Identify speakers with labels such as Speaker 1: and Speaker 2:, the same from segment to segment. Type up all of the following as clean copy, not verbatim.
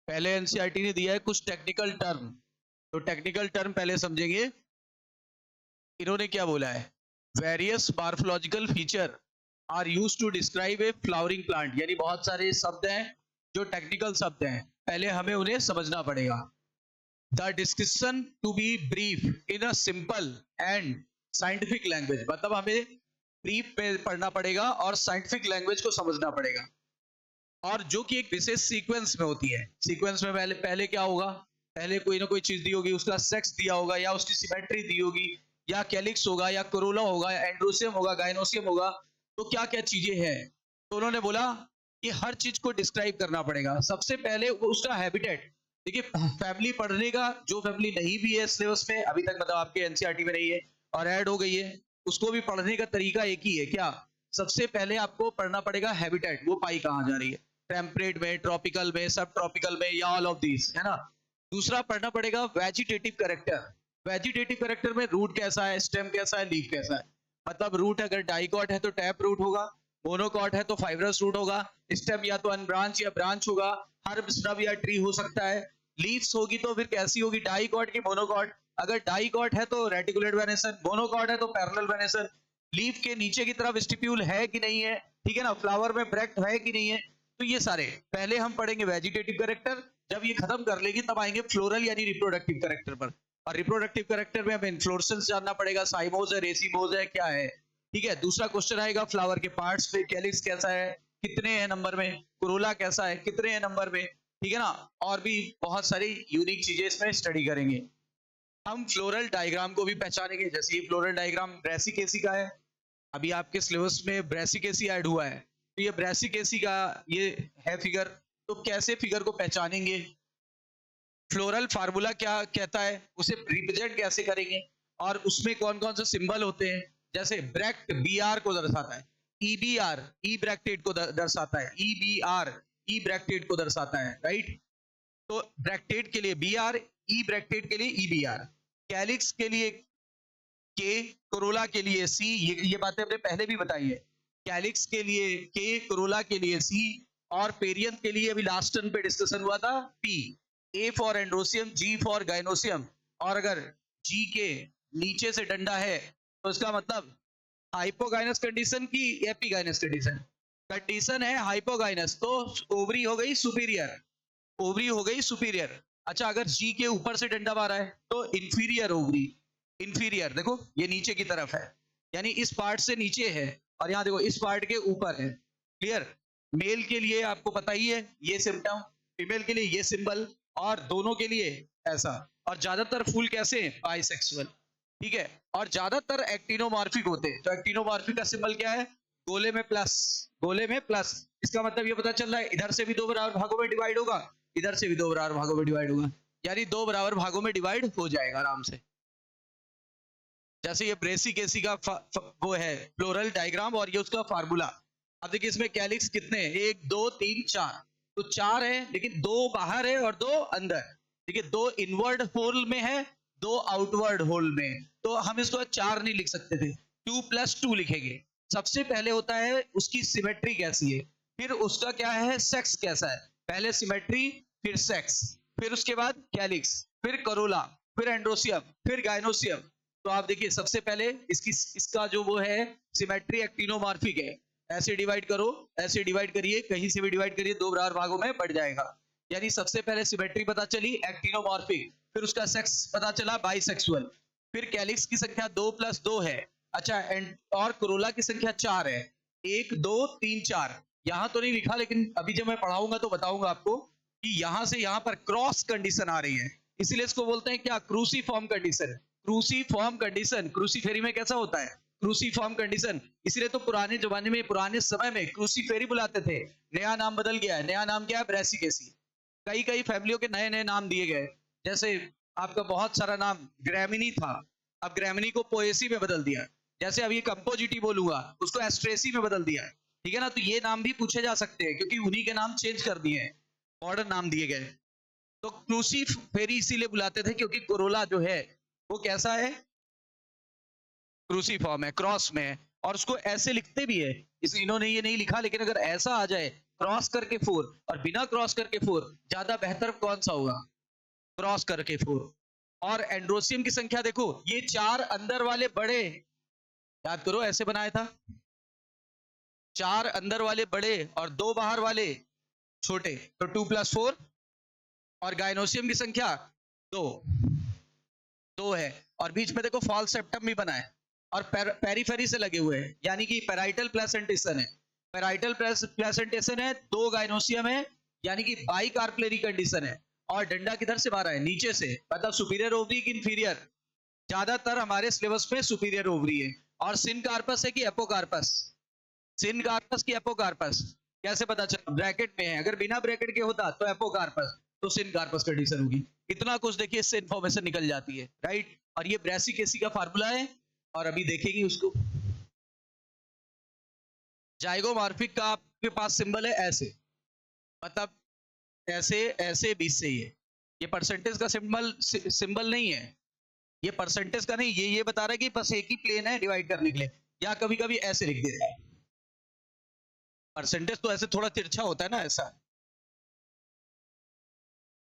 Speaker 1: पहले एनसीईआरटी ने दिया है कुछ टेक्निकल टर्म, तो टेक्निकल टर्म पहले समझेंगे। इन्होंने क्या बोला है, various morphological feature are used to describe a flowering plant, यानी बहुत सारे शब्द हैं जो टेक्निकल शब्द हैं, पहले हमें उन्हें समझना पड़ेगा। The description to be brief in a simple and scientific language, मतलब हमें ब्रीफ पे पढ़ना पड़ेगा और साइंटिफिक लैंग्वेज को समझना पड़ेगा, और जो कि एक विशेष सीक्वेंस में होती है। सीक्वेंस में पहले पहले क्या होगा, पहले कोई ना कोई चीज दी होगी, उसका सेक्स दिया होगा या उसकी सिमेट्री दी होगी, या कैलिक्स होगा या कोरोला होगा या एंड्रोसियम होगा गाइनोसियम होगा, तो क्या क्या चीजें हैं। तो उन्होंने बोला कि हर चीज को डिस्क्राइब करना पड़ेगा। सबसे पहले उसका हैबिटेट, देखिए फैमिली पढ़ने का, जो फैमिली नहीं भी है सिलेबस में अभी तक, मतलब आपके एनसीईआरटी में नहीं है और ऐड हो गई है, उसको भी पढ़ने का तरीका एक ही है। क्या, सबसे पहले आपको पढ़ना पड़ेगा हैबिटेट, वो पाई कहाँ जा रही है, टेम्परेट में, ट्रॉपिकल में, सब ट्रॉपिकल में, या ऑल ऑफ दीज, है ना। दूसरा पढ़ना पड़ेगा वेजिटेटिव कैरेक्टर। वेजिटेटिव कैरेक्टर में रूट कैसा है, स्टेम कैसा है, लीफ कैसा है। मतलब रूट अगर डाइकॉट है तो टैप रूट होगा, मोनोकॉट है तो फाइब्रस रूट होगा, स्टेम या तो अनब्रांच या ब्रांच होगा, हर्ब स्hrub या ट्री हो सकता है। लीव्स होगी तो फिर कैसी होगी, डाइकॉट की मोनोकॉट। अगर डाइकॉट है तो रेटिकुलेट वेनेसन, मोनोकॉट है तो पैरेलल वेनेसन। लीफ के नीचे की तरफ स्टिप्यूल है कि नहीं है, ठीक है ना, फ्लावर में ब्रेक्ट है कि नहीं है। तो ये सारे पहले हम पढ़ेंगे वेजिटेटिव कैरेक्टर, जब ये खत्म कर लेगी तब आएंगे फ्लोरल यानी रिप्रोडक्टिव कैरेक्टर पर। और रिप्रोडक्टिव कैरेक्टर में हमें इन्फ्लोरेसेंस जानना पड़ेगा, साइमोज है, रेसिमोज है, क्या है, ठीक है। दूसरा क्वेश्चन आएगा फ्लावर के पार्ट्स पे, कैलिक्स कैसा है, कितने हैं नंबर में, कोरोला कैसा है, कितने हैं नंबर में, ठीक है ना। और भी बहुत सारी यूनिक चीजें इसमें स्टडी करेंगे। हम फ्लोरल डायग्राम को भी पहचानेंगे, जैसे ये फ्लोरल डायग्राम ब्रेसिकेसी का है, अभी आपके सिलेबस में ब्रेसिकेसी ऐड हुआ है, तो ये ब्रेसिकेसी का ये है फिगर। तो कैसे फिगर को पहचानेंगे, फ्लोरल फार्मूला क्या कहता है, उसे रिप्रेजेंट कैसे करेंगे, और उसमें कौन कौन से सिंबल होते हैं। जैसे ब्रैक्ट बी आर को दर्शाता है, E B R E bracket को दर्शाता है, E B R E bracket को दर्शाता है, राइट। तो ब्रैकेट के लिए बी आर, ई ब्रैकेट के लिए ई बी आर, कैलिक्स के लिए के, कोरोला के लिए सी, ये बातें हमने पहले भी बताई है। कैलिक्स के लिए के, कोरोला के लिए सी, और पेरियंथ के लिए अभी लास्ट टर्न पे डिस्कशन हुआ था P. A for androecium, G for gynoecium, और अगर जी के नीचे से डंडा है तो इसका मतलब हाइपोगाइनस कंडीशन की एपिगाइनस कंडीशन। कंडीशन है हाइपोगाइनस तो ओवरी हो गई सुपीरियर, ओवरी हो गई सुपीरियर। अच्छा, अगर जी के ऊपर से डंडा मारा है तो इंफीरियर ओवरी, इंफीरियर देखो ये नीचे की तरफ है, यानी इस पार्ट से नीचे है, और यहाँ देखो इस पार्ट के ऊपर है। क्लियर। मेल के लिए आपको पता ही है ये सिम्टम, फीमेल के लिए ये सिंबल, और दोनों के लिए ऐसा। और ज्यादातर फूल कैसे हैं, बाइसेक्सुअल, ठीक है। और ज्यादातर एक्टिनोमॉर्फिक होते हैं, तो एक्टिनोमॉर्फिक का सिंबल क्या है, गोले में प्लस, गोले में प्लस। इसका मतलब ये पता चल रहा है इधर से भी दो बराबर भागों में डिवाइड होगा, इधर से भी दो बराबर भागों में डिवाइड होगा, यानी दो बराबर भागों में डिवाइड हो जाएगा आराम से। जैसे ये ब्रेसिकेसी का वो है फ्लोरल डायग्राम, और ये उसका फार्मूला। अब देखिए इसमें कैलिक्स कितने हैं, 1 2 3 4, तो 4 है, लेकिन 2 बाहर है और 2 अंदर, ठीक है। 2 इनवर्ड होल में है, 2 आउटवर्ड होल में, तो हम इसको 4 नहीं लिख सकते थे, 2 + 2 लिखेंगे। सबसे पहले होता है उसकी सिमेट्री कैसी है, फिर उसका क्या है सेक्स कैसा है, पहले सिमेट्री फिर सेक्स, फिर उसके बाद कैलिक्स, फिर करोला, फिर एंड्रोसियम, फिर गाइनोसियम। तो आप देखिए सबसे पहले इसका जो वो है सिमेट्री एक्टिनोमॉर्फिक है, ऐसे डिवाइड करो, ऐसे डिवाइड करिए, कहीं से भी डिवाइड करिए, दो बराबर भागों में बढ़ जाएगा। यानी सबसे पहले सिमेट्री पता चली एक्टिनोमॉर्फिक, फिर उसका सेक्स पता चला बाइसेक्सुअल, फिर कैलिक्स की संख्या 2 + 2 है, अच्छा एंड और कोरोला की संख्या 4 है, 1 2 3 4। यहां तो नहीं लिखा, लेकिन अभी जब मैं पढ़ाऊंगा तो बताऊंगा आपको कि यहां से यहां पर क्रॉस कंडीशन आ रही है, इसीलिए इसको बोलते हैं क्या, क्रूसीफॉर्म कंडीशन। क्रूसीफॉर्म कंडीशन, क्रूसीफेरी में कैसा होता है, क्रूसीफॉर्म कंडीशन। इसीलिए तो पुराने जमाने में, पुराने समय में क्रूसीफेरी बुलाते थे, नया नाम बदल गया है, नया नाम क्या है, ब्रेसिकेसी। कई कई फैमिलियों के नए नए नाम दिए गए, जैसे आपका बहुत सारा नाम ग्रैमिनी था, अब ग्रैमिनी को पोएसी में बदल दिया, जैसे अभी कंपोजिटी बोलूंगा उसको एस्ट्रेसी में बदल दिया, ठीक है ना। तो ये नाम भी पूछे जा सकते हैं क्योंकि उन्हीं के नाम चेंज कर दिए हैं, मॉडर्न नाम दिए गए। तो क्रूसीफेरी इसीलिए बुलाते थे क्योंकि कोरोला जो है वो कैसा है, क्रूसीफॉर्म है, क्रॉस में है, और उसको ऐसे लिखते भी है। इस इन्होंने ये नहीं लिखा, लेकिन अगर ऐसा आ जाए क्रॉस करके 4 और बिना क्रॉस करके 4, ज्यादा बेहतर कौन सा होगा? क्रॉस करके 4। और एंड्रोसियम की संख्या देखो, ये 4 अंदर वाले बड़े, याद करो ऐसे बनाया था, 4 अंदर वाले बड़े और 2 बाहर वाले छोटे, तो 2 + 4। और गाइनोसियम की संख्या 2 है, और बीच में देखो फॉल्स सेप्टम भी बना है, और पेरिफेरी से लगे हुए हैं, यानी कि पैराइटल प्लेसेंटेशन है, पैराइटल प्लेसेंटेशन है, 2 गाइनोसियम है, यानी कि बाई कार्पलेरी कंडीशन है, और डंडा किधर से मारा है? नीचे से, मतलब सुपीरियर ओवरी की इंफीरियर? ज्यादातर हमारे सिलेबस में सुपीरियर ओवरी है। और सिन कार्पस है कि एपोकार्पस? सिन कार्पस की एपोकार्पस? कैसे पता चला? ब्रैकेट में है, अगर बिना ब्रैकेट के होता तो एपोकार्पस, तो सिन कार्पस कंडीशन होगी। इतना कुछ देखिए, इससे इंफॉर्मेशन निकल जाती है, राइट। और ये ब्रेसिक एसी का फार्मूला है, और अभी देखेंगे उसको। जाइगोमॉर्फिक का आपके पास सिंबल है ऐसे, मतलब ऐसे ऐसे बीच से ये परसेंटेज का सिंबल नहीं है, ये परसेंटेज का नहीं, ये बता रहा है कि बस एक ही प्लेन है डिवाइड करने के लिए, या कभी कभी ऐसे लिख देते हैं। परसेंटेज तो ऐसे थोड़ा तिरछा होता है ना, ऐसा।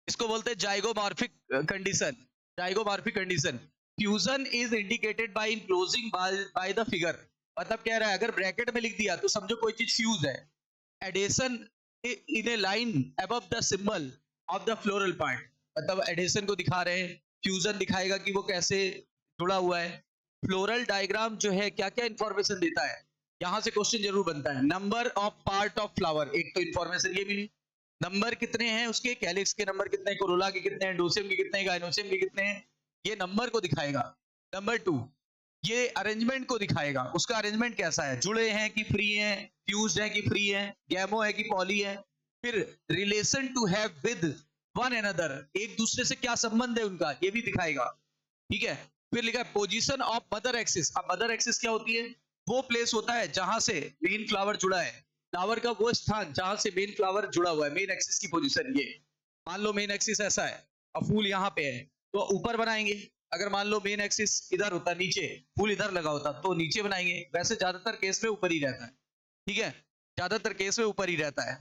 Speaker 1: इसको बोलते हैं zygomorphic condition. Zygomorphic condition, fusion is indicated by enclosing by the figure. मतलब कह रहा है, अगर ब्रैकेट में लिख दिया तो समझो कोई चीज फ्यूज है। Adhesion in A line above the symbol of the floral part, मतलब एडेशन को दिखा रहे हैं, फ्यूजन दिखाएगा कि वो कैसे जुड़ा हुआ है। फ्लोरल डायग्राम जो है क्या क्या इंफॉर्मेशन देता है, यहां से क्वेश्चन जरूर बनता है। Number of part of flower, एक तो इंफॉर्मेशन ये मिली, नंबर कितने हैं उसके, कैलिक्स के नंबर कितने, कोरोला के कितने, एंडोसियम के कितने, गाइनोसियम के कितने हैं, ये नंबर को दिखाएगा। नंबर 2, ये अरेंजमेंट को दिखाएगा, उसका अरेंजमेंट कैसा है, जुड़े हैं कि फ्री हैं, फ्यूज्ड है कि फ्री है, गैमो है कि पॉली है। फिर relation to have with one another, एक दूसरे से क्या संबंध है उनका, ये भी दिखाएगा, ठीक है। फिर लिखा है पोजीशन ऑफ मदर एक्सिस। अब मदर एक्सिस क्या होती है? वो प्लेस होता है जहां से मेन फ्लावर जुड़ा है, फ्लावर का वो स्थान जहां से मेन फ्लावर जुड़ा हुआ है, मेन एक्सिस की पोजीशन। ये मान लो मेन एक्सिस ऐसा है और फूल यहाँ पे है, तो ऊपर बनाएंगे। अगर मान लो मेन एक्सिस इधर होता नीचे, फूल इधर लगा होता तो नीचे बनाएंगे। वैसे ज्यादातर केस में ऊपर ही रहता है, ठीक है, ज्यादातर केस में ऊपर ही रहता है।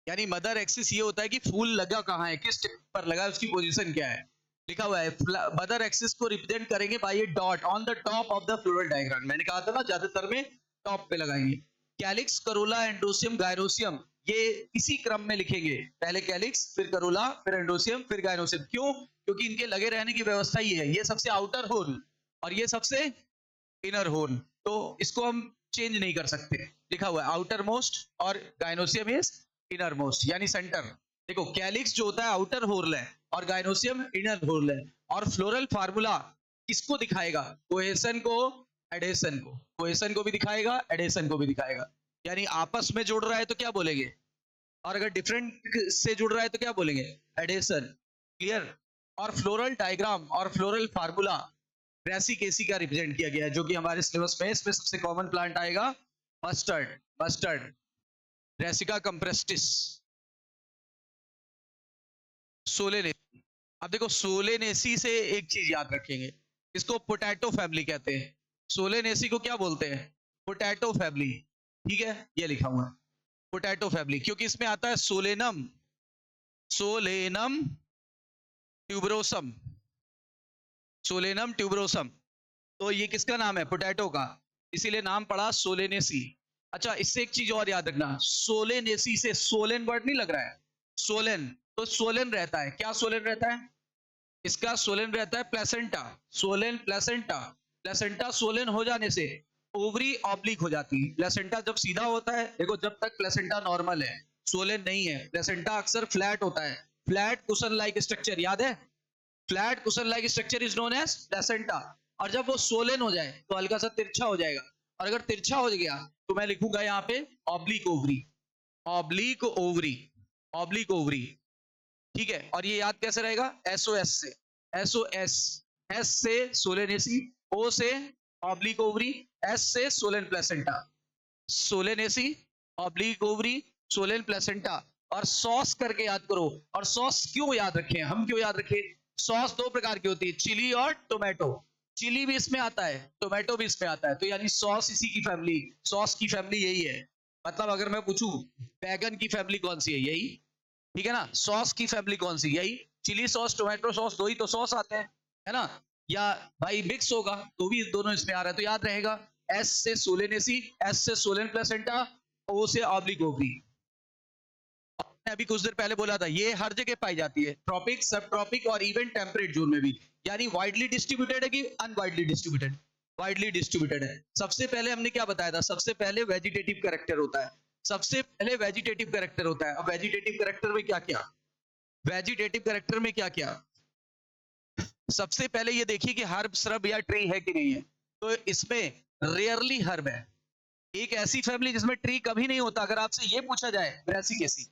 Speaker 1: यानी मदर एक्सिस ये होता है कि फूल लगा कहाँ है, किस टिप पर लगा है, उसकी पोजीशन क्या है, लिखा हुआ है। मदर एक्सिस को रिप्रेजेंट करेंगे by a dot on the top of the floral diagram. मैंने कहा था ना, ज्यादातर में टॉप पे लगाएंगे। कैलिक्स, करोला, एंडोसियम, गायनोसियम, ये इसी क्रम में लिखेंगे, पहले कैलिक्स, फिर करोला, फिर एंडोसियम, फिर गायनोसियम। क्यों? क्योंकि इनके लगे रहने की व्यवस्था ये है, ये सबसे आउटर होल और ये सबसे इनर होल, तो इसको हम चेंज नहीं कर सकते। लिखा हुआ है आउटर मोस्ट और गायनोसियम इज इनर मोस्ट, यानी सेंटर। देखो कैलिक्स जो होता है आउटर होल है और गायनोसियम इनर होल है। और फ्लोरल फार्मूला किसको दिखाएगा? कोहेशन को, एडेशन को। कोहेशन को भी दिखाएगा, एडेशन को भी दिखाएगा। यानी आपस में जुड़ रहा है तो क्या बोलेंगे, और अगर डिफरेंट से जुड़ रहा है तो क्या बोलेंगे, एडेशन। क्लियर? और फ्लोरल डायग्राम और फ्लोरल फार्मूला ब्रेसिक एसी का रिप्रेजेंट किया गया है, जो कि हमारे सिलेबस में इसमें सबसे कॉमन प्लांट आएगा मस्टर्ड, मस्टर्ड, ब्रेसिका कंप्रेस्टिस, सोलेनेसी। अब देखो सोलेनेसी से एक चीज याद रखेंगे, इसको पोटैटो फैमिली कहते हैं। सोलेनेसी को क्या बोलते हैं? पोटैटो फैमिली, ठीक है, ये लिखा हुआ है पोटैटो फैमिली, क्योंकि इसमें आता है Solanum, Solanum tuberosum, Solanum tuberosum. तो ये किसका नाम है? पोटैटो का, इसीलिए नाम पड़ा सोलेनेसी। अच्छा, इससे एक चीज और याद रखना, सोलेनेसी से सोलेन वर्ड नहीं लग रहा है, सोलेन, तो सोलेन रहता है, क्या सोलेन रहता है? इसका सोलेन रहता है placenta, swollen placenta. Placenta Solan हो जाने से ओवरी ऑब्लिक हो जाती है। प्लेसेंटा जब सीधा होता है, देखो जब तक प्लेसेंटा नॉर्मल है, सोलेन नहीं है। प्लेसेंटा अक्सर फ्लैट होता है, फ्लैट कुशन लाइक स्ट्रक्चर, याद है? Flat cushion like structure is known as placenta. और जब वो सोलेन हो जाए तो हल्का सा तिरछा हो जाएगा, और अगर तिरछा हो गया तो मैं लिखूंगा यहाँ पे oblique ovary, oblique ovary, oblique ovary, ठीक है। और ये याद कैसे रहेगा? एसओएस से, एसओएस, एस से सोलेनेसी, ओ से ऑब्लिक ओवरी, एस से Solan placenta, Solanaceae, oblique ovary, Solan placenta. और सॉस करके याद करो। और सॉस क्यों याद रखें, हम क्यों याद रखें? सॉस दो प्रकार की होती है, चिली और टोमेटो। चिली भी इसमें आता है, टोमेटो भी इसमें आता है, तो यानी सॉस इसी की फैमिली, सॉस की फैमिली यही है। मतलब अगर मैं पूछूं बैगन की फैमिली कौन सी है, यही, ठीक है ना। सॉस की फैमिली कौन सी, यही, चिली सॉस टोमेटो सॉस, दो ही तो सॉस आते हैं, है ना। या भाई मिक्स होगा तो भी दोनों इसमें आ रहा है, तो याद रहेगा एस से सोलेनेसी, एस से सोलेन प्लेसेंटा, ओ से ऑब्लिगोवी। अभी कुछ देर पहले बोला था ये हर जगह पाई जाती है, ट्रॉपिक, सब ट्रॉपिक और इवन टेम्परेट जोन में भी। यानी वाइडली डिस्ट्रीब्यूटेड है कि अनवाइडली डिस्ट्रीब्यूटेड, वाइडली डिस्ट्रीब्यूटेड है। सबसे पहले हमने क्या बताया था, सबसे पहले वेजिटेटिव कैरेक्टर होता है, सबसे पहले वेजिटेटिव कैरेक्टर होता है। अब वेजिटेटिव कैरेक्टर में क्या क्या, वेजिटेटिव कैरेक्टर में क्या क्या, सबसे पहले ये देखिए कि हर्ब श्रब या ट्री है कि नहीं है। तो इसमें रेयरली हर्ब है। एक ऐसी फैमिली जिसमें ट्री कभी नहीं होता, अगर आपसे ये पूछा जाए ब्रेसिकेसी,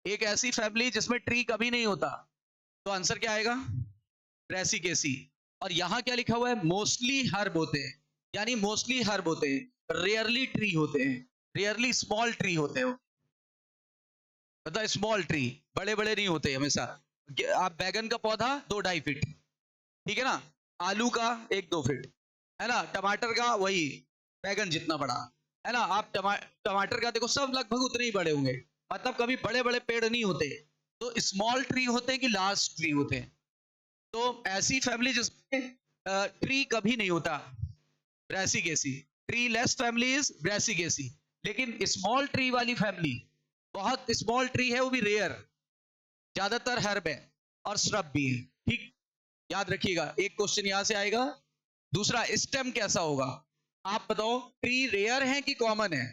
Speaker 1: एक ऐसी फैमिली जिसमें ट्री कभी नहीं होता, तो आंसर क्या आएगा, ब्रेसिकेसी। और यहां क्या लिखा हुआ है, मोस्टली हर्ब होते हैं, यानी मोस्टली हर्ब होते हैं, रेयरली ट्री होते हैं, रेयरली स्मॉल ट्री होते हैं, मतलब स्मॉल ट्री, बड़े बड़े नहीं होते हमेशा। आप बैगन का पौधा 2-2.5 फीट, ठीक है ना, आलू का 1-2 फीट, है ना, टमाटर का वही बैगन जितना बड़ा, है ना। आप टमाटर का देखो सब लगभग उतने ही बड़े होंगे, मतलब कभी बड़े बड़े पेड़ नहीं होते। तो स्मॉल ट्री होते हैं कि लार्ज ट्री होते हैं। तो ऐसी फैमिली जिसमें ट्री कभी नहीं होता, Brassicaceae. Tree less family is Brassicaceae. लेकिन स्मॉल ट्री वाली फैमिली, बहुत स्मॉल ट्री है वो भी रेयर, ज्यादातर हर्ब है और श्रब भी है, ठीक। याद रखिएगा, एक क्वेश्चन यहां से आएगा। दूसरा, स्टेम कैसा होगा, आप बताओ, ट्री रेयर है कि कॉमन है,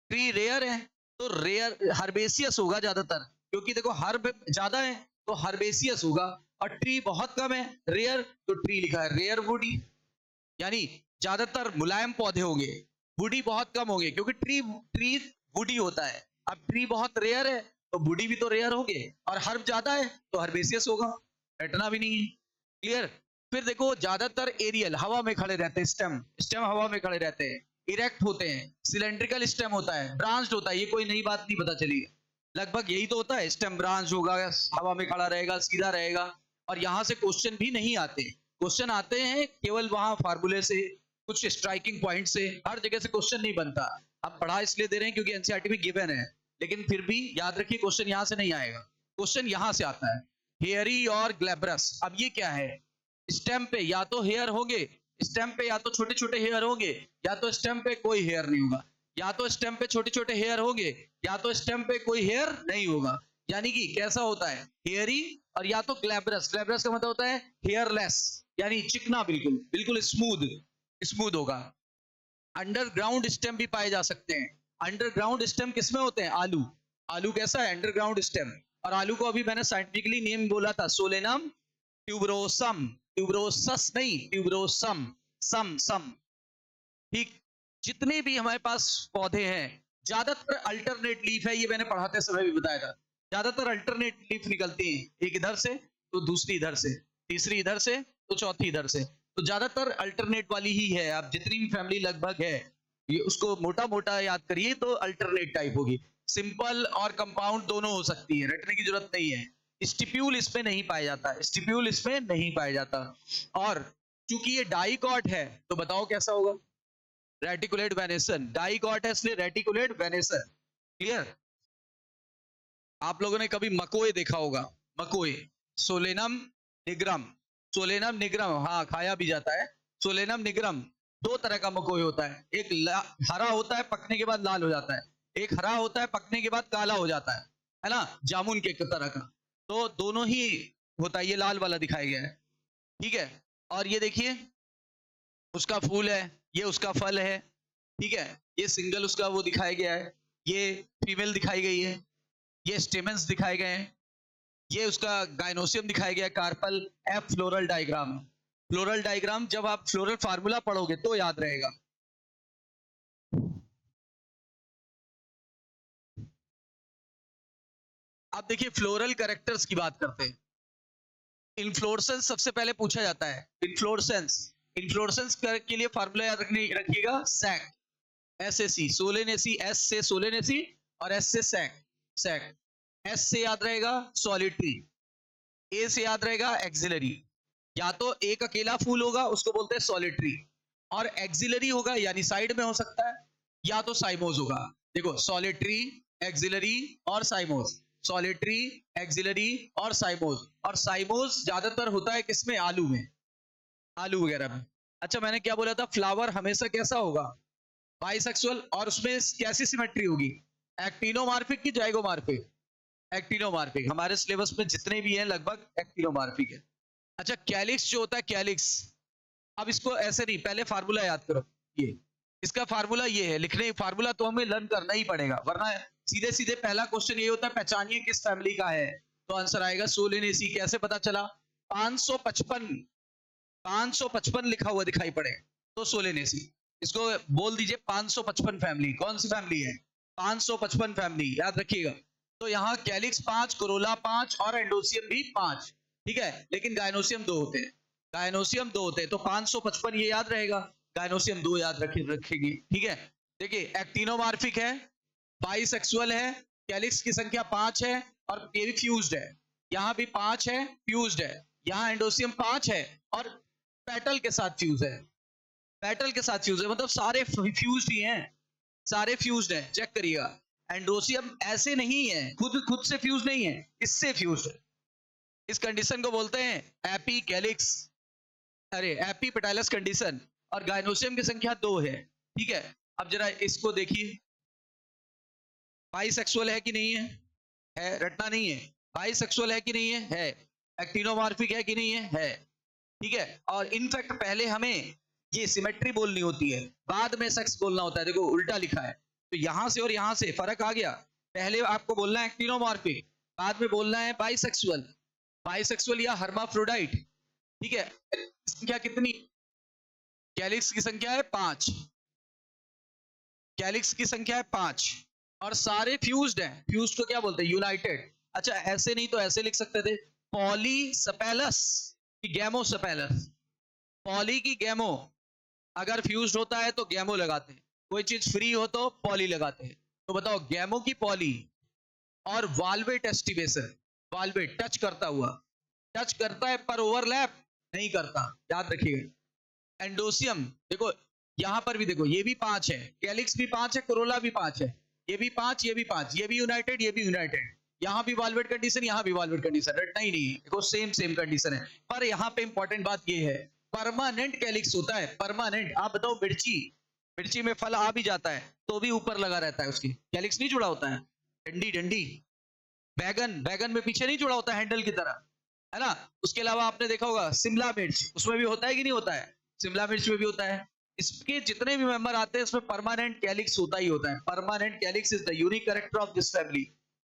Speaker 1: ट्री रेयर है, तो रेयर हर्बेसियस होगा ज्यादातर, क्योंकि देखो हर्ब ज्यादा है तो हर्बेसियस होगा, और ट्री बहुत कम है, रेयर, तो ट्री लिखा है रेयर वुडी, यानी ज्यादातर मुलायम पौधे होंगे, वुडी बहुत कम होंगे, क्योंकि ट्री ट्री वुडी होता है। अब ट्री बहुत रेयर है तो वुडी भी तो रेयर होंगे, और हर्ब ज्यादा है तो हर्बेसियस होगा, हटना भी नहीं है, क्लियर। फिर देखो ज्यादातर एरियल, हवा में खड़े रहते हैं, स्टेम, स्टेम हवा में खड़े रहते हैं, इरेक्ट होते हैं, सिलेंड्रिकल स्टेम होता है, ब्रांच्ड होता है, ये कोई नई बात नहीं पता चली, लगभग यही तो होता है, स्टेम ब्रांच होगा, हवा में खड़ा रहेगा, सीधा रहेगा। और यहां से क्वेश्चन भी नहीं आते, क्वेश्चन आते हैं केवल वहां फार्मूले से, कुछ स्ट्राइकिंग पॉइंट से, हर जगह से क्वेश्चन नहीं बनता। अब पढ़ा इसलिए दे रहे हैं क्योंकि एनसीईआरटी में गिवन है, लेकिन फिर भी याद रखिए क्वेश्चन यहां से नहीं आएगा, क्वेश्चन यहां से आता है, हेयरी और ग्लैब्रस। अब ये क्या है, स्टेम पे या तो हेयर होंगे, स्टेम पे या तो छोटे छोटे हेयर होंगे, या तो स्टेम पे कोई हेयर नहीं होगा, या तो स्टेम पे छोटे छोटे हेयर होंगे, या तो स्टेम पे कोई हेयर नहीं होगा। यानी कि कैसा होता है, हेयरी, और या तो ग्लैब्रस, ग्लैब्रस का मतलब होता है हेयरलेस, यानी चिकना, बिल्कुल बिल्कुल स्मूथ, स्मूथ होगा। अंडरग्राउंड स्टेम भी पाए जा सकते हैं। अंडरग्राउंड स्टेम किसमें होते हैं, आलू, आलू कैसा है, अंडरग्राउंड स्टेम। और आलू को अभी मैंने साइंटिफिकली नेम बोला था, सोलेनम ट्यूबरोसम, ट्यूबरोसस नहीं, ट्यूबरोसम, सम सम, ठीक। जितने भी हमारे पास पौधे हैं, ज्यादातर अल्टरनेट लीफ है, ये मैंने पढ़ाते समय भी बताया था, ज्यादातर अल्टरनेट लीफ निकलती है, एक इधर से तो दूसरी इधर से, तीसरी इधर से तो चौथी इधर से, तो ज्यादातर अल्टरनेट वाली ही है। आप जितनी भी फैमिली लगभग है, ये उसको मोटा मोटा याद करिए तो अल्टरनेट टाइप होगी। सिंपल और कंपाउंड दोनों हो सकती है, रटने की जरूरत नहीं है। स्टिप्यूल इसमें नहीं पाया जाता, स्टिप्यूल इसमें नहीं पाया जाता। और चूंकि ये डाइकॉट है तो बताओ कैसा होगा, रेटिकुलेट वेनेसन, डाइकॉट है इसलिए रेटिकुलेट वेनेसन, क्लियर। आप लोगों ने कभी मकोए देखा होगा, मकोए, सोलेनम निग्रम, सोलेनम निग्रम, हाँ खाया भी जाता है, सोलेनम निग्रम। दो तरह का मकोए होता है, एक हरा होता है, पकने के बाद लाल हो जाता है, एक हरा होता है, पकने के बाद काला हो जाता है ना, जामुन के तरह का। तो दोनों ही होता है, ये लाल वाला दिखाया गया है, ठीक है। और ये देखिए उसका फूल है, ये उसका फल है, ठीक है। ये सिंगल उसका वो दिखाया गया है, ये फीमेल दिखाई गई है, ये स्टेमेंस दिखाए गए हैं, ये उसका गाइनोसियम दिखाया गया है, carpel. F floral diagram, floral diagram जब आप फ्लोरल फार्मूला पढ़ोगे तो याद रहेगा। आप देखिए फ्लोरल कैरेक्टर्स की बात करते हैं, इन्फ्लोरेसेंस सबसे पहले पूछा जाता है, इन्फ्लोरेसेंस, इन्फ्लोरेसेंस के लिए फार्मूला याद रखिएगा, SAC, S A C, solanaceae, S से सोलेनेसी और एस से सैक, सैक। एस से याद रहेगा सॉलिटरी, ए से याद रहेगा एक्सिलरी, या तो एक अकेला फूल होगा उसको बोलते हैं सॉलिटरी, और एक्सिलरी होगा यानी साइड में हो सकता है, या तो साइमोज होगा। देखो सॉलिटरी, एक्सिलरी और साइमोज, सॉलिटरी, एक्सिलरी और साइमोज। और साइमोज ज्यादातर होता है किसमें? आलू में, आलू वगैरह में। अच्छा मैंने क्या बोला था? फ्लावर हमेशा कैसा होगा? बाइसेक्सुअल। और उसमें कैसी सिमेट्री होगी? एक्टिनोमार्फिक की जाइगोमार्फिक? एक्टिनोमार्फिक। हमारे सिलेबस में जितने भी हैं लगभग एक्टिनोमार्फिक है। अच्छा कैलिक्स जो होता है, कैलिक्स, अब इसको ऐसे नहीं, पहले फार्मूला याद करो। ये इसका फार्मूला ये है, लिखने फार्मूला तो हमें लर्न करना ही पड़ेगा, वरना सीधे सीधे पहला क्वेश्चन ये होता है पहचानिए किस फैमिली का है, तो आंसर आएगा सोलेनेसी। कैसे पता चला? 555, 555 लिखा हुआ दिखाई पड़े तो सोलेनेसी। इसको बोल दीजिए 555 फैमिली। कौन सी फैमिली है? 555 फैमिली, याद रखिएगा। तो यहाँ कैलिक्स 5, कोरोला 5 और एंडोसियम भी 5, ठीक है। लेकिन गायनोसियम 2 होते हैं, गायनोसियम 2 होते हैं, तो 555 ये याद रहेगा, गायनोसियम 2 याद रखेगी, ठीक है। देखिए एक्टिनोमार्फिक है, बाइसेक्सुअल है, कैलिक्स की संख्या 5 है और ये भी फ्यूज्ड है। यहाँ भी 5 है, फ्यूज्ड है। यहाँ एंडोसियम 5 है और पेटल के साथ फ्यूज है, पेटल के साथ फ्यूज है, मतलब सारे फ्यूज्ड ही हैं, सारे फ्यूज्ड हैं। चेक करिएगा, एंडोसियम ऐसे नहीं है, खुद खुद से फ्यूज नहीं है, इससे फ्यूज्ड है। इस कंडीशन को बोलते हैं एपी कैलिक्स, अरे एपी पेटाइलस कंडीशन। और गायनोसियम की संख्या 2 है, ठीक है। अब जरा इसको देखिए, बाइसेक्सुअल है कि नहीं है? है, रटना नहीं है। बाइसेक्सुअल है कि नहीं है? है। एक्टिनोमार्फिक है कि नहीं है? है, ठीक है। और इनफैक्ट पहले हमें ये सिमेट्री बोलनी होती है, बाद में सेक्स बोलना होता है। देखो उल्टा लिखा है, तो यहां से और यहां से फर्क आ गया। पहले आपको बोलना है एक्टिनोमॉर्फिक, बाद में बोलना है बाइसेक्सुअल, बाइसेक्सुअल या हर्माफ्रोडाइट, ठीक है। संख्या कितनी? कैलिक्स की संख्या है 5, कैलिक्स की संख्या है 5 और सारे फ्यूज्ड हैं। फ्यूज्ड को क्या बोलते हैं? यूनाइटेड। अच्छा ऐसे नहीं तो ऐसे लिख सकते थे, पॉलीसेपेलस की गैमोसेपेलस। पॉली की गैमो, अगर फ्यूज्ड होता है तो गैमो लगाते हैं, कोई चीज फ्री हो तो पॉली लगाते हैं। तो बताओ गैमो की पॉली। और वाल्वेट एस्टिवेशन, वाल्वेट टच करता हुआ, टच करता है पर ओवरलैप नहीं करता, याद रखिएगा। एंडोसियम देखो, यहां पर भी देखो, ये भी 5 है, कैलिक्स भी 5 है, कोरोला भी 5 है, ये भी 5, ये भी 5, ये भी यूनाइटेड, ये भी यूनाइटेड। यहां भी वाल्वेट कंडीशन, यहां भी वाल्वेट कंडीशन, रटना ही नहीं है, देखो सेम सेम कंडीशन है। पर यहां पे इंपॉर्टेंट बात ये है, परमानेंट कैलिक्स होता है, परमानेंट। आप बताओ मिर्ची, मिर्ची में फल आ भी जाता है तो भी ऊपर लगा रहता है, उसकी कैलिक्स नहीं जुड़ा होता है। डंडी डंडी, बैगन, बैगन में पीछे नहीं जुड़ा होता हैंडल की तरह, है ना। उसके अलावा आपने देखा होगा शिमला मिर्च, उसमें भी होता है कि नहीं होता है? शिमला मिर्च में भी होता है। इसके जितने भी मेंबर आते हैं उसमें परमानेंट कैलिक्स होता ही होता है। Permanent calyx is the unique character of this family.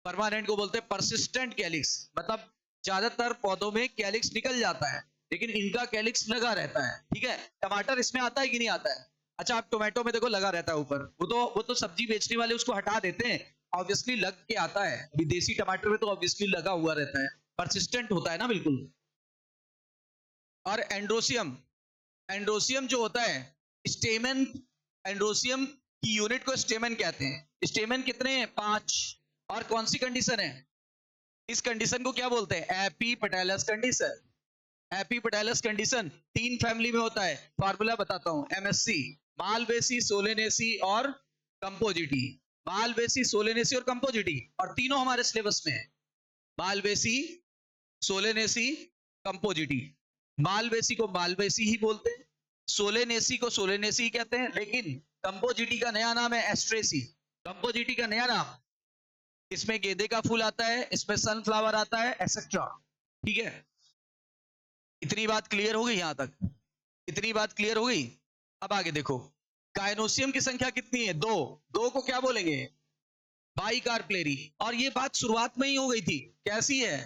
Speaker 1: Permanent को बोलते हैं परसिस्टेंट कैलिक्स, मतलब ज्यादातर पौधों में कैलिक्स निकल जाता है लेकिन इनका कैलिक्स लगा रहता है, ठीक है। टमाटर इसमें आता है कि नहीं आता है? अच्छा आप टोमेटो में देखो लगा रहता है ऊपर, वो तो सब्जी बेचने वाले उसको हटा देते हैं, ऑब्वियसली लग के आता है। विदेशी टमाटर में तो ऑब्वियसली लगा हुआ रहता है, परसिस्टेंट होता है ना बिल्कुल। और एंड्रोसियम, एंड्रोसियम जो होता है स्टेमन, एंड्रोसियम की यूनिट को स्टेमन कहते हैं। स्टेमन कितने हैं? 5। और कौन सी कंडीशन है? इस कंडीशन को क्या बोलते हैं? एपीपेटाइलस कंडीशन। एपीपेटाइलस कंडीशन 3 फैमिली में होता है, फार्मूला बताता हूं, एमएससी, मालवेसी, सोलेनेसी और कंपोजिटी। मालवेसी, सोलेनेसी और कंपोजिटी, और तीनों हमारे सिलेबस में है। Malvaceae, Solanaceae, Compositae. मालवेसी को मालवेसी ही बोलते हैं, सोलेनेसी को सोलेनेसी ही कहते हैं, लेकिन कंपोजिटी का नया नाम है एस्ट्रेसी। कंपोजिटी का नया नाम, इसमें गेंदे का फूल आता है, इसमें सनफ्लावर आता है, एक्सेट्रा, ठीक है। इतनी बात क्लियर हो गई यहां तक? इतनी बात क्लियर हो गई? अब आगे देखो, गायनोसियम की संख्या कितनी है? 2। 2 को क्या बोलेंगे? बाइकार्पलेरी। और ये बात शुरुआत में ही हो गई थी, कैसी है?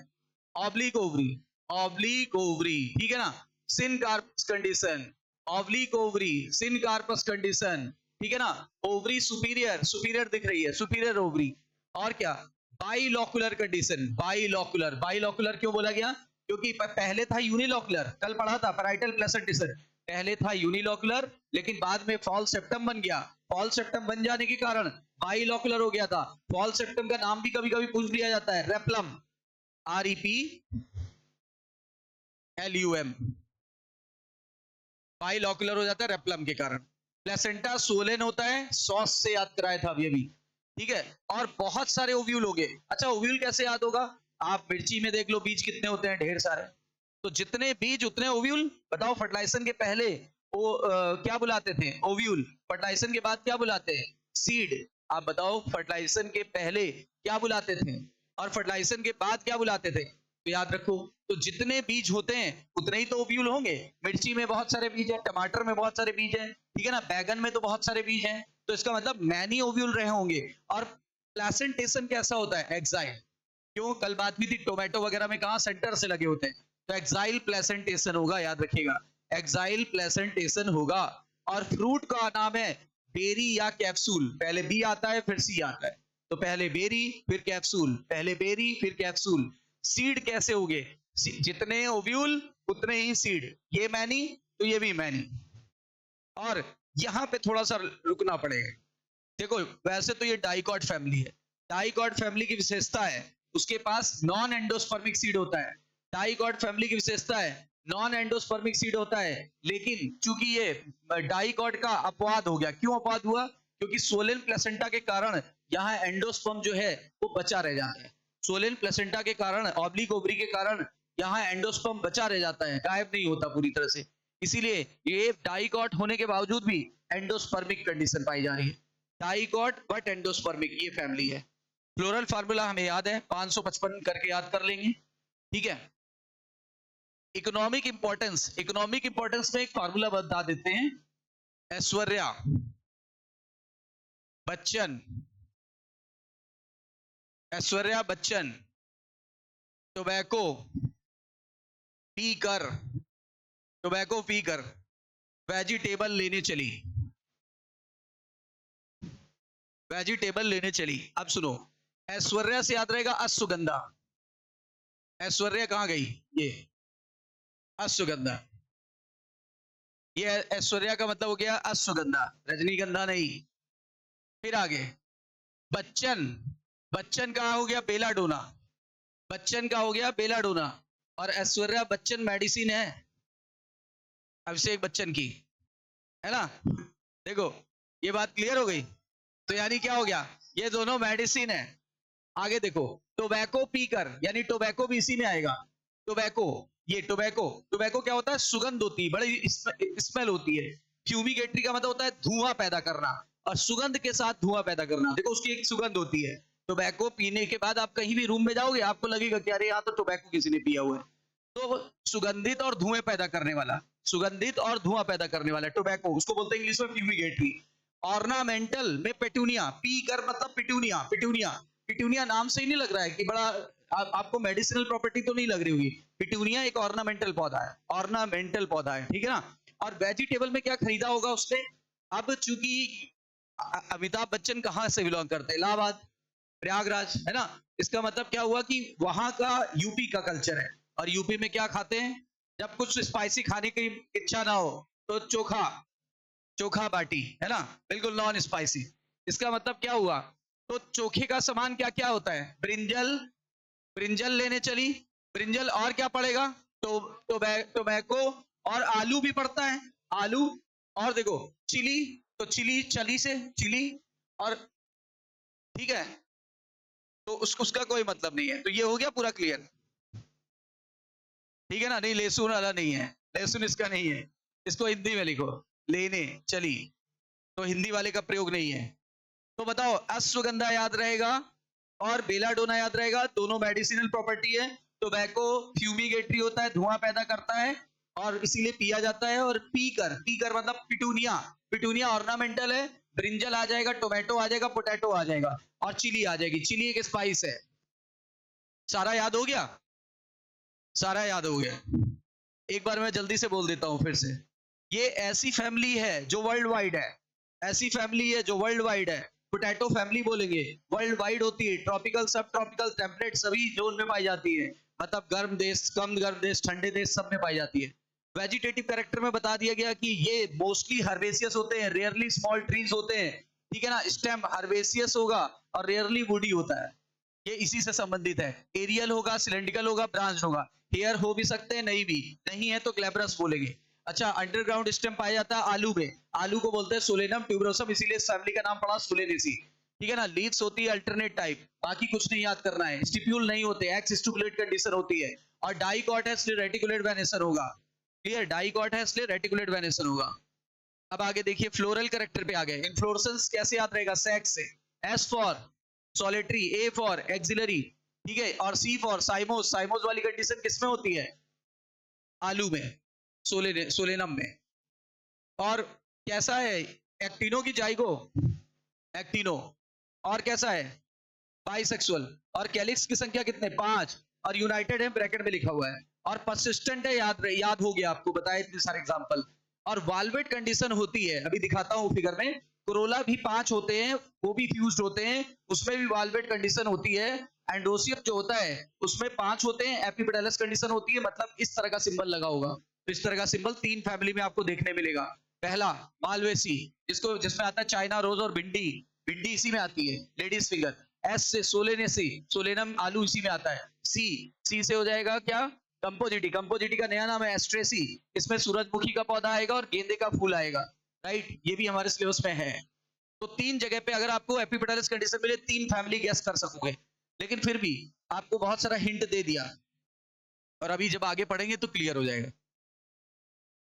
Speaker 1: ऑब्लिक ओवरी, ऑब्लिक ओवरी, ठीक है ना। Syncarpous condition, oblique ovary, syncarpous condition, ठीक है ना। ओवरी सुपीरियर, सुपीरियर दिख रही है, सुपीरियर ओवरी। और क्या? बाइलॉकुलर कंडीशन, बाइलॉकुलर। बाइलॉकुलर क्यों बोला गया? क्योंकि पहले था यूनिलॉकुलर, कल पढ़ा था पैराइटल प्लेसेंटिसर, पहले था यूनिलॉकुलर लेकिन बाद में फॉल सेप्टम बन गया। फॉल सेप्टम बन जाने के कारण बाइलॉकुलर हो गया था। फॉल सेप्टम का नाम भी कभी कभी पूछ लिया जाता है, रेपलम, REPLUM, बाइलॉकुलर हो जाता है रेपलम के कारण। प्लेसेंटा सोलेन होता है, सॉस से याद कराया था अभी अभी, ठीक है। और बहुत सारे ओव्यूल हो गए। अच्छा, ओव्यूल कैसे याद होगा? आप मिर्ची में देख लो बीज कितने होते हैं, ढेर सारे। तो जितने बीज उतने ओव्यूल। बताओ फर्टिलाइजेशन के पहले क्या बुलाते थे? ओव्यूल। फर्टिलाइजेशन के बाद क्या बुलाते हैं? सीड। आप बताओ फर्टिलाइजेशन के पहले क्या बुलाते थे और फर्टिलाइजेशन के बाद क्या बुलाते थे? तो याद रखो, तो जितने बीज होते हैं उतने ही तो ओव्यूल होंगे। मिर्ची में बहुत सारे बीज हैं, टमाटर में बहुत सारे बीज हैं, ठीक है ना, बैगन में तो बहुत सारे बीज हैं। तो इसका मतलब मैनी ओव्यूल रहे होंगे। और प्लेसेंटेशन कैसा होता है? एक्साइल। क्यों? कल बात हुई थी टोमेटो वगैरह में कहां सेंटर से लगे होते हैं, तो एक्साइल प्लेसेंटेशन होगा, याद रखिएगा, एक्साइल प्लेसेंटेशन होगा। और फ्रूट का नाम है बेरी या कैप्सूल। पहले बी आता है फिर सी आता है, तो पहले बेरी फिर कैप्सूल, पहले बेरी फिर कैप्सूल। सीड कैसे होगे? जितने ओव्यूल उतने ही सीड। ये मैनी तो ये भी मैनी। और यहां पे थोड़ा सा रुकना पड़ेगा। देखो वैसे तो ये डाइकॉट फैमिली है। डाइकॉट फैमिली की विशेषता है उसके पास नॉन एंडोस्पर्मिक सीड होता है। डाइकॉट फैमिली की विशेषता है नॉन एंडोस्पर्मिक सीड होता है। लेकिन चूंकि ये डाइकॉट का अपवाद हो गया। क्यों अपवाद हुआ? क्योंकि सोलेन प्लेसेंटा के कारण यहाँ एंडोस्पर्म जो है वो बचा रह जाता है। सोलेन प्लेसेंटा के कारण, ऑब्लिक ओवरी के कारण यहाँ एंडोस्पर्म बचा रह जाता है, गायब नहीं होता पूरी तरह से। इसीलिए ये डाइकॉट होने के बावजूद भी एंडोस्पर्मिक कंडीशन पाई जा रही है। डाइकॉट बट एंडोस्पर्मिक ये फैमिली है। फ्लोरल फार्मूला हमें याद है, 555 करके याद कर लेंगे, ठीक है। इकोनॉमिक इंपॉर्टेंस में एक फार्मूला बता देते हैं। ऐश्वर्या बच्चन, ऐश्वर्या बच्चन टोबैको पी कर, टोबैको पी कर वेजिटेबल लेने चली, वेजिटेबल लेने चली। अब सुनो, ऐश्वर्या से याद रहेगा अश्वगंधा। ऐश्वर्या कहां गई? ये अश्वगंधा। ये ऐश्वर्या का मतलब हो गया अश्वगंधा, रजनीगंधा नहीं। फिर आगे बच्चन, बच्चन कहां हो गया? बेलाडोना। बच्चन का हो गया बेलाडोना। और ऐश्वर्या बच्चन मेडिसिन है अभिषेक बच्चन की, है ना। देखो ये बात क्लियर हो गई। तो यानी क्या हो गया? ये दोनों मेडिसिन है। आगे देखो, टोबैको पीकर, यानी टोबैको भी इसी में आएगा। टोबैको, ये टोबैको, टोबैको क्या होता है? सुगंध होती है, बड़ी स्मेल होती है। फ्यूमिगेटरी का मतलब होता है धुआं पैदा करना, और सुगंध के साथ धुआं पैदा करना। देखो उसकी एक सुगंध होती है। टोबैको पीने के बाद आप कहीं भी रूम में जाओगे आपको लगेगा कि अरे यहाँ तो टोबैको किसी ने पिया हुआ है। तो सुगंधित और धुएं पैदा करने वाला, सुगंधित और धुआं पैदा करने वाला टोबैको, उसको बोलते हैं इंग्लिश में फ्यूमिगेटरी। ऑर्नामेंटल में पेटूनिया, पी कर मतलब पिटूनिया। पिटूनिया, पिटूनिया नाम से ही नहीं लग रहा है कि बड़ा आपको मेडिसिनल प्रॉपर्टी तो नहीं लग रही होगी। पिटूनिया एक ऑर्नामेंटल पौधा है, ऑर्नामेंटल पौधा है, ठीक है ना। और वेजिटेबल में क्या खरीदा होगा उसने? अब चूंकि अमिताभ बच्चन कहां से बिलोंग करते हैं? इलाहाबाद, प्रयागराज, है ना। इसका मतलब क्या हुआ कि वहां का यूपी का कल्चर है। और यूपी में क्या खाते हैं? जब कुछ स्पाइसी खाने की इच्छा ना हो तो चोखा, चोखा बाटी, है ना, बिल्कुल नॉन स्पाइसी। इसका मतलब क्या हुआ? तो चोखे का सामान क्या क्या होता है? ब्रिंजल, ब्रिंजल लेने चली। ब्रिंजल और क्या पड़ेगा? टोबैको और आलू भी पड़ता है, आलू। और देखो चिली, तो चिली, चली से चिली। और ठीक है, तो उसका कोई मतलब नहीं है। तो ये हो गया पूरा क्लियर, ठीक है ना। नहीं, लहसुन वाला नहीं है, लहसुन इसका नहीं है। इसको हिंदी में लिखो, लेने चली, तो हिंदी वाले का प्रयोग नहीं है। तो बताओ, अश्वगंधा याद रहेगा और बेलाडोना याद रहेगा, दोनों मेडिसिनल प्रॉपर्टी है। टोबैको फ्यूमिगेटरी होता है, धुआं पैदा करता है और इसीलिए पिया जाता है। और पीकर, पीकर मतलब पिटूनिया, पिटूनिया ऑर्नामेंटल है। ब्रिंजल आ जाएगा, टोमेटो आ जाएगा, पोटैटो आ जाएगा, और चिली आ जाएगी। चिली एक स्पाइस है। सारा याद हो गया? सारा याद हो गया। एक बार मैं जल्दी से बोल देता हूं फिर से। ये ऐसी फैमिली है जो वर्ल्ड वाइड है, ऐसी फैमिली है जो वर्ल्ड वाइड है। पोटैटो फैमिली बोलेंगे, वर्ल्ड वाइड होती है। ट्रॉपिकल, सब ट्रॉपिकल, टेम्परेट सभी जोन में पाई जाती है। मतलब गर्म देश, कम गर्म देश, ठंडे देश, सब में पाई जाती है। वेजिटेटिव कैरेक्टर में बता दिया गया कि ये मोस्टली हर्बेसियस होते हैं, रेयरली स्मॉल ट्रीज होते हैं, ठीक है ना। स्टेम हर्बेसियस होगा और रेयरली वुडी होता है। ये इसी से संबंधित है। एरियल होगा, सिलेंड्रिकल होगा, ब्रांच होगा। हेयर हो भी सकते हैं, नहीं भी, नहीं है तो ग्लैब्रस बोलेंगे। अच्छा, अंडरग्राउंड स्टेम पाया जाता है आलू में, आलू को बोलते हैं सोलेनम ट्यूबरोसम, इसीलिए इस फैमिली का नाम पड़ा सोलेनेसी। ठीक है ना। लीव्स होती है अल्टरनेट टाइप, बाकी कुछ नहीं याद करना है। स्टिप्यूल नहीं होते, एक्स स्टिपुलेट कंडीशन होती है। और डाइकॉट है इसलिए रेटिकुलेट वेनेसन होगा। क्लियर, डाइकॉट है इसलिए रेटिकुलेट वेनेसन होगा। अब आगे देखिए, फ्लोरल कैरेक्टर पे आ गए। इन्फ्लोरेसेंस कैसे याद रहेगा? सेक्स से। S for solitary, A for axillary, ठीक है, और सी फॉर साइमोस। साइमोस वाली कंडीशन किसमें होती है? आलू में, सोलेनम में। और कैसा है? एक्टिनो की जाइगो, एक्टिनो। और कैसा है? बाइसेक्सुअल। और कैलिक्स की संख्या कितने? 5। और यूनाइटेड है, ब्रैकेट में लिखा हुआ है। और परसिस्टेंट है, याद हो गया आपको, बताया इतने सारे एग्जांपल। और वाल्वेट कंडीशन होती है, अभी दिखाता हूं फिगर में। कोरोला भी 5 होते हैं, वो भी फ्यूज्ड होते हैं, उसमें भी वाल्वेट कंडीशन होती है। एंडोसियम जो होता है उसमें 5 होते हैं, एपिपेडालस कंडीशन होती है, मतलब इस तरह का सिंबल लगा होगा। तो इस तरह का सिंबल 3 फैमिली में आपको देखने मिलेगा। पहला मालवेसी, जिसमें आता है चाइना रोज और भिंडी, भिंडी इसी में आती है, लेडीज फिंगर। एस से सोलेनेसी, सोलेनम आलू इसी में आता है। सी से हो जाएगा क्या? कंपोजिटी, कंपोजिटी का नया नाम है एस्ट्रेसी, इसमें सूरजमुखी का पौधा आएगा और गेंदे का फूल आएगा। राइट, ये भी हमारे सिलेबस में है। तो 3 जगह पे अगर आपको एपिपेटालस कंडीशन मिले, 3 फैमिली गेस कर सकोगे। लेकिन फिर भी आपको बहुत सारा हिंट दे दिया, और अभी जब आगे पढ़ेंगे तो क्लियर हो जाएगा।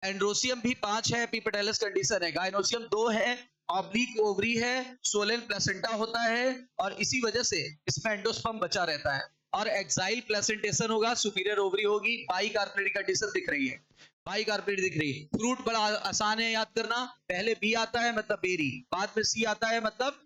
Speaker 1: एंड्रोसियम भी 5 है, एपिपेटालस कंडीशन है। गायनोसियम 2 है, ऑब्लिक ओवरी है, सोलेन प्लेसेंटा होता है, और इसी वजह से इसमें एंडोस्पर्म बचा रहता है। और एक्साइल प्लेसेंटेशन होगा, सुपीरियर ओवरी होगी। बाई कार्पेलिक कंडीशन दिख रही है, बाई कार्पेलिक दिख रही है। फ्रूट बड़ा आसान है याद करना, पहले बी आता है मतलब बेरी, बाद में सी आता है मतलब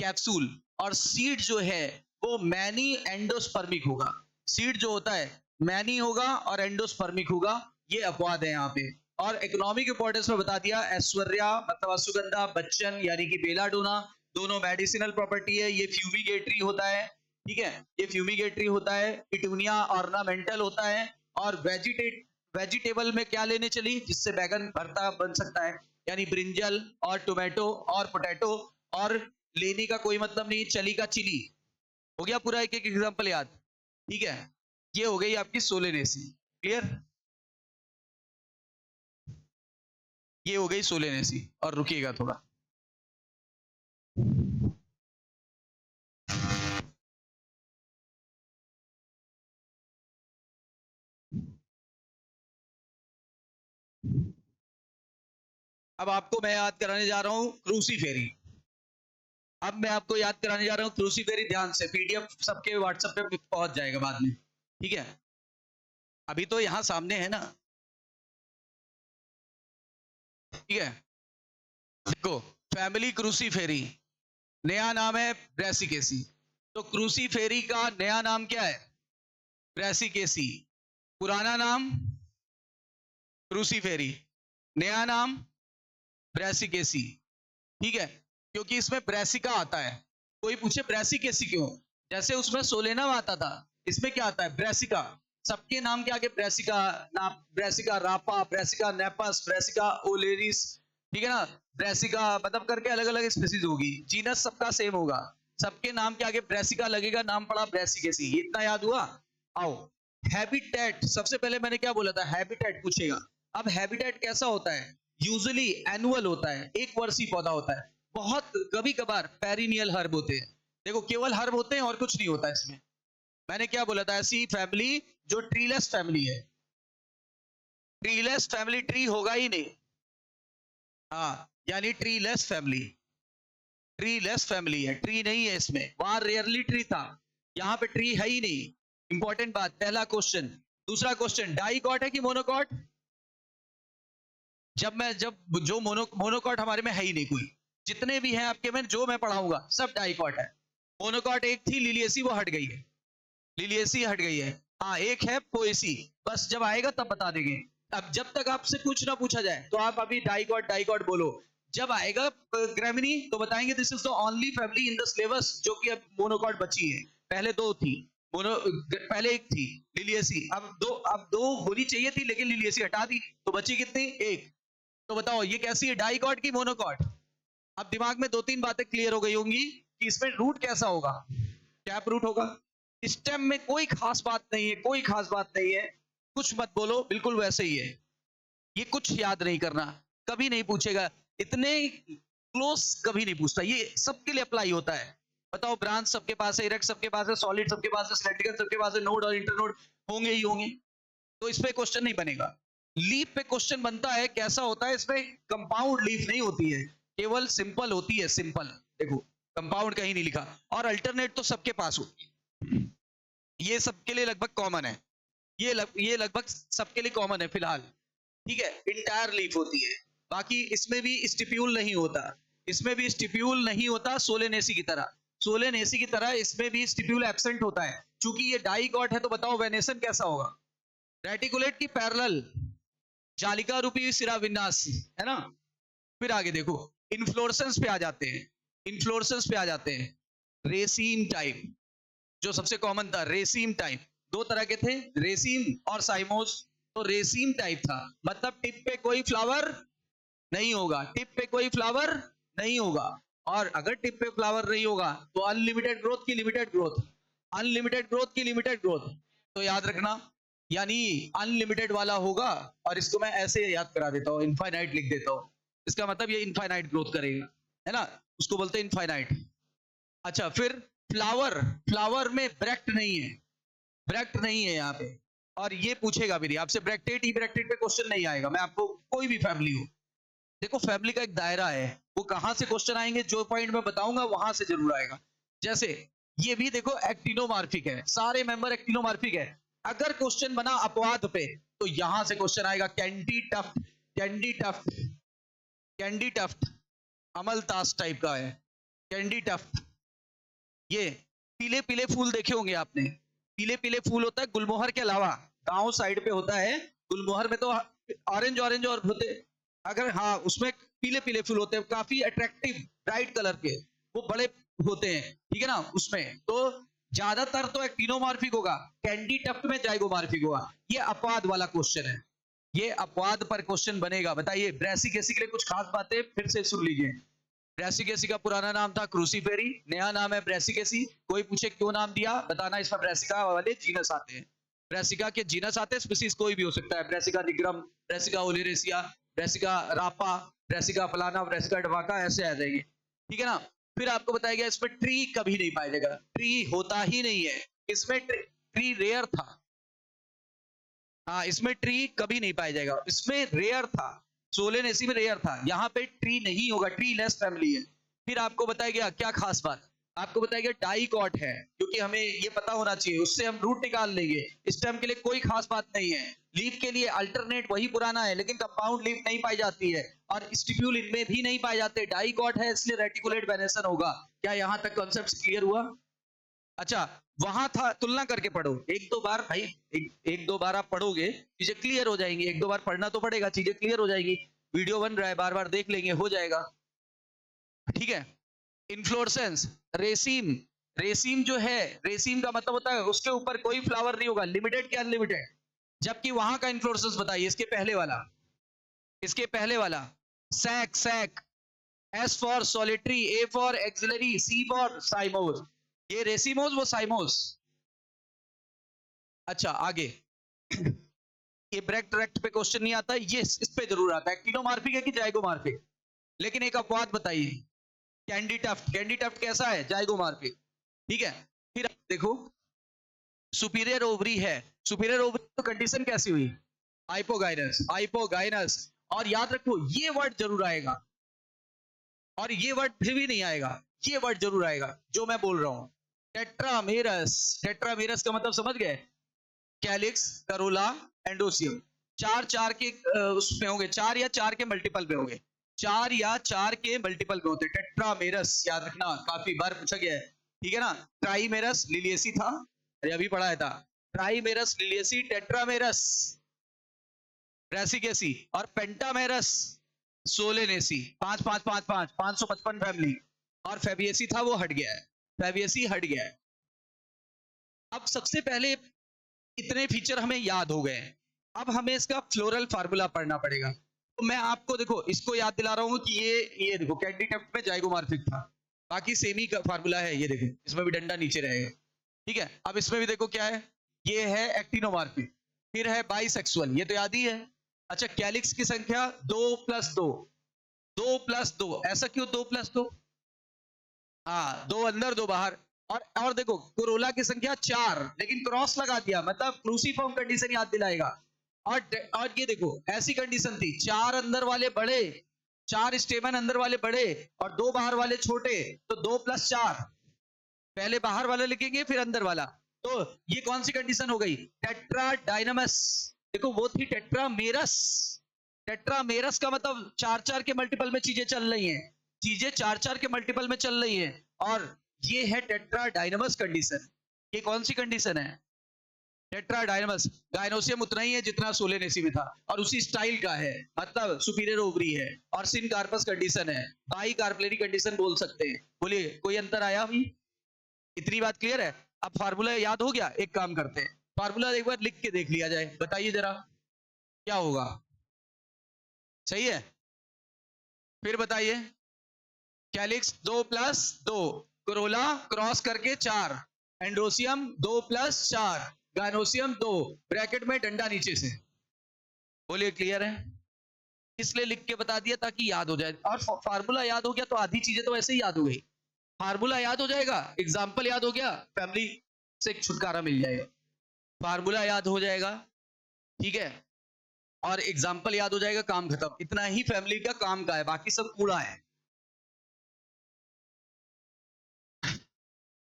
Speaker 1: कैप्सूल। और सीड जो है वो मैनी एंडोस्पर्मिक होगा। सीड जो होता है मैनी होगा और एंडोस्पर्मिक होगा, ये अपवाद है यहाँ पे। और इकोनॉमिक इंपॉर्टेंस में बता दिया, ऐश्वर्या मतलब अश्वगंधा, बच्चन यानी कि बेलाडोना, दोनों मेडिसिनल प्रॉपर्टी है। ये फ्यूमिगेटरी होता है, ठीक है, ये फ्यूमिगेटरी होता है। पिटूनिया ऑर्नामेंटल होता है। और वेजिटेबल में क्या लेने चली जिससे बैगन भरता बन सकता है, यानी ब्रिंजल और टोमेटो और पोटैटो। और लेने का कोई मतलब नहीं, चली का चिली। हो गया पूरा एक एक एग्जांपल याद, ठीक है। ये हो गई आपकी सोलेनेसी। क्लियर, ये हो गई सोलेनेसी। और रुकिएगा थोड़ा, अब आपको मैं याद कराने जा रहा हूं क्रूसीफेरी। अब मैं आपको याद कराने जा रहा हूं क्रूसीफेरी, ध्यान से, पीडीएफ सबके व्हाट्सएप पे पहुंच जाएगा बाद में, ठीक है। अभी तो यहां सामने है ना, ठीक है। देखो, फैमिली क्रूसीफेरी, नया नाम है ब्रेसिकेसी। तो क्रूसीफेरी का नया नाम क्या है? ब्रेसिकेसी। पुराना नाम क्रूसीफेरी, नया नाम ब्रेसिकेसी, ठीक है। क्योंकि इसमें ब्रेसिका आता है। कोई पूछे ब्रेसिकेसी क्यों, जैसे उसमें सोलेनम आता था, इसमें क्या आता है? ब्रेसिका। सबके नाम के आगे ब्रेसिका, ब्रेसिका रापा, ब्रेसिका नेपस, ब्रेसिका ओलेरिस, ठीक है ना। ब्रेसिका मतलब करके अलग अलग स्पीसीज होगी, जीनस सबका सेम होगा, सबके नाम के आगे ब्रेसिका लगेगा, नाम पड़ा ब्रेसिकेसी। ये इतना याद हुआ। आओ, हैबिटेट, सबसे पहले मैंने क्या बोला था? हैबिटेट पूछेगा। अब हैबिटेट कैसा होता है? यूजुअली एनुअल होता है, एक वर्षीय पौधा होता है। बहुत कभी कभार पेरिनियल हर्ब होते हैं। देखो, केवल हर्ब होते हैं और कुछ नहीं होता इसमें। मैंने क्या बोला था? ऐसी फैमिली जो ट्रीलेस फैमिली है। ट्रीलेस फैमिली, ट्री होगा ही नहीं, हाँ, यानी ट्रीलेस फैमिली। ट्रीलेस फैमिली है, ट्री नहीं है इसमें। वहां रेयरली ट्री था, यहाँ पे ट्री है ही नहीं। इंपॉर्टेंट बात, पहला क्वेश्चन। दूसरा क्वेश्चन, डाइकॉट है कि मोनोकॉट? जब जो मोनोकॉट हमारे में है ही नहीं कोई। जितने भी हैं आपके में जो मैं पढ़ाऊंगा सब डाइकॉट है। मोनोकॉट एक थी लिलियसी, वो हट गई है, लिलियसी हट गई है। हाँ, एक है पोएसी, बस जब आएगा तब बता देंगे। अब जब तक आपसे कुछ ना पूछा जाए तो आप अभी डाइकॉट डाइकॉट बोलो। जब आएगा ग्रेमिनी तो बताएंगे this is the only family in the syllabus जो कि अब मोनोकॉट बची है। पहले 2 थी, पहले एक थी लिलियसी, अब दो होनी चाहिए थी लेकिन लिलियसी हटा दी, तो बची कितनी? एक। तो बताओ ये कैसी है, डाइकॉट की मोनोकॉट? अब दिमाग में 2-3 बातें क्लियर हो गई होंगी कि इसमें रूट कैसा होगा, टैप रूट होगा। स्टेम में कोई खास बात नहीं है, कोई खास बात नहीं है, कुछ मत बोलो, बिल्कुल वैसे ही है। ये कुछ याद नहीं करना, कभी नहीं पूछेगा, इतने क्लोज कभी नहीं पूछता, ये सबके लिए अप्लाई होता है। बताओ, ब्रांच सबके पास है, इरेक्ट सबके पास है, सॉलिड सबके पास है, सिलेंड्रिकल सबके पास है, नोड और इंटरनोड होंगे ही होंगे, तो इस पे क्वेश्चन नहीं बनेगा। लीफ पे क्वेश्चन बनता है, कैसा होता है, इसमें कंपाउंड लीफ नहीं होती है, केवल सिंपल होती है, सिंपल। देखो, कंपाउंड कहीं नहीं लिखा, और अल्टरनेट तो सबके पास होती है, ये सबके लिए लगभग कॉमन है, ये लगभग सबके लिए कॉमन है फिलहाल, ठीक है। इंटायर लीफ होती है, बाकी इसमें भी स्टिप्यूल नहीं होता, इसमें भी स्टिप्यूल नहीं होता, सोलेनेसी की तरह, सोलेनेसी की तरह इसमें भी स्टिप्यूल एब्सेंट होता है। चूंकि ये डाइकॉट है, तो बताओ वेनेसन कैसा होगा, रेटिकुलेट की पैरेलल, जालिका रूपी सिरा विन्यास, है ना। फिर आगे देखो, इन्फ्लोरेसेंस पे आ जाते हैं, इन्फ्लोरेसेंस पे आ जाते हैं, रेसीम टाइप, जो सबसे कॉमन था, रेसीम टाइप, दो तरह के थे, रेसीम और साइमोस। तो रेसीम टाइप था, मतलब टिप पे कोई फ्लावर नहीं होगा, टिप पे कोई फ्लावर नहीं होगा, और अगर टिप पे फ्लावर नहीं होगा तो अनलिमिटेड ग्रोथ की लिमिटेड ग्रोथ, अनलिमिटेड ग्रोथ की लिमिटेड ग्रोथ, तो याद रखना, यानी अनलिमिटेड वाला होगा, और इसको मैं ऐसे याद करा देता हूँ, इनफाइनाइट लिख देता हूँ, इसका मतलब ये इनफाइनाइट ग्रोथ करेगा, है ना, उसको बोलते हैं इनफाइनाइट। अच्छा, फिर फ्लावर, फ्लावर में ब्रैक्ट नहीं है, ब्रैक्ट नहीं है यहाँ पे, और ये पूछेगा भी नहीं आपसे, ब्रैक्टेट ई ब्रैक्टेट पे क्वेश्चन नहीं आएगा, मैं आपको, कोई भी फैमिली हो, देखो फैमिली का एक दायरा है, वो कहां से क्वेश्चन आएंगे, जो पॉइंट मैं बताऊंगा वहां से जरूर आएगा। जैसे ये भी देखो एक्टिनोमार्फिक है, सारे मेंबर एक्टिनोमार्फिक है, अगर क्वेश्चन बना अपवाद पे, तो यहां से क्वेश्चन आएगा, candytuft, candytuft, candytuft, अमलतास टाइप का है, कैंडी टफ्ट। ये पीले पीले फूल देखे होंगे आपने, पीले पीले फूल होता है गुलमोहर के अलावा, गांव साइड पे होता है, गुलमोहर में तो ऑरेंज ऑरेंज और होते, अगर हाँ उसमें पीले पीले फूल होते हैं, काफी अट्रैक्टिव ब्राइट कलर के, वो बड़े होते हैं, ठीक है ना, उसमें तो ज्यादातर तो एक्टिनोमॉर्फिक होगा, कैंडी टफ्ट में जाइगोमॉर्फिक होगा। ये अपवाद वाला क्वेश्चन है, ये अपवाद पर क्वेश्चन बनेगा। बताइए, ब्रेसिकेसी के लिए कुछ खास बातें फिर से सुन लीजिए। ब्रेसिकेसी का पुराना नाम था क्रूसीफेरी, नया नाम है ब्रेसिकेसी। कोई पूछे क्यों नाम दिया, बताना, इसमें ब्रेसिका वाले जीनस आते हैं, ब्रेसिका के जीनस आते हैं, स्पीसीज कोई भी हो सकता है, Brassica nigrum, Brassica oleracea, Brassica रापा, ब्रेसिका फलाना, ब्रेसिका डवाका, ऐसे आ जाएंगे, ठीक है ना। फिर आपको बताया गया इसमें ट्री कभी नहीं पाया जाएगा, ट्री होता ही नहीं है, इसमें ट्री रेयर था, हाँ इसमें ट्री कभी नहीं पाया जाएगा, इसमें रेयर था, सोलेनेसी में रेयर था, यहाँ पे ट्री नहीं होगा, ट्री लेस फैमिली है। फिर आपको बताया गया क्या खास बात, आपको बताया गया डाइकॉट है, क्योंकि हमें ये पता होना चाहिए, उससे हम रूट निकाल लेंगे, स्टेम के लिए कोई खास बात नहीं है। लीफ के लिए अल्टरनेट वही पुराना है, लेकिन कंपाउंड लीफ नहीं पाई जाती है, और स्टिप्यूल इनमें भी नहीं पाए जाते, डाइकॉट है इसलिए रेटिकुलेट वेनेसन होगा। क्या यहाँ तक कॉन्सेप्ट क्लियर हुआ? अच्छा, वहां था, तुलना करके पढ़ो, एक दो बार भाई, एक दो बार आप पढ़ोगे चीजें क्लियर हो जाएंगी, एक दो बार पढ़ना तो पड़ेगा, चीजें क्लियर हो जाएगी, वीडियो बन रहा है, बार बार देख लेंगे, हो जाएगा, ठीक है। इन्फ्लोरेसेंस, रेसीम, रेसीम जो है, रेसीम का मतलब होता है उसके ऊपर कोई फ्लावर नहीं होगा, लिमिटेड के अनलिमिटेड, जबकि वहां का इन्फ्लोरेसेंस बताइए, इसके पहले वाला, इसके पहले वाला, SAC, SAC, S for solitary, A for axillary, C for cymose, ये रेसिमोस, वो साइमोस। अच्छा आगे, ये ब्रैक्ट ट्रैक्ट पे क्वेश्चन नहीं आता, ये इस पे जरूर आता है, एक्टिनोमार्फिक है कि जाइगोमार्फिक, लेकिन एक अपवाद बताइए, कैंडी टफ्ट, कैंडी टफ्ट कैसा है, जाइगोमार्फिक, ठीक है। फिर आप देखो, सुपीरियर ओवरी है, सुपीरियर ओवरी तो कंडीशन कैसी हुई, हाइपोगाइनस, हाइपोगाइनस, और याद रखो ये वर्ड जरूर आएगा, और ये वर्ड फिर भी नहीं आएगा, ये वर्ड जरूर आएगा जो मैं बोल रहा हूं, टेट्रामेरस, टेट्रामेरस का मतलब समझ गए, कैलिक्स, करोला, एंडोसियम, चार चार के उसमें होंगे, चार या चार के मल्टीपल में होंगे, चार या चार के मल्टीपल में होते हैं, टेट्रामेरस, याद रखना, काफी बार पूछा गया है, ठीक है ना। ट्राइमेरस लिलियसी था, अरे अभी पढ़ाया था, ट्राइमेरस लिलियसी, टेट्रामेरस ब्रेसिकेसी, और पेंटामेरस सोलेनेसी, 555 फैमिली, और फेबियसी था, वो हट गया है, फेबियसी हट गया है। अब सबसे पहले इतने फीचर हमें याद हो गए, अब हमें इसका फ्लोरल फार्मूला पढ़ना पड़ेगा। तो मैं आपको देखो इसको याद दिला रहा हूं कि ये देखो कैंडी टफ्ट में जाइगोमार्फिक था, बाकी सेमी का फार्मूला है, ये देखो इसमें भी डंडा नीचे रहेगा, ठीक है। अब इसमें भी देखो क्या है, ये है एक्टिनोमार्फिक, फिर है बाइसेक्सुअल, ये तो याद ही है, अच्छा, कैलिक्स की संख्या 2+2, 2+2, ऐसा क्यों 2+2? हाँ, 2 अंदर 2 बाहर। और देखो कोरोला की संख्या 4, लेकिन क्रॉस लगा दिया, मतलब क्रूसीफॉर्म कंडीशन याद दिलाएगा। और ये देखो ऐसी कंडीशन थी, 4 अंदर वाले बड़े, 4 स्टेमन अंदर वाले बड़े और 2 बाहर वाले छोटे, तो 2+4। पहले बाहर वाला लिखेंगे फिर अंदर वाला। तो ये कौन सी कंडीशन हो गई? टेट्राडाइनमस। देखो वो थी टेट्रामेरस। टेट्रामेरस का मतलब 4-4 के मल्टीपल में चीजें चल रही हैं, चीजें 4-4 के मल्टीपल में चल रही हैं, और ये है टेट्राडाइनमस कंडीशन। ये कौन सी कंडीशन है? टेट्राडाइनमस। गायनोसियम उतना ही है जितना सोलेनेसी में था, और उसी स्टाइल का है, मतलब सुपीरियर ओवरी है, और सिनकार्पस कंडीशन है, बाई कार्पलेरी कंडीशन बोल सकते हैं। बोलिए कोई अंतर आया अभी? इतनी बात क्लियर है? अब फार्मूला याद हो गया? एक काम करते हैं, फार्मूला एक बार लिख के देख लिया जाए, बताइए जरा क्या होगा। सही है? फिर बताइए। कैलिक्स 2+2, कोरोला क्रॉस करके 4, एंड्रोसियम 2+4, गायनोसियम 2, ब्रैकेट में डंडा नीचे से। बोलिए क्लियर है? इसलिए लिख के बता दिया ताकि याद हो जाए, और फार्मूला याद हो गया तो आधी चीजें तो वैसे ही याद हो गई। फार्मूला याद हो जाएगा, एग्जाम्पल याद हो गया, फैमिली से छुटकारा मिल जाएगा। फार्मूला याद हो जाएगा, ठीक है, और एग्जाम्पल याद हो जाएगा, काम खत्म। इतना ही फैमिली का काम का है, बाकी सब कूड़ा है।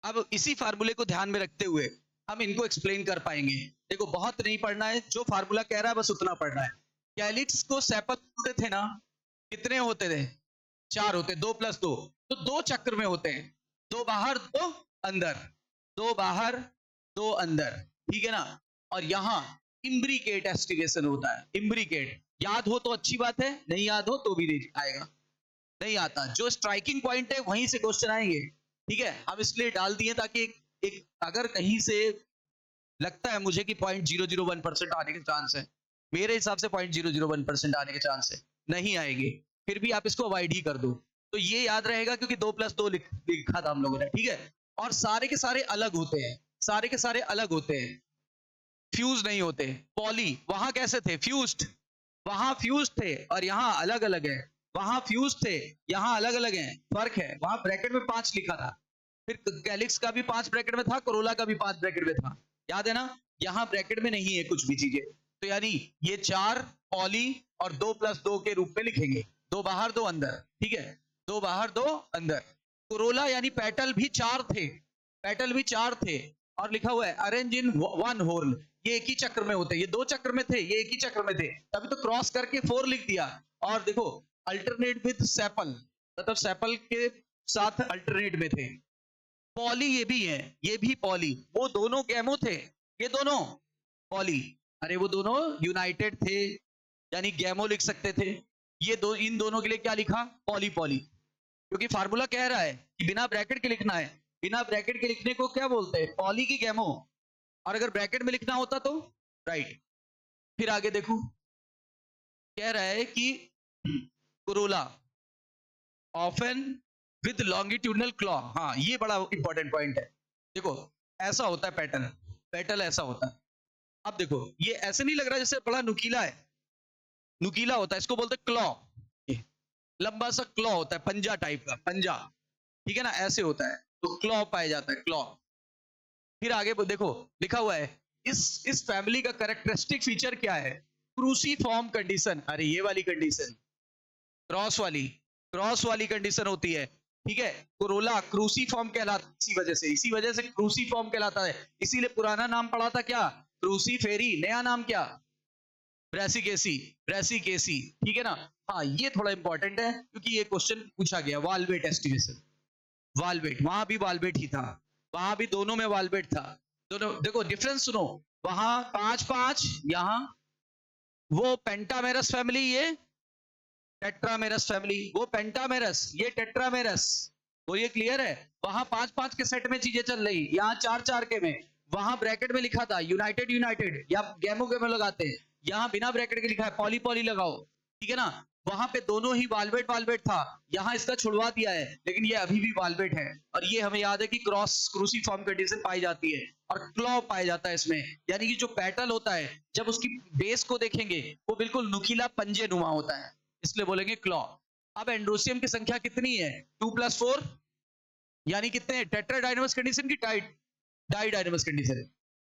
Speaker 1: अब इसी फार्मूले को ध्यान में रखते हुए हम इनको एक्सप्लेन कर पाएंगे। देखो बहुत नहीं पढ़ना है, जो फार्मूला कह रहा है बस उतना पढ़ना है। कैलिक्स को सेपल होते थे ना, कितने होते थे? 4 होते, 2+2, तो 2 चक्र में होते हैं, 2 बाहर 2 अंदर, 2 बाहर 2 अंदर, ठीक है ना। और यहाँ इम्ब्रिकेट एस्टिवेशन होता है। इम्ब्रिकेट याद हो तो अच्छी बात है, नहीं याद हो तो भी नहीं आएगा, नहीं आता। जो स्ट्राइकिंग पॉइंट है वहीं से क्वेश्चन आएंगे, ठीक है। हम इसलिए डाल दिए ताकि एक अगर कहीं से लगता है मुझे कि 0.001% आने के चांस है, मेरे हिसाब से 0.001% आने के चांस है, नहीं आएंगे, फिर भी आप इसको अवॉइड ही कर दो, तो ये याद रहेगा, क्योंकि 2+2 लिखा था हम लोगों ने, ठीक है। और सारे के सारे अलग होते हैं, सारे के सारे अलग होते हैं, फ्यूज नहीं होते। पॉली वहां कैसे थे? फ्यूज्ड। वहां फ्यूज थे और यहाँ अलग अलग है, वहां फ्यूज थे यहाँ अलग अलग है, फर्क है। वहां ब्रैकेट में 5 लिखा था, फिर कैलिक्स का भी 5 ब्रैकेट में था, कोरोला का भी 5 ब्रैकेट में था, याद है ना। यहाँ ब्रैकेट में नहीं है कुछ भी चीजें, तो यानी ये 4 पॉली और 2+2 के रूप में लिखेंगे, 2 बाहर 2 अंदर, ठीक है, 2 बाहर 2 अंदर। कोरोला यानी पेटल भी 4 थे, पेटल भी 4 थे, और लिखा हुआ है अरेंज इन 1 होल, ये एक ही चक्र में होते, ये 2 चक्र में थे, ये एक ही चक्र में थे, तभी तो क्रॉस करके 4 लिख दिया। और देखो अल्टरनेट विद सेपल, मतलब सेपल के साथ अल्टरनेट में थे। पॉली ये भी है, ये भी पॉली, वो दोनों गैमो थे, ये दोनों पॉली, अरे वो दोनों यूनाइटेड थे, यानी गैमो लिख सकते थे। ये दो, इन दोनों के लिए क्या लिखा? पॉली पॉली, क्योंकि फार्मूला कह रहा है कि बिना ब्रैकेट के लिखना है, बिना ब्रैकेट के लिखने को क्या बोलते हैं? पॉली की गैमो। और अगर ब्रैकेट में लिखना होता तो राइट। फिर आगे देखो, कह रहा है कि corolla often with longitudinal claw. हाँ ये बड़ा इंपॉर्टेंट पॉइंट है। देखो ऐसा होता है पैटर्न, पेटल ऐसा होता है। अब देखो ये ऐसे नहीं लग रहा जैसे बड़ा नुकीला है, नुकीला होता है, इसको बोलते हैं क्लॉ, लंबा सा क्लॉ होता है, पंजा टाइप का, पंजा, ठीक है ना, ऐसे होता है, तो क्लॉ पाया जाता है, क्लॉ। फिर आगे देखो लिखा हुआ है, इस फैमिली का कैरेक्टरिस्टिक फीचर क्या है? Cruciform condition. अरे ये वाली कंडीशन, क्रॉस वाली कंडीशन होती है, ठीक है। कोरोला क्रूसीफॉर्म कहलाता, इसी वजह से क्रूसीफॉर्म कहलाता है। इसीलिए पुराना नाम पड़ा था क्या? क्रूसीफेरी, नया नाम क्या? ब्रेसिकेसी, ब्रेसिकेसी, ठीक है ना। हाँ ये थोड़ा इंपॉर्टेंट है क्योंकि ये क्वेश्चन पूछा गया, वाल्वेट एस्टिमेशन, वाल्वेट, वहां भी वाल्वेट ही था, वहां भी दोनों में वाल्वेट था, दोनों। देखो डिफरेंस सुनो, वहां 5-5, यहां वो पेंटामेरस फैमिली, ये टेट्रामेरस फैमिली, वो पेंटामेरस, ये टेट्रामेरस। वो ये क्लियर है? वहां 5-5 के सेट में चीजें चल रही, यहाँ 4-4 के में। वहां ब्रैकेट में लिखा था यूनाइटेड यूनाइटेड या गैमो गैमो लगाते हैं, यहाँ बिना ब्रैकेट के लिखा है पॉली पॉली लगाओ, ठीक है ना। वहां पे दोनों ही वाल्वेट था, यहाँ इसका छुड़वा दिया है, लेकिन ये अभी भी वाल्वेट है। और ये हमें याद है कि क्रॉस क्रूसीफॉर्म कंडीशन पाई जाती है और क्लॉ पाया जाता है इसमें, यानी कि जो पेटल होता है जब उसकी बेस को देखेंगे वो बिल्कुल नुकीला पंजे नुमा होता है, इसलिए बोलेंगे क्लॉ। अब एंड्रोसियम की संख्या कितनी है? 2 + 4 यानी कितने? टेट्राडाइनमस कंडीशन की डाइडाइनमस कंडीशन?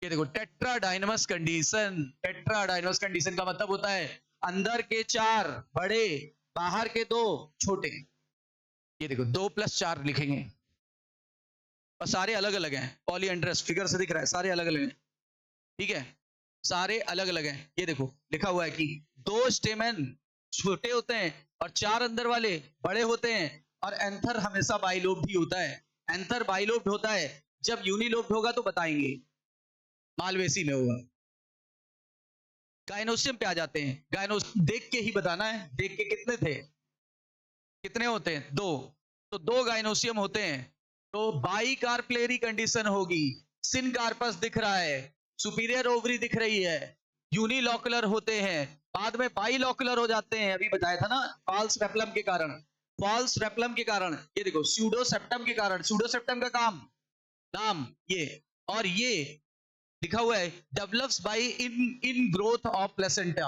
Speaker 1: ये देखो टेट्राडाइनमस कंडीशन। टेट्राडाइनमस कंडीशन का मतलब होता है अंदर के 4 बड़े, बाहर के 2 छोटे। ये देखो 2 + 4 लिखेंगे और सारे अलग अलग हैं। पॉलीएंड्रस फिगर से दिख रहा है, सारे अलग अलग हैं, ठीक है, सारे अलग अलग हैं। ये देखो लिखा हुआ है कि 2 स्टेमन छोटे होते हैं और 4 अंदर वाले बड़े होते हैं, और एंथर हमेशा बाइलोब्ड ही होता है। एंथर बाइलोब्ड होता है, जब यूनिलोब्ड होगा तो बताएंगे, मालवेसी में होगा। गायनोसियम पे आ जाते हैं। गायनोसियम देख के ही बताना है, देख के कितने थे, कितने होते हैं? 2। तो 2 गायनोसियम होते हैं, तो बाइकार्पलेरी कंडीशन होगी। सिनकार्पस दिख रहा है, सुपीरियर ओवरी दिख रही है, यूनिलॉकुलर होते हैं, बाद में बाइलॉकुलर हो जाते हैं। अभी बताया था ना, फॉल्स रेपलम के कारण, फॉल्स रेपलम के कारण। ये देखो स्यूडोसेप्टम के कारण, स्यूडोसेप्टम का काम नाम ये, और ये लिखा हुआ है develops by ingrowth of placenta.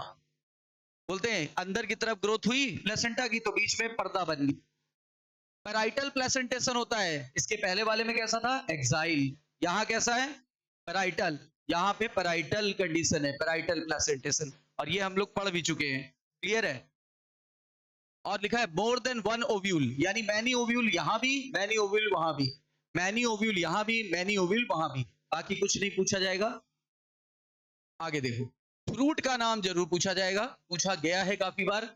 Speaker 1: बोलते हैं अंदर की तरफ ग्रोथ हुई प्लेसेंटा की, तो बीच में पर्दा बन गई। पैराइटल प्लेसेंटेशन होता है। इसके पहले वाले में कैसा था? एक्साइल। यहाँ कैसा है? पैराइटल। यहाँ पे पैराइटल कंडीशन है, पैराइटल प्लेसेंटेशन, और ये हम लोग पढ़ भी चुके हैं, क्लियर है। और लिखा है मोर देन 1 ओव्यूल, यानी मैनी ओव्यूल यहाँ भी, मैनी ओव्यूल वहां भी, मैनी ओव्यूल यहाँ भी, मैनी ओव्यूल वहां भी। बाकी कुछ नहीं पूछा जाएगा। आगे देखो, फ्रूट का नाम जरूर पूछा जाएगा, पूछा गया है काफी बार।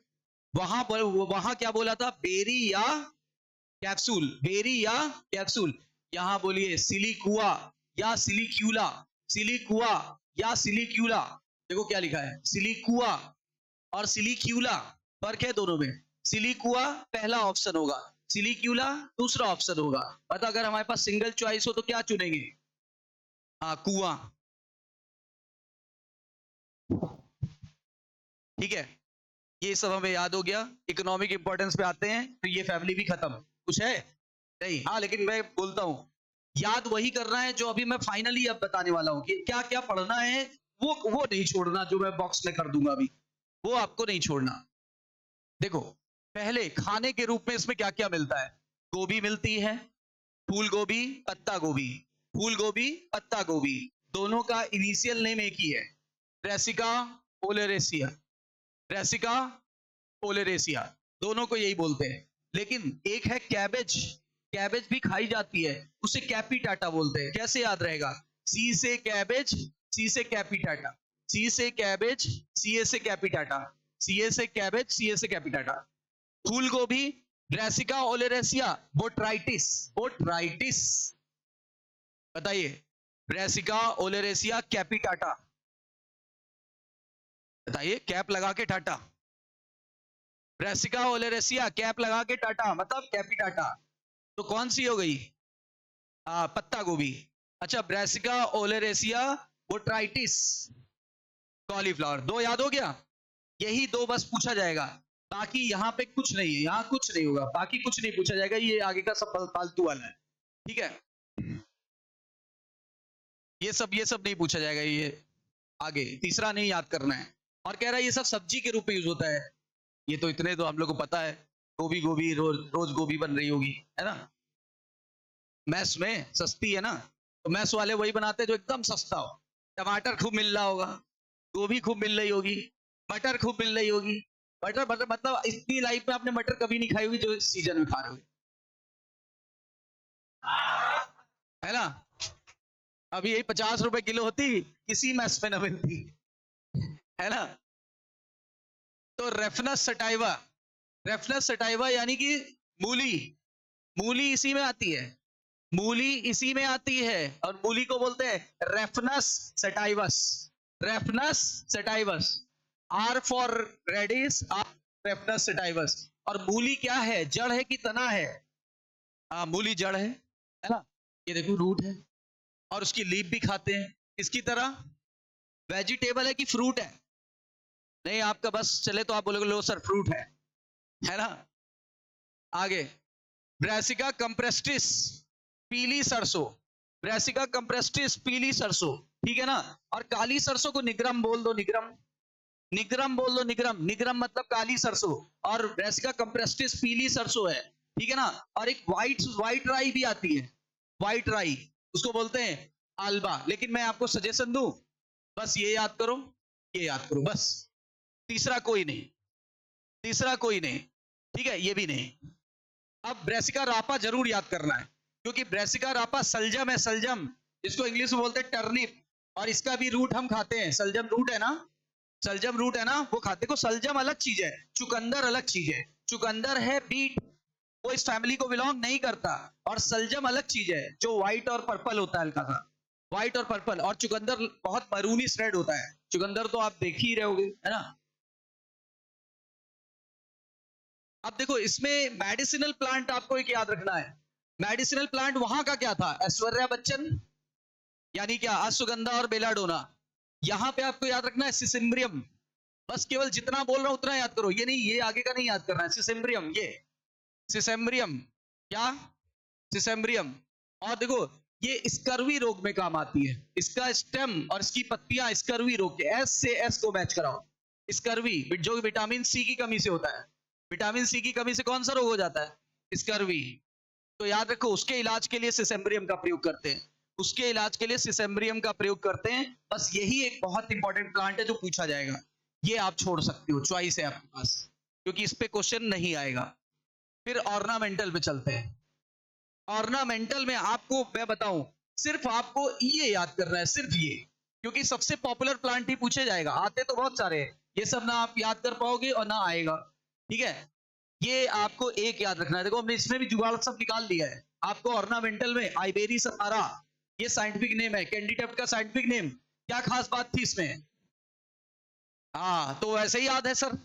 Speaker 1: वहां क्या बोला था? बेरी या कैप्सूल, बेरी या कैप्सूल। यहां बोलिए सिलिकुआ या सिलिक्यूला, सिलिकुआ या सिलिक्यूला। देखो क्या लिखा है, सिलिकुआ और सिलिक्यूला, फर्क है दोनों में। सिलिकुआ पहला ऑप्शन होगा, सिलिक्यूला दूसरा ऑप्शन होगा। मतलब अगर हमारे पास सिंगल चॉइस हो तो क्या चुनेंगे? हाँ, कुआं, ठीक है। ये सब हमें याद हो गया। इकोनॉमिक इंपॉर्टेंस पे आते हैं तो ये फैमिली भी खत्म, कुछ है नहीं। हाँ, लेकिन मैं बोलता हूं याद वही करना है जो अभी मैं फाइनली अब बताने वाला हूं कि क्या क्या पढ़ना है, वो नहीं छोड़ना, जो मैं बॉक्स में कर दूंगा अभी, वो आपको नहीं छोड़ना। देखो पहले खाने के रूप में इसमें क्या क्या मिलता है? गोभी मिलती है, फूल गोभी, पत्ता गोभी, फूल गोभी, पत्ता गोभी, दोनों का इनिशियल नेम एक ही है, ब्रेसिका ओलेरेसिया, ब्रेसिका ओलेरेसिया, दोनों को यही बोलते हैं। लेकिन एक है कैबेज, कैबेज भी खाई जाती है, उसे कैपिटाटा बोलते हैं। कैसे याद रहेगा? सी से कैबेज, सी से कैपिटाटा, सी से कैबेज, सी से कैपिटाटा, सी से कैबेज, सी से कैपिटाटा। फूल गोभी ब्रेसिका ओलेरेसिया, बोट्राइटिस, बोट्राइटिस, बताइए, ब्रेसिका ओलेरेसिया कैपिटाटा, बताइए, कैप लगा के टाटा, ब्रेसिका ओलेरेसिया कैप लगा के टाटा, मतलब कैपिटाटा। तो कौन सी हो गई? पत्ता गोभी। अच्छा, ब्रेसिका ओलेरेसिया बोट्राइटिस, कॉलीफ्लावर। 2 याद हो गया? यही 2 बस पूछा जाएगा, बाकी यहाँ पे कुछ नहीं है, यहाँ कुछ नहीं होगा, बाकी कुछ नहीं पूछा जाएगा, ये आगे का सब फालतू वाला है, ठीक है। ये सब नहीं पूछा जाएगा, ये आगे तीसरा नहीं याद करना है। और कह रहा है ये सब सब्जी के रूप में यूज होता है, ये तो इतने तो हम लोग को पता है, गोभी गोभी रोज गोभी बन रही होगी, है ना, मैस में सस्ती है ना, तो मैस वाले वही बनाते हैं जो एकदम सस्ता हो। टमाटर खूब मिल रहा होगा, गोभी खूब मिल रही होगी, मटर खूब मिल रही होगी। मटर मटर मतलब इतनी लाइफ में आपने मटर कभी नहीं खाई होगी जो इस सीजन में खा रहे हो, है ना। अभी यही 50 रुपए किलो होती, किसी मैस में न मिलती, है ना। तो रेफनस सटाइवा, रेफनस सटाइवा यानी कि मूली, मूली इसी में आती है, मूली इसी में आती है, और मूली को बोलते हैं Raphanus sativus, Raphanus sativus. R for radish, R Raphanus sativus. और मूली क्या है? जड़ है कि तना है? मूली जड़ है ना। ये देखो रूट है, और उसकी लीफ भी खाते हैं, इसकी तरह वेजिटेबल है कि फ्रूट है? नहीं, आपका बस चले तो आप बोलोगे लो सर फ्रूट है, है ना। आगे, ब्रासिका कंप्रेस्टिस, पीली सरसों, ब्रासिका कंप्रेस्टिस पीली सरसों, ठीक है ना। और काली सरसों को निग्रम बोल दो, निग्रम, निग्रम बोल दो, निग्रम, निग्रम मतलब काली सरसों, और ब्रासिका कंप्रेस्टिस पीली सरसों है, ठीक है ना। और एक व्हाइट व्हाइट राई भी आती है, व्हाइट राई, उसको बोलते हैं आल्बा। लेकिन मैं आपको सजेशन दूं, बस ये याद करो, ये याद करो बस, तीसरा कोई नहीं, तीसरा कोई नहीं, ठीक है, ये भी नहीं। अब ब्रेसिका रापा जरूर याद करना है, क्योंकि ब्रेसिका रापा सलजम है, सलजम, जिसको इंग्लिश में बोलते हैं टर्निप, और इसका भी रूट हम खाते हैं, सलजम रूट है ना, सलजम रूट है ना, वो खाते को। सलजम अलग चीज है, चुकंदर अलग चीज है। चुकंदर है बीट, वो इस फैमिली को बिलोंग नहीं करता, और सलजम अलग चीज है जो व्हाइट और पर्पल होता है, हल्का सा व्हाइट और पर्पल, और चुकंदर बहुत मरूनी रेड होता है। चुकंदर तो आप देख ही रहे होगे, है ना। अब देखो, इसमें मेडिसिनल प्लांट आपको एक याद रखना है। मेडिसिनल प्लांट वहां का क्या था, ऐश्वर्या बच्चन, यानी क्या, अश्वगंधा और बेलाडोना। यहां पे आपको याद रखना है सिसिम्ब्रियम, बस केवल जितना बोल रहा हूं उतना याद करो, ये नहीं, ये आगे का नहीं याद करना है। सिसिम्ब्रियम, ये सिसेम्ब्रियम, क्या, सिसेम्ब्रियम। और देखो, ये स्कर्वी रोग में काम आती है, इसका स्टेम और इसकी पत्तियां स्कर्वी रोग के, एस से एस को मैच कराओ। स्कर्वी जो विटामिन सी की कमी से होता है, विटामिन सी की कमी से कौन सा रोग हो जाता है, स्कर्वी। तो याद रखो, उसके इलाज के लिए सिसेम्ब्रियम का प्रयोग करते हैं, उसके इलाज के लिए सिसेम्ब्रियम का प्रयोग करते हैं। बस यही एक बहुत इंपॉर्टेंट प्लांट है जो पूछा जाएगा, ये आप छोड़ सकते हो, चॉइस है आपके पास, क्योंकि इस पे क्वेश्चन नहीं आएगा। फिर ऑर्नामेंटल पे चलते हैं। ऑर्नामेंटल में आपको मैं बताऊं, सिर्फ आपको ये याद करना है, सिर्फ ये, क्योंकि सबसे पॉपुलर प्लांट ही पूछे जाएगा, आते तो बहुत सारे हैं, ये सब ना आप याद कर पाओगे और ना आएगा, ठीक है। ये आपको एक याद रखना है। देखो, हमने इसमें भी जुगाड़ सब निकाल दिया है। आपको ऑर्नामेंटल में आइबेरी सतारा, ये साइंटिफिक नेम है, कैंडिडेट का साइंटिफिक नेम। क्या खास बात थी इसमें, हाँ तो वैसे ही याद है सर,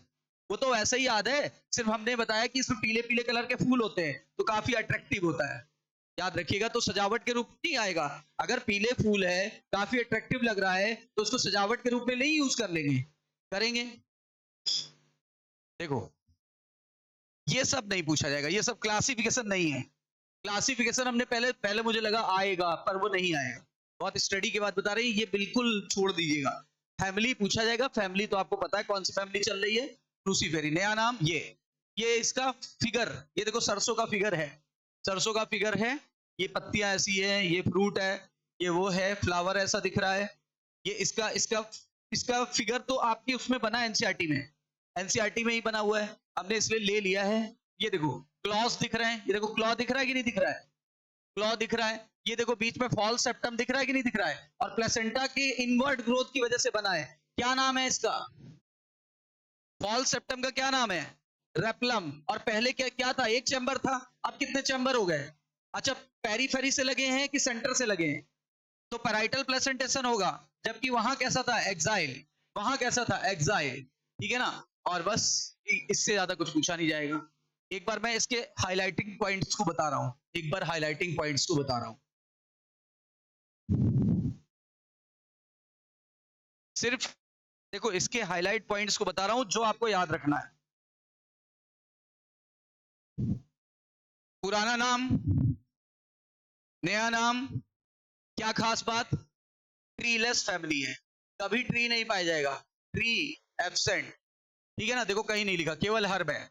Speaker 1: वो तो वैसे ही याद है, सिर्फ हमने बताया कि इसमें पीले पीले कलर के फूल होते हैं तो काफी अट्रैक्टिव होता है, याद रखिएगा। तो सजावट के रूप में नहीं आएगा, अगर पीले फूल है, काफी अट्रैक्टिव लग रहा है, तो उसको सजावट के रूप में नहीं यूज कर लेंगे, करेंगे। देखो, ये सब नहीं पूछा जाएगा, ये सब क्लासिफिकेशन नहीं है। क्लासिफिकेशन हमने पहले पहले मुझे लगा आएगा, पर वो नहीं आएगा, बहुत स्टडी के बाद बता रहे हैं, ये बिल्कुल छोड़ दीजिएगा। फैमिली पूछा जाएगा, फैमिली तो आपको पता है कौन सी फैमिली चल रही है, क्रूसीफेरी, नया नाम ये इसका फिगर, ये देखो सरसों का फिगर है, सरसों का फिगर है, ये पत्तियां ऐसी है, ये फ्रूट है, ये वो है, फ्लावर ऐसा दिख रहा है, ये इसका इसका इसका फिगर तो आपकी उसमें बना है एनसीईआरटी में, एनसीईआरटी में ही बना हुआ है, हमने इसलिए ले लिया है। ये देखो क्लॉज दिख रहे हैं, ये देखो क्लॉ दिख रहा है कि नहीं दिख रहा है, क्लॉ दिख रहा है, ये देखो बीच में फॉल सेप्टम दिख रहा है कि नहीं दिख रहा है, और प्लेसेंटा के इनवर्ट ग्रोथ की वजह से बना है। क्या नाम है इसका, फॉल सेप्टम का क्या नाम है, रेपलम। और पहले क्या क्या था, एक चैम्बर था, अब कितने चैम्बर हो गए। अच्छा, पेरीफेरी से लगे हैं कि सेंटर से लगे हैं, तो पैराइटल प्लेसेंटेशन होगा, जबकि वहां कैसा था, एक्साइल, वहां कैसा था, एक्साइल, ठीक है ना। और बस, इससे ज्यादा कुछ पूछा नहीं जाएगा। एक बार मैं इसके हाइलाइटिंग पॉइंट्स को बता रहा हूं, एक बार हाइलाइटिंग पॉइंट्स को बता रहा हूं, सिर्फ देखो इसके हाईलाइट पॉइंट्स को बता रहा हूं जो आपको याद रखना है। पुराना नाम, नया नाम, क्या खास बात, ट्रीलेस फैमिली है, कभी ट्री नहीं पाया जाएगा, ट्री एब्सेंट, ठीक है ना। देखो कहीं नहीं लिखा, केवल हर्ब है।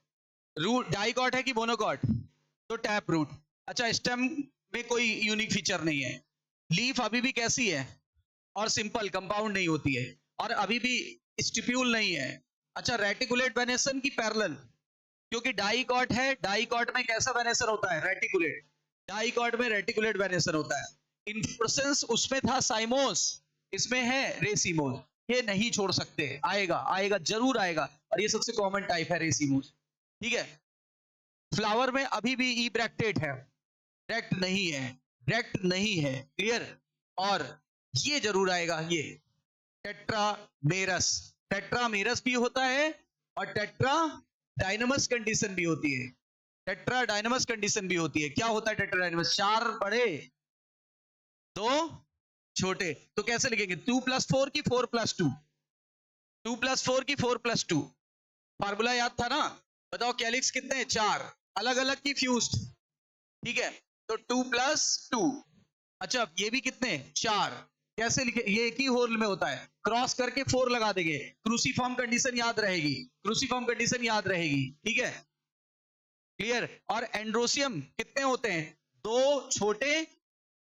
Speaker 1: रूट डाइकॉट है कि मोनोकॉट, तो टैप रूट। अच्छा, स्टेम में कोई यूनिक फीचर नहीं है। लीफ अभी भी कैसी है, और सिंपल कंपाउंड नहीं होती है, और अभी भी स्टिप्यूल नहीं है। अच्छा, रेटिकुलेट वेनेसन की पैरेलल, क्योंकि डाइकॉट है, डाइकॉट में कैसा वेनेसन होता है, रेटिकुलेट, डाइकॉट में रेटिकुलेट वेनेसन होता है। इन्फ्लोरेसेंस उसमें था साइमोस, इसमें है रेसिमोस। ये नहीं छोड़ सकते, आएगा आएगा जरूर आएगा, और ये सबसे कॉमन टाइप है रेसिमोस, ठीक है। फ्लावर में अभी भी ई ब्रैक्टेट है, ब्रैक्ट नहीं है, ब्रैक्ट नहीं है, क्लियर। और ये जरूर आएगा, ये टेट्रामेरस, टेट्रामेरस भी होता है, और टेट्रा डायनामस कंडीशन भी होती है, टेट्रा डायनामस कंडीशन भी होती है। क्या होता है टेट्रा डायनामस, 4 बड़े 2 छोटे, तो कैसे लिखेंगे, 2+4 की 4+2, 2+4 की 4+2, फार्मूला याद था ना, बताओ कैलिक्स कितने हैं? 4, अलग अलग की फ्यूज्ड, ठीक है, तो 2 + 2। अच्छा ये भी कितने? 4। कैसे लिखे? ये एक ही होल में होता है, क्रॉस करके 4 लगा देंगे, क्रूसीफॉर्म कंडीशन याद रहेगी, क्रूसीफॉर्म कंडीशन याद रहेगी, ठीक है, क्लियर। और एंड्रोसियम कितने होते हैं? 2 छोटे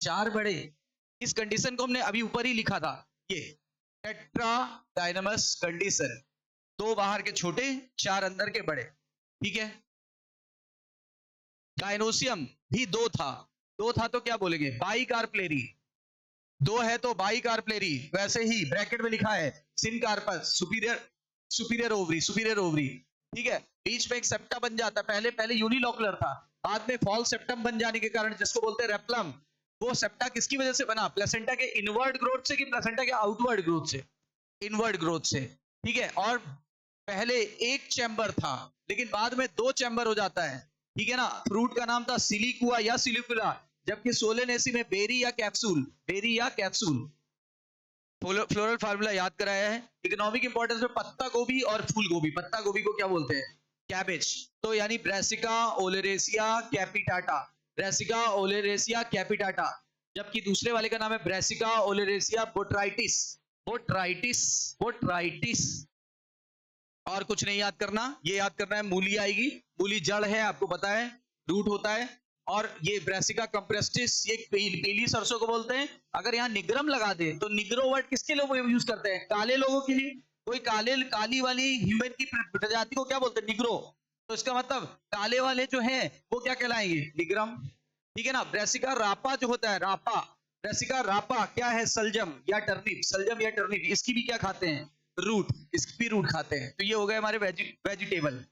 Speaker 1: 4 बड़े। इस कंडीशन को हमने अभी ऊपर ही लिखा था, ये टेट्रा डायनामस कंडीशन, 2 बाहर के छोटे 4 अंदर के बड़े, ठीक है। गाइनोसियम भी 2 था, 2 था तो क्या बोलेंगे? बाई कार्पलेरी, 2 है तो बाई कार्पलेरी, वैसे ही ब्रैकेट में लिखा है syncarpous, superior superior ovary, superior ovary, ठीक है। बीच में एक सेप्टा बन जाता है, पहले पहले यूनिलोकुलर था, बाद में फॉल सेप्टम बन जाने के कारण जिसको बोलते हैं रेप्लम, वो सेप्टा किसकी वजह से बना? प्लेसेंटा के इनवर्ड ग्रोथ से कि प्लेसेंटा के आउटवर्ड ग्रोथ से? इनवर्ड ग्रोथ से, ठीक है। और पहले एक चैम्बर था लेकिन बाद में 2 चैम्बर हो जाता है, ठीक है ना। फ्रूट का नाम था सिलिकुआ या सिलिकुला, जबकि सोलेनेसी में बेरी या कैप्सूल, बेरी या कैप्सूल। फ्लोरल फार्मूला याद कराया है। इकोनॉमिक इंपॉर्टेंस में पत्ता गोभी और फूल गोभी, पत्ता गोभी को क्या बोलते हैं? कैबेज। तो यानी Brassica oleracea capitata, Brassica oleracea capitata, जबकि दूसरे वाले का नाम है Brassica oleracea botrytis, botrytis, botrytis. और कुछ नहीं याद करना, ये याद करना है मूली आएगी, मूली जड़ है आपको पता है, रूट होता है। और ये ब्रेसिका कंप्रेस्टिस, ये पीली सरसों को बोलते हैं। अगर यहाँ निग्रम लगा दे तो निग्रो वर्ड किसके लोग यूज करते हैं? काले लोगों के लिए। कोई काली वाली ह्यूमन की प्रजाति को क्या बोलते हैं? निग्रो। तो इसका मतलब काले वाले जो हैं वो क्या कहलाएंगे? निग्रम, ठीक है ना। ब्रेसिका रापा जो होता है, रापा, ब्रेसिका रापा क्या है? सलजम या टर्निप, सलजम या टर्निप, इसकी भी क्या खाते हैं? रूट, इसकी भी रूट खाते हैं। तो ये हो गए हमारे वेजिटेबल।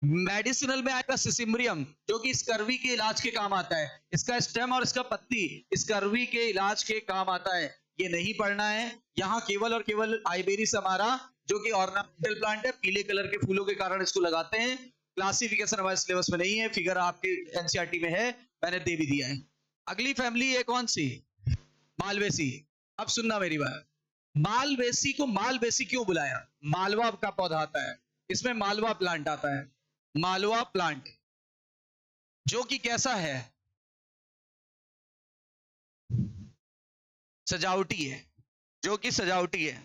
Speaker 1: मेडिसिनल में आएगा सिसिम्ब्रियम, जो कि स्कर्वी के इलाज के काम आता है, इसका स्टेम और इसका पत्ती स्कर्वी के इलाज के काम आता है। ये नहीं पढ़ना है, यहाँ केवल और केवल आइबेरिस हमारा, जो कि ऑर्नामेंटल प्लांट है, पीले कलर के फूलों के कारण इसको लगाते हैं। क्लासिफिकेशन हमारे सिलेबस में नहीं है, फिगर आपके एनसीईआरटी में है, मैंने दे भी दिया है। अगली फैमिली है कौन सी? मालवेसी। अब सुनना मेरी बात, मालवेसी को मालवेसी क्यों बुलाया? मालवा का पौधा आता है, इसमें मालवा प्लांट आता है, मालवा प्लांट, जो कि कैसा है? सजावटी है, जो कि सजावटी है।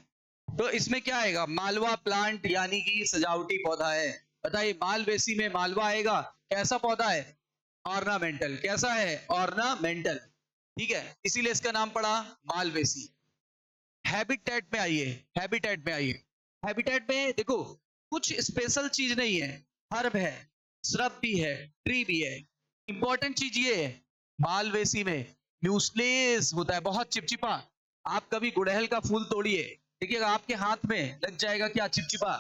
Speaker 1: तो इसमें क्या आएगा? मालवा प्लांट, यानी कि सजावटी पौधा है। बताइए मालवेसी में मालवा आएगा, कैसा पौधा है? ऑर्नामेंटल। कैसा है? ऑर्नामेंटल, ठीक है, इसीलिए इसका नाम पड़ा मालवेसी। हैबिटेट में आइए, हैबिटेट में आइए। हैबिटेट में देखो कुछ स्पेशल चीज नहीं है, हर्ब है, श्रब भी है, ट्री भी है। इंपॉर्टेंट चीज ये है, मालवेसी में म्यूसलेस होता है, बहुत चिपचिपा। आप कभी गुड़हल का फूल तोड़िए, देखिएगा आपके हाथ में लग जाएगा क्या? चिपचिपा,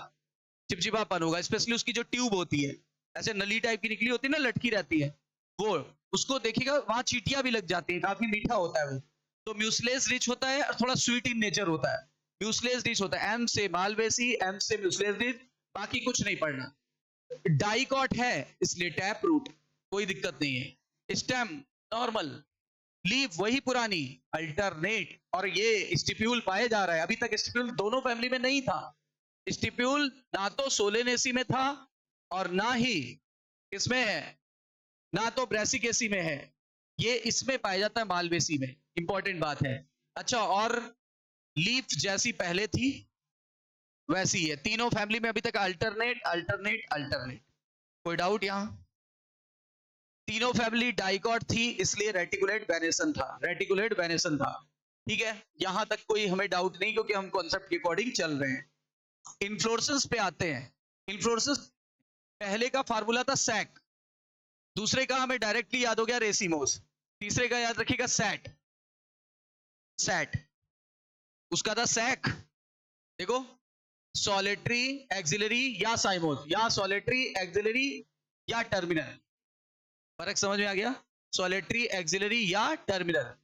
Speaker 1: चिपचिपापन होगा। स्पेशली उसकी जो ट्यूब होती है, ऐसे नली टाइप की निकली होती है ना, लटकी रहती है, वो उसको देखिएगा वहां चींटियां भी लग जाती है, काफी मीठा होता है वो। तो म्यूसलेस रिच होता है और थोड़ा स्वीट इन नेचर होता है, म्यूसलेस रिच होता है। एम से मालवेसी, एम से म्यूसलेस रिच, बाकी कुछ नहीं पढ़ना। डाइकॉट है इसलिए टैप रूट, कोई दिक्कत नहीं है। स्टेम नॉर्मल, लीव वही पुरानी, अल्टरनेट। और ये स्टिप्यूल पाए जा रहा है, अभी तक स्टिप्यूल दोनों फैमिली में नहीं था। स्टिप्यूल ना तो सोलेनेसी में था और ना ही इसमें है, ना तो ब्रेसिकेसी में है, ये इसमें पाया जाता है मालवेसी में। इंपॉर्टेंट बात है। अच्छा, और लीफ जैसी पहले थी वैसी है, तीनों फैमिली में अभी तक अल्टरनेट अल्टरनेट अल्टरनेट। कोई डाउट यहां? तीनों फैमिली डाइकॉट थी इसलिए रेटिकुलेट वेनेसन था, रेटिकुलेट वेनेसन था, ठीक है। यहां तक कोई हमें डाउट नहीं, क्योंकि हम कॉन्सेप्ट के अकॉर्डिंग चल रहे हैं। इन्फ्लोरेसेंस पे आते हैं। इन्फ्लोरेसेंस पहले का फार्मूला था सैक, दूसरे का हमें डायरेक्टली याद हो गया रेसिमोस, तीसरे का याद रखिएगा सैट, सैट, उसका था सैक। देखो सॉलिटरी, एक्सिलरी या साइमोस, या सॉलिटरी, एक्सिलरी या टर्मिनल। फर्क समझ में आ गया? सॉलिटरी, एक्सिलरी या टर्मिनल।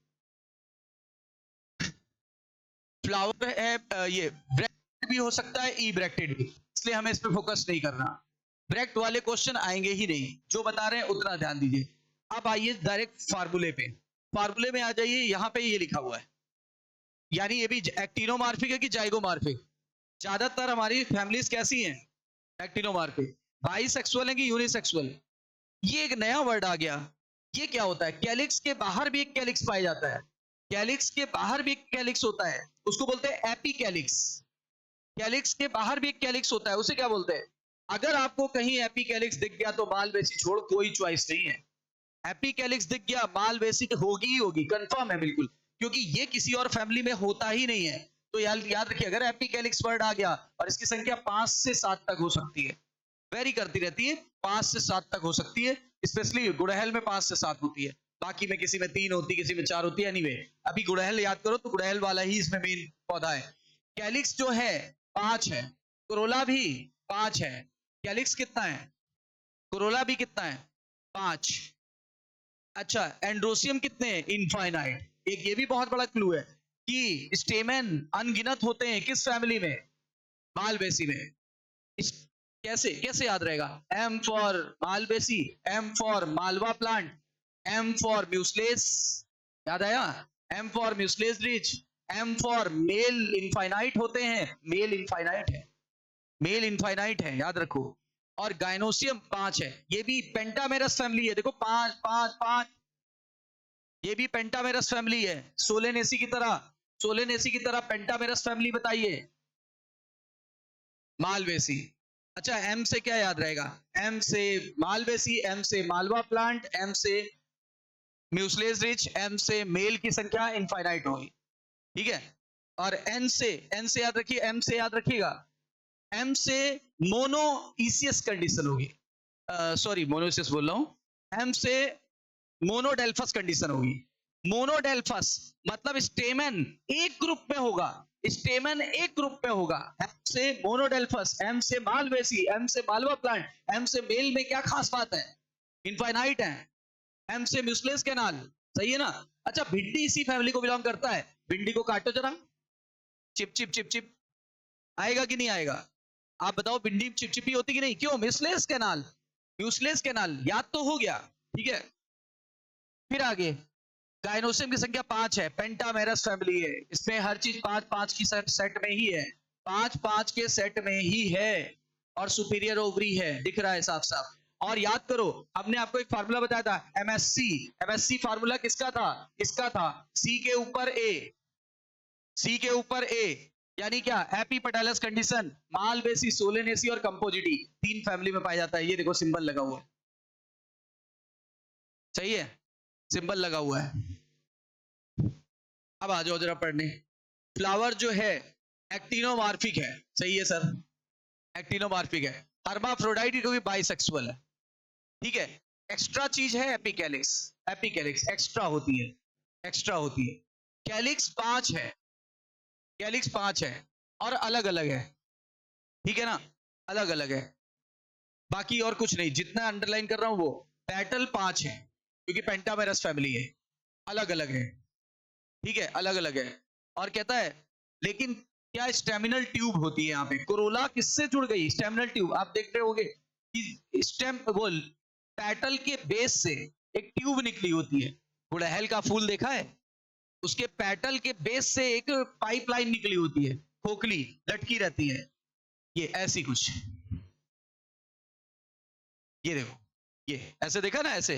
Speaker 1: फ्लावर है ये ब्रैक्टेड भी हो सकता है, ई ब्रैक्टेड भी, इसलिए हमें इस पे फोकस नहीं करना। ब्रैक्ट वाले क्वेश्चन आएंगे ही नहीं, जो बता रहे हैं उतना ध्यान दीजिए। अब आइए डायरेक्ट फार्मूले पे, फार्मूले में आ जाइए। यहां पे ये लिखा हुआ है, यानी ये भी एक्टिनोमार्फिक है कि जाइगोमार्फिक? ज्यादातर हमारी फैमिलीज कैसी हैं? एक्टिनोमार्फिक। बाइसेक्सुअल है कि यूनिसेक्सुअल? ये एक नया वर्ड आ गया। ये क्या होता है? कैलिक्स के बाहर भी एक कैलिक्स पाया जाता है। कैलिक्स के बाहर भी एक कैलिक्स होता है, उसको बोलते हैं एपीकैलिक्स। कैलिक्स के बाहर भी एक कैलिक्स होता है, उसे क्या बोलते हैं? अगर आपको कहीं एपीकैलिक्स दिख गया तो मालवेसी छोड़, कोई चॉइस नहीं है। एपीकैलिक्स दिख गया, मालवेसी होगी ही होगी, कंफर्म है बिल्कुल, क्योंकि ये किसी और फैमिली में होता ही नहीं है। तो याद रखिए, अगर एपीकैलिक्स वर्ड आ गया और इसकी संख्या 5 से 7 तक हो सकती है, वेरी करती रहती है, 5 से 7 तक हो सकती है। स्पेशली गुड़हल में 5 से 7 होती है, बाकी में किसी में 3 होती है, किसी में 4 होती है। एनीवे, अभी गुड़हल याद करो तो गुड़हल वाला ही इसमें मेन पौधा है। कैलिक्स जो है 5 है, कोरोला भी 5 है। कैलिक्स कितना है? कोरोला भी कितना है? 5। अच्छा, एंड्रोसियम कितने हैं? इनफाइनाइट। एक ये भी बहुत बड़ा क्लू है कि स्टेमेन अनगिनत होते हैं किस फैमिली में? मालवेसी में। कैसे कैसे याद रहेगा? M for Malvaceae, M for Malva plant, M for mucilage, याद आया? M for mucilage rich, M for male infinite होते हैं, मेल इनफाइनाइट है, मेल इनफाइनाइट है, याद रखो। और गाइनोसियम 5 है, ये भी पेंटामेरस फैमिली है। देखो 5 5 5, ये भी पेंटामेरस फैमिली है, सोलेनेसी की तरह। सोलेनेसी की तरह पेंटामेरस फैमिली बताइए, मालवेसी। अच्छा, एम से क्या याद रहेगा? एम से मालवेसी, एम से मालवा प्लांट, एम से म्यूसलेस रिच, एम से मेल की संख्या इनफाइनाइट होगी, ठीक है। और एन से याद रखिए, एम से याद रखिएगा, एम से मोनोइसियस कंडीशन होगी, सॉरी मोनोइसियस बोल रहा हूं। एम से मोनोडेल्फस कंडीशन होगी। मोनोडेल्फस मतलब स्टेमन एक ग्रुप में होगा, स्टेमन एक ग्रुप में होगा। एम से मोनोडेल्फस, एम से मालवेसी, एम से मालवा प्लांट, एम से मेल में क्या खास बात है? इनफाइनाइट है। एम से म्यूसलेस कैनाल, सही है ना? अच्छा, भिंडी इसी फैमिली को बिलोंग करता है। भिंडी को काटो जरा, चिप चिप चिप चिप, आएगा कि नहीं आएगा? आप बताओ, भिंडी चिपचिपी होती कि नहीं? क्यों? म्यूसलेस कैनाल, म्यूसलेस कैनाल, याद तो हो गया, ठीक है। फिर आगे, गाइनोसियम की संख्या 5 है, पेंटामेरस फैमिली है, इसमें हर चीज 5 5 की सेट में ही है, 5 5 के सेट में ही है। और सुपीरियर ओवरी है, दिख रहा है साफ साफ। और याद करो, हमने आपको एक फार्मूला बताया था, एमएससी। एमएससी फार्मूला किसका था? इसका था, सी के ऊपर ए, सी के ऊपर ए, यानी क्या? एपीपेटाइलस कंडीशन, मालवेसी, सोलेनेसी और कंपोजिटी, 3 फैमिली में पाया जाता है। ये देखो सिंबल लगा हुआ है, सही है, सिंबल लगा हुआ है। अब आ जाओ जरा पढ़ने। फ्लावर जो है एक्टिनोमार्फिक है, सही है सर, एक्टिनोमार्फिक है। हर्माफ्रोडाइट क्योंकि बाइसेक्सुअल है, ठीक है। एक्स्ट्रा चीज है एपिकैलिक्स, एपिकैलिक्स एक्स्ट्रा होती है, एक्स्ट्रा होती है। कैलिक्स 5 है, कैलिक्स 5 है और अलग अलग है, ठीक है ना? अलग अलग है, बाकी और कुछ नहीं। जितना अंडरलाइन कर रहा हूं वो, पेटल 5 है क्योंकि पेंटामेरस फैमिली है, अलग अलग है, ठीक है, अलग अलग है। और कहता है, लेकिन क्या स्टेमिनल ट्यूब होती है यहाँ पे? कोरोला किससे जुड़ गई? Staminal tube. आप देख रहे होगे कि स्टेम बोल, पेटल के बेस से एक ट्यूब निकली होती है। गुड़हल का फूल देखा है? उसके पेटल के बेस से एक पाइपलाइन निकली होती है, खोखली लटकी रहती है, ये ऐसी कुछ, ये देखो, ये ऐसे देखा ना, ऐसे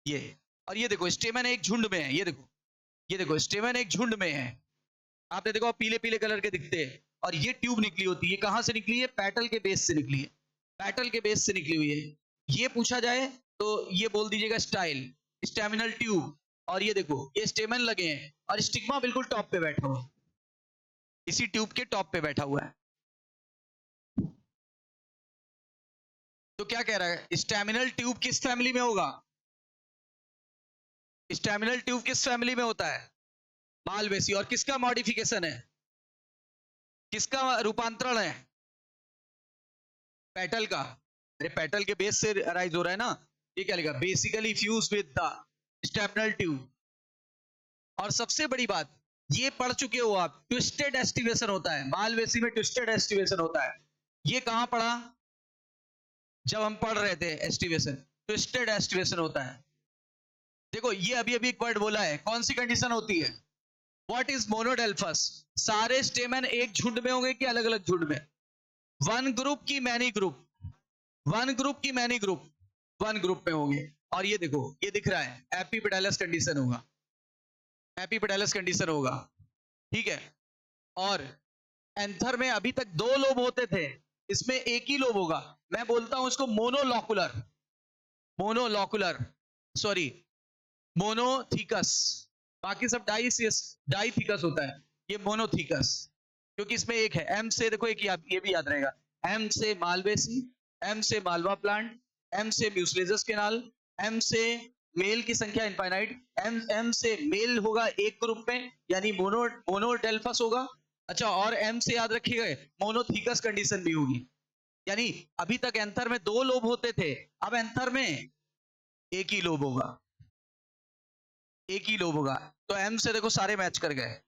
Speaker 1: ये। और ये देखो स्टेमन एक झुंड में है, ये देखो, ये देखो स्टेमन एक झुंड में है। आपने देखो पीले पीले कलर के दिखते हैं, और ये ट्यूब निकली होती है। ये कहां से निकली है? पेटल के बेस से निकली है, पेटल के बेस से निकली हुई है। ये पूछा जाए तो ये बोल दीजिएगा स्टाइल, स्टेमिनल ट्यूब। और ये देखो, ये स्टेमन लगे हैं और स्टिग्मा बिल्कुल टॉप पे बैठा हुआ है, इसी ट्यूब के टॉप पे बैठा हुआ है। तो क्या कह रहा है? स्टेमिनल ट्यूब किस फैमिली में होगा? स्टेमिनल ट्यूब किस फैमिली में होता है? मालवेसी। और किसका मॉडिफिकेशन है? किसका रूपांतरण है? पेटल का। अरे पेटल के बेस से राइज हो रहा है ना। ये क्या लिखा? Basically fuse with the staminal tube. और सबसे बड़ी बात, ये पढ़ चुके हो आप, ट्विस्टेड एस्टिवेशन होता है मालवेसी में, ट्विस्टेड एस्टिवेशन होता है। ये कहां पढ़ा? जब हम पढ़ रहे थे एस्टिवेशन, ट्विस्टेड एस्टिवेशन होता है। देखो ये अभी अभी एक वर्ड बोला है, कौन सी कंडीशन होती है? What is मोनोडेल्फस? सारे स्टेमन एक झुंड में होंगे कि अलग अलग झुंड में? वन ग्रुप की मैनी ग्रुप? वन ग्रुप की मैनी ग्रुप, वन ग्रुप में होंगे। और ये देखो, ये दिख रहा है एपिपेटाइलस कंडीशन होगा, एपिपेटाइलस कंडीशन होगा, ठीक है। और एंथर में अभी तक दो लोब होते थे, इसमें एक ही लोब होगा। मैं बोलता हूं इसको मोनोलॉकुलर, मोनोलॉकुलर सॉरी मोनोथीकस, बाकी सब डाइथीकस होता है, ये मोनोथीकस, क्योंकि इसमें एक है। एम से देखो, एक ये भी याद रहेगा, एम से मालवेसी, एम से मालवा प्लांट, एम से म्यूसलेजस केनाल, एम से मेल की संख्या इनफाइनाइट, एम से मेल होगा एक ग्रुप में, यानी मोनोडेल्फस होगा। अच्छा, और एम से याद रखिएगा मोनोथीकस कंडीशन भी होगी, यानी अभी तक एंथर में दो लोब होते थे, अब एंथर में एक ही लोब होगा, एक ही लोब होगा। तो एम से देखो सारे मैच कर गए।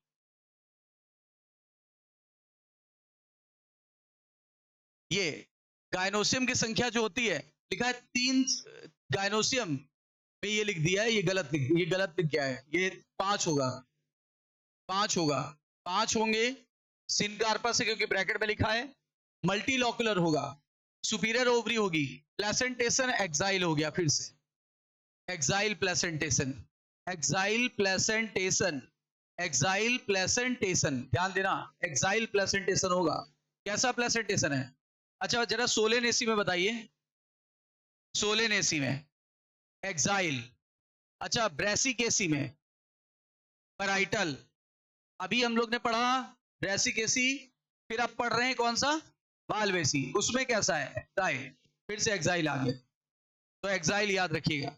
Speaker 1: ये गायनोसियम की संख्या जो होती है, लिखा है 3 गायनोसियम में, ये लिख दिया है, ये गलत लिख गया है, ये 5 होगा, 5 होगा, 5 होंगे सिनकार्पस से, क्योंकि ब्रैकेट में लिखा है। मल्टीलॉकुलर होगा, सुपीरियर ओवरी होगी, प्लेसेंटेशन एक्साइल हो गया, फिर से exile placentation, exile placentation, exile placentation, ध्यान देना, एक्साइल प्लेसेंटेशन होगा। कैसा प्लेसेंटेशन है? अच्छा जरा सोलेनेसी में बताइए, सोलेनेसी में एक्साइल, अच्छा ब्रेसिकेसी में पैराइटल। अभी हम लोग ने पढ़ा ब्रेसिकेसी, फिर अब पढ़ रहे हैं कौन सा? मालवेसी, उसमें कैसा है? एक्साइल, फिर से एक्साइल आ गया, तो एक्साइल याद रखिएगा।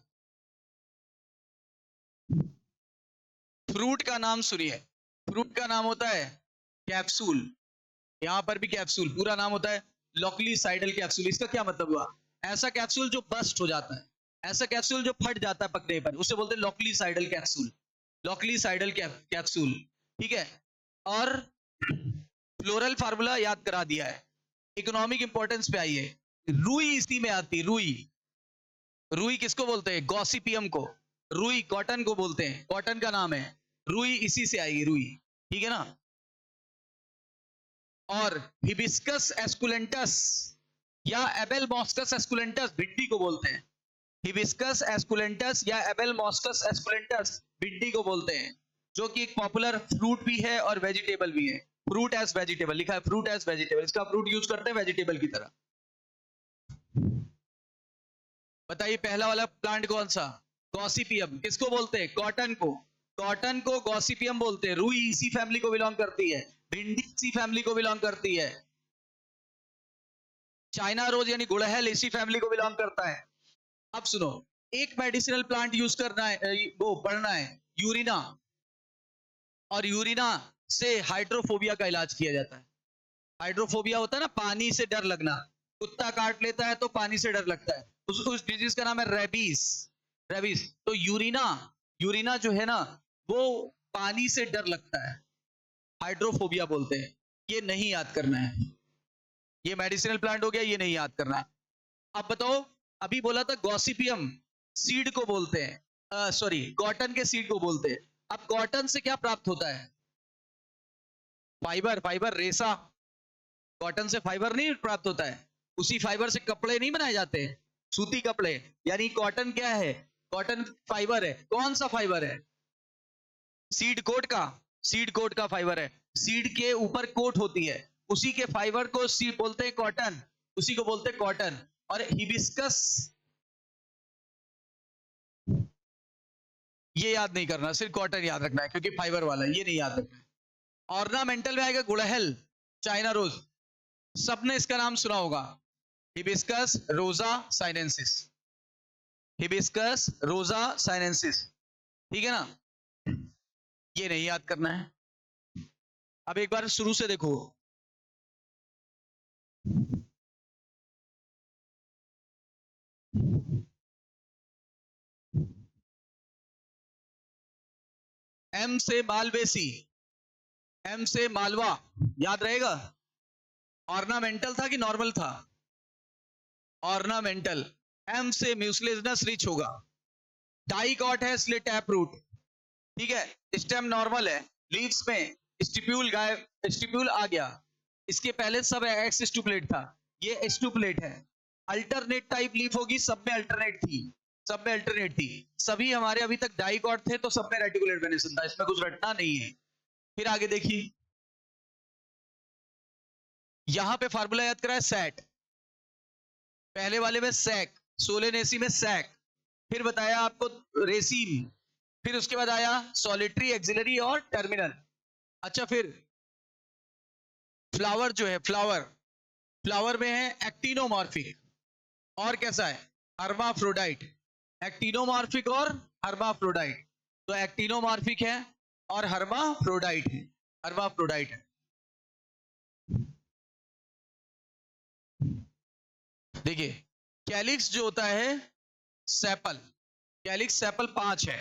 Speaker 1: फ्रूट का नाम सुनिए, फ्रूट का नाम होता है कैप्सूल, यहां पर भी कैप्सूल, पूरा नाम होता है लॉक्लीसाइडल कैप्सूल। इसका क्या मतलब हुआ? ऐसा कैप्सूल जो बस्ट हो जाता है, ऐसा कैप्सूल जो फट जाता है पकने पर, उसे बोलते हैं लॉक्लीसाइडल कैप्सूल, लॉक्लीसाइडल कैप्सूल, ठीक है। और फ्लोरल फार्मूला याद करा दिया है, इकोनॉमिक इंपॉर्टेंस पे आइए, रुई इसी में आती, रुई, रुई किसको बोलते हैं? गॉसिपियम को, रुई कॉटन को बोलते हैं, कॉटन का नाम है, रुई इसी से आएगी, रुई, ठीक है ना। और हिबिस्कस एस्कुलेंटस या एबेल मॉस्कस एस्कुलेंटस भिंडी को बोलते हैं, हिबिस्कस एस्कुलेंटस या एबेल मॉस्कस एस्कुलेंटस भिंडी को बोलते हैं, जो कि एक पॉपुलर फ्रूट भी है और वेजिटेबल भी है। फ्रूट एज वेजिटेबल लिखा है, फ्रूट एज वेजिटेबल, इसका फ्रूट यूज करते हैं वेजिटेबल की तरह। बताइए पहला वाला प्लांट कौन सा? गॉसिपियम, किसको बोलते हैं? कॉटन को, कॉटन को गॉसिपियम बोलते हैं। रुई इसी फैमिली को बिलोंग करती है, भिंडी इसी फैमिली को बिलोंग करती है, चाइना रोज यानी गुड़हल इसी फैमिली को बिलोंग करता है। अब सुनो, एक मेडिसिनल प्लांट यूज करना है, वो पढ़ना है, यूरिना, और यूरिना से हाइड्रोफोबिया का इलाज किया जाता है। हाइड्रोफोबिया होता है ना, पानी से डर लगना, कुत्ता काट लेता है तो पानी से डर लगता है, उस डिजीज का नाम है रेबीज, रेबीज। तो यूरिना, यूरिना जो है ना, वो पानी से डर लगता है, हाइड्रोफोबिया बोलते हैं। ये नहीं याद करना है, ये मेडिसिनल प्लांट हो गया, ये नहीं याद करना है। अब बताओ, अभी बोला था गॉसिपियम सीड को बोलते हैं, सॉरी कॉटन के सीड को बोलते हैं। अब कॉटन से क्या प्राप्त होता है? फाइबर, फाइबर, रेशा। कॉटन से फाइबर नहीं प्राप्त होता है, उसी फाइबर से कपड़े नहीं बनाए जाते, सूती कपड़े, यानी कॉटन क्या है? कॉटन फाइबर है। कौन सा फाइबर है? सीड कोट का, सीड कोट का फाइबर है, सीड के ऊपर कोट होती है, उसी के फाइबर को सीड बोलते हैं कॉटन, उसी को बोलते हैं कॉटन। और हिबिस्कस, ये याद नहीं करना, सिर्फ कॉटन याद रखना है, क्योंकि फाइबर वाला है, ये नहीं याद रखना है। ऑर्नामेंटल में आएगा गुड़हल, चाइना रोज, सबने इसका नाम सुना होगा, हिबिस्कस रोजा साइनेंसिस, हिबिस्कस रोजा साइनेंसिस, ठीक है ना। ये नहीं याद करना है। अब एक बार शुरू से देखो, एम से मालवेसी, एम से मालवा, याद रहेगा। ऑर्नामेंटल था कि नॉर्मल था? ऑर्नामेंटल। एम से म्यूसिलेजिनस रिच होगा, डाइकॉट है इसलिए टैप रूट, ठीक है। स्टेम नॉर्मल है, लीव्स में स्टिप्यूल गायब, स्टिप्यूल आ गया, इसके पहले सब एक्स स्टुपलेट था, ये स्टुपलेट है। अल्टरनेट टाइप लीफ होगी, सब में अल्टरनेट थी, सब में अल्टरनेट थी। सभी हमारे अभी तक डाइकॉट थे तो सब में रेटिकुलेट वेनेसन था, इसमें कुछ रटना नहीं है। फिर आगे देखिए, यहां पे फार्मूला याद करा है सैट, पहले वाले में सैक, सोलेनेसी में सैक, फिर बताया आपको रेसिन, फिर उसके बाद आया सॉलिटरी, एक्सिलरी और टर्मिनल। अच्छा, फिर फ्लावर जो है, फ्लावर, फ्लावर में है एक्टिनोमॉर्फिक और कैसा है, हर्माफ्रोडाइट, एक्टिनोमॉर्फिक और हर्माफ्रोडाइट। तो एक्टिनोमॉर्फिक है और हर्माफ्रोडाइट है, हर्माफ्रोडाइट है। देखिए, कैलिक्स जो होता है सेपल, कैलिक्स सेपल 5 है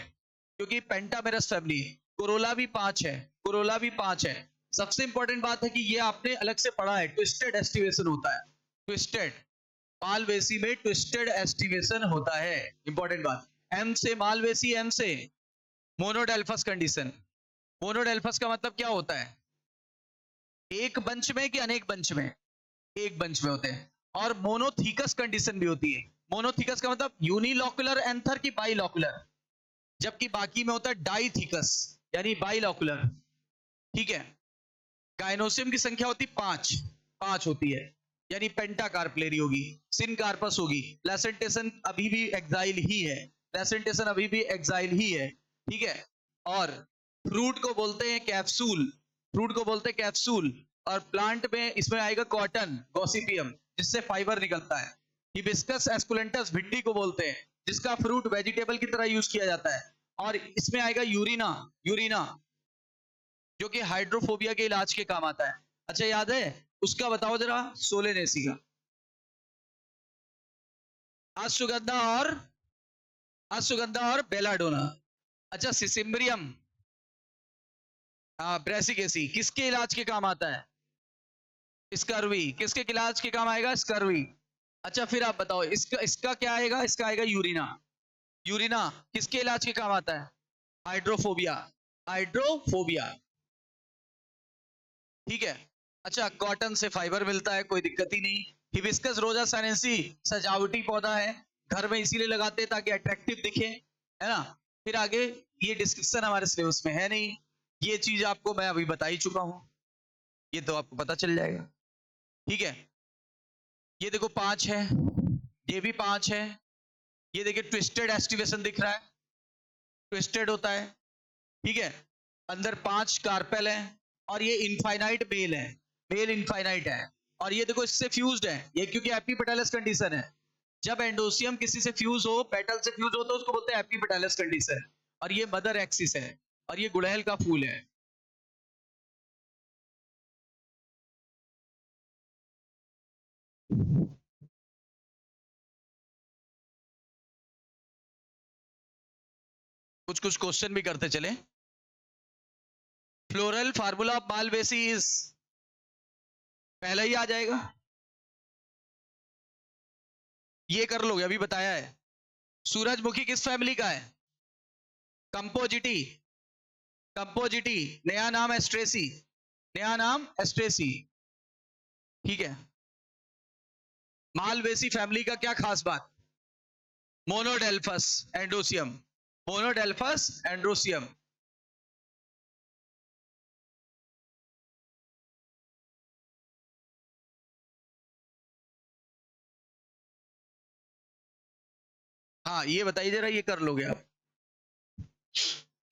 Speaker 1: क्योंकि पेंटामेरस फैमिली। कोरोला भी 5 है, कोरोला भी 5 है। सबसे इंपॉर्टेंट बात है कि ये आपने अलग से पढ़ा है, ट्विस्टेड एस्टिवेशन होता है, ट्विस्टेड, मालवेसी में ट्विस्टेड एस्टिवेशन होता है, इंपॉर्टेंट बात। एम से मालवेसी, एम से मोनोडेल्फस कंडीशन। मोनोडेल्फस का मतलब क्या होता है, एक बंच में कि अनेक बंच में, एक बंच में होते हैं। और मोनोथीकस कंडीशन भी होती है। मोनोथीकस का मतलब यूनिलॉकुलर एंथर की बाइलॉकुलर, जबकि बाकी में होता है डाइथीकस यानी बाइलॉकुलर। ठीक है, गायनोसियम की संख्या होती 5, 5 होती है, यानी पेंटाकार्पलेरी होगी, सिनकार्पस होगी, प्लेसेंटेशन अभी भी एक्साइल ही है, प्लेसेंटेशन अभी भी एक्साइल ही है। ठीक है, और फ्रूट को बोलते हैं कैप्सूल, फ्रूट को बोलते हैं कैप्सूल। और प्लांट में इसमें आएगा कॉटन, गॉसिपियम, जिससे फाइबर निकलता है। हिबिस्कस एस्कुलेंटस भिंडी को बोलते हैं, जिसका फ्रूट वेजिटेबल की तरह यूज किया जाता है। और इसमें आएगा यूरिना, यूरिना जो कि हाइड्रोफोबिया के इलाज के काम आता है। अच्छा, याद है उसका, बताओ जरा, सोलेनेसी का, अश्वगंधा और बेलाडोना। अच्छा, सिसिम्ब्रियम, ब्रेसिकेसी किसके इलाज के काम आता है, स्कर्वी, किसके इलाज के काम आएगा, स्कर्वी। अच्छा, फिर आप बताओ इसका, इसका क्या आएगा, इसका आएगा यूरिना, यूरिना किसके इलाज के काम आता है, हाइड्रोफोबिया, हाइड्रोफोबिया। ठीक है, अच्छा, कॉटन से फाइबर मिलता है, कोई दिक्कत ही नहीं। हिबिस्कस रोजा साइनेंसी सजावटी पौधा है, घर में इसीलिए लगाते हैं ताकि अट्रैक्टिव दिखे, है ना। फिर आगे, ये डिस्क्रिप्शन हमारे सिलेबस में है नहीं, ये चीज आपको मैं अभी बता ही चुका हूं, ये तो आपको पता चल जाएगा। ठीक है, ये देखो 5 है, ये भी 5 है। ये देखिए ट्विस्टेड एस्टिवेशन दिख रहा है, ट्विस्टेड होता है। ठीक है, अंदर 5 कार्पेल है और ये इनफाइनाइट मेल है, मेल इनफाइनाइट है। और ये देखो इससे फ्यूज्ड है ये, क्योंकि एपीपेटलस कंडीशन है। जब एंडोसियम किसी से फ्यूज हो, पेटल से फ्यूज हो, तो उसको बोलते हैं एपीपेटलस कंडीशन। और ये मदर एक्सिस है और ये गुड़हल का फूल है। कुछ कुछ क्वेश्चन भी करते चले। Floral formula of Malvaceae is, पहला ही आ जाएगा, ये कर लोगे, अभी बताया है। सूरजमुखी किस फैमिली का है, कंपोजिटी, कंपोजिटी, नया नाम एस्ट्रेसी, नया नाम एस्ट्रेसी। ठीक है, मालवेसी फैमिली का क्या खास बात, मोनोडेल्फस एंड्रोसियम, मोनोडेल्फस एंड्रोसियम। हाँ, ये बताइए जरा, ये कर लोगे आप।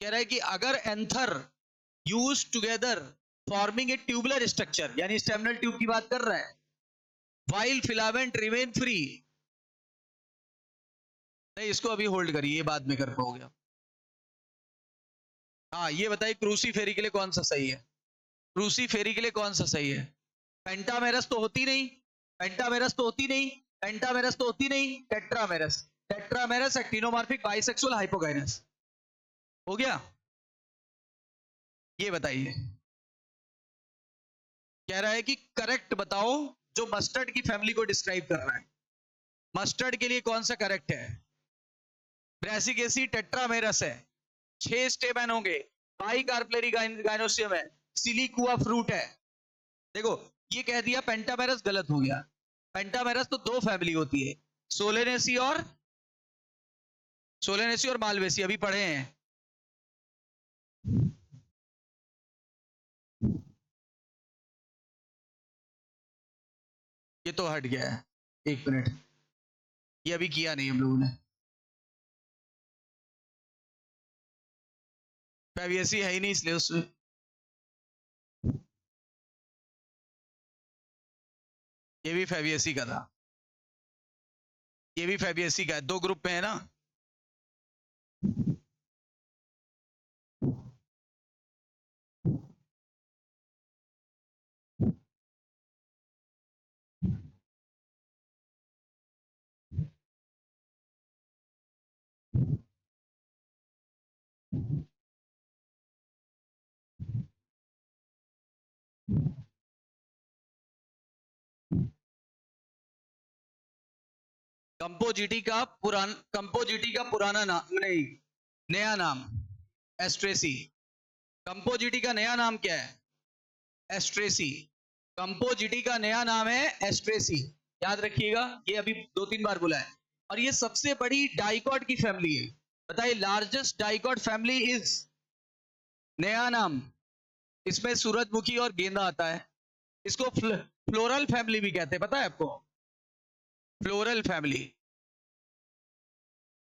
Speaker 1: कह रहा है कि अगर anther use together forming a tubular structure, यानी स्टेमिनल ट्यूब की बात कर रहा है, वाइल फिलामेंट रिमेन फ्री। नहीं, इसको अभी होल्ड करिए, ये बाद में कर पाओगे आप। हाँ, ये बताइए क्रूसीफेरी के लिए कौन सा सही है, क्रूसीफेरी के लिए कौन सा सही है। पेंटामेरस तो होती नहीं, पेंटामेरस तो होती नहीं, पेंटामेरस तो होती नहीं, tetramerous, tetramerous actinomorphic bisexual hypogynous. हो गया, ये बताइए। कह रहा है कि करेक्ट बताओ जो मस्टर्ड की फैमिली को डिस्क्राइब कर रहा है, मस्टर्ड के लिए कौन सा करेक्ट है। ब्रेसिकेसी टेट्रामेरस है, 6 स्टेमन होंगे, बाइकार्पलेरी गाइनोसियम है, सिलिकुआ फ्रूट है। देखो, ये कह दिया पेंटामेरस, गलत हो गया। पेंटामेरस तो दो फैमिली होती है, सोलेनेसी और मालवेसी, अभी पढ़े हैं। ये तो हट गया है, एक मिनट, ये अभी किया नहीं हम लोगों ने। फैबियसी है ही नहीं इसलिए उसमें। ये भी फैबियसी का था, ये भी फैबियसी का है, दो ग्रुप में है ना। कंपोजिटी का पुराना नाम नहीं, नया नाम एस्ट्रेसी। कंपोजिटी का नया नाम क्या है? एस्ट्रेसी। कंपोजिटी का नया नाम है एस्ट्रेसी, याद रखिएगा, ये अभी 2-3 बार बोला है। और ये सबसे बड़ी डाइकॉट की फैमिली है। बताइए, लार्जेस्ट डाइकॉट फैमिली इज, नया नाम, इसमें सूरजमुखी और गेंदा आता है। इसको फ्लोरल फैमिली भी कहते हैं, पता है आपको? फ्लोरल फैमिली,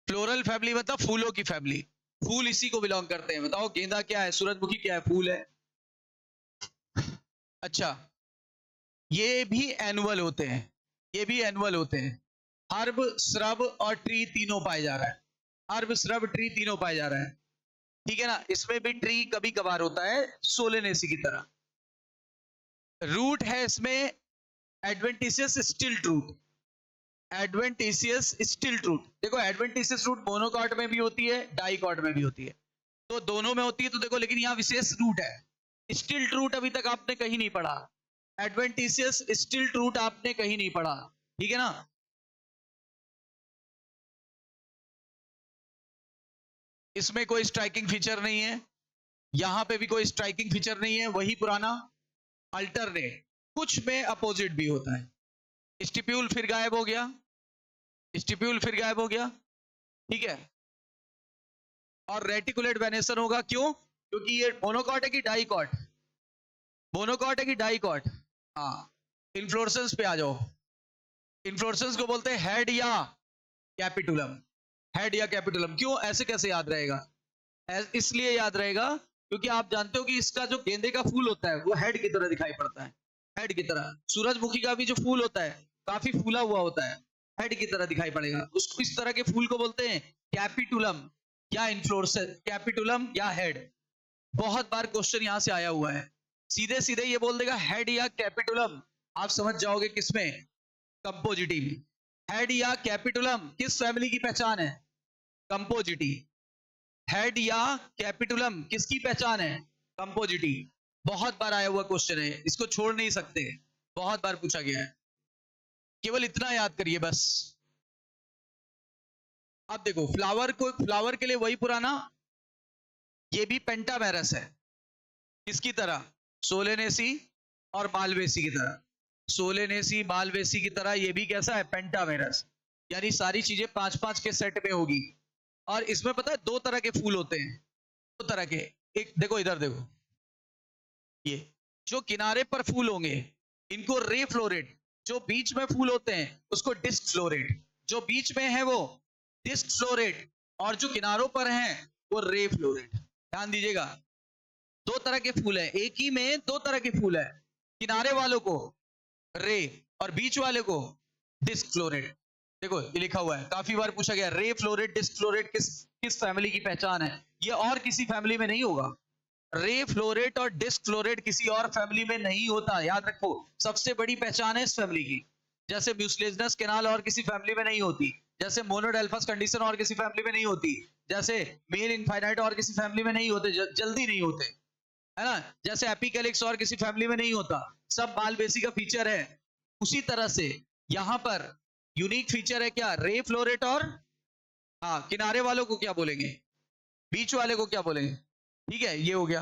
Speaker 1: फ्लोरल फैमिली मतलब फूलों की फैमिली, फूल इसी को बिलोंग करते हैं। बताओ, गेंदा क्या है, सूरजमुखी क्या है? फूल है। अच्छा, ये भी एनुअल होते हैं, ये भी एनुअल होते हैं। हर्ब, श्रब और ट्री तीनों पाए जा रहा है, हर्ब, श्रब, ट्री तीनों पाए जा रहा है, ठीक है ना। इसमें भी ट्री कभी कभार होता है, सोलेनेसी की तरह। रूट है इसमें adventitious stilt root, adventitious stilt root. देखो, एडवेंटिशियस रूट मोनोकॉट में भी होती है, डाइकॉट में भी होती है, तो दोनों में होती है। तो देखो, लेकिन यहाँ विशेष रूट है, स्टिल्ट रूट अभी तक आपने कहीं नहीं पढ़ा, एडवेंटिशियस स्टिल्ट रूट आपने कहीं नहीं पढ़ा, ठीक है ना। इसमें कोई स्ट्राइकिंग फीचर नहीं है, यहां पे भी कोई स्ट्राइकिंग फीचर नहीं है, वही पुराना। अल्टरनेट, कुछ में अपोजिट भी होता है। स्टिप्यूल फिर गायब हो गया, स्टिप्यूल फिर गायब हो गया, ठीक है। और रेटिकुलेट वेनेसन होगा, क्यों? क्योंकि ये मोनोकॉट है कि डाइकॉट? मोनोकॉट है कि डाइकॉट? हाँ, इन्फ्लोरेसेंस पे आ जाओ। इन्फ्लोरेसेंस को बोलते हैं हेड या कैपिटुलम, हेड या कैपिटुलम। क्यों, ऐसे कैसे याद रहेगा? इसलिए याद रहेगा क्योंकि आप जानते हो कि इसका जो गेंदे का फूल होता है वो हेड की तरह दिखाई पड़ता है, हेड की तरह। सूरजमुखी का भी जो फूल होता है काफी फूला हुआ होता है, हेड की तरह दिखाई पड़ेगा। उसको इस तरह के फूल को बोलते हैं कैपिटुलम या इन्फ्लोरेसेंस, कैपिटुलम या हेड। बहुत बार क्वेश्चन यहां से आया हुआ है, सीधे सीधे ये बोल देगा हेड या कैपिटुलम, आप समझ जाओगे किसमें? कंपोजिटी। हेड या कैपिटुलम किस फैमिली की पहचान है? कंपोजिटी। हेड या कैपिटुलम किसकी पहचान है? कंपोजिटी। बहुत बार आया हुआ क्वेश्चन है, इसको छोड़ नहीं सकते, बहुत बार पूछा गया है। केवल इतना याद करिए बस। अब देखो, फ्लावर के लिए वही पुराना, ये भी पेंटामेरस है, किसकी तरह? सोलेनेसी और मालवेसी की तरह। सोलेनेसी, मालवेसी की तरह ये भी कैसा है? पेंटामेरस। यानी सारी चीजें 5-5 के सेट में होगी। और इसमें पता है 2 तरह के फूल होते हैं, 2 तरह के। एक देखो, इधर देखो, ये जो किनारे पर फूल होंगे इनको रे फ्लोरेट, जो बीच में फूल होते हैं उसको डिस्क फ्लोरेट। जो बीच में है वो डिस्क फ्लोरेट, और जो किनारों पर हैं वो रे फ्लोरेट। ध्यान दीजिएगा, 2 तरह के फूल है, एक ही में 2 तरह के फूल है। किनारे वालों को रे और बीच वाले को डिस्क फ्लोरेट। देखो, ये लिखा हुआ है, काफी बार पूछा गया, रे फ्लोरेट, डिस्क फ्लोरेट किस फैमिली की पहचान है? ये और किसी फैमिली में नहीं होगा। रे फ्लोरेट और डिस्क फ्लोरेट किसी और फैमिली में नहीं होता, याद रखो। सबसे बड़ी पहचान है इस फैमिली की। जैसे म्यूसिलेजिनस कैनाल और किसी फैमिली में नहीं होती, जैसे मोनोडेल्फस कंडीशन और किसी फैमिली में नहीं होती, जैसे मेल इनफाइनाइट और किसी फैमिली में नहीं होते, जल्दी नहीं होते, है ना। जैसे एपिकैलिक्स और किसी फैमिली में नहीं होता, सब मालवेसी का फीचर है। उसी तरह से यहां पर यूनिक फीचर है क्या? रे फ्लोरेट और, हाँ, किनारे वालों को क्या बोलेंगे? बीच वाले को क्या बोलेंगे? ठीक है, ये हो गया।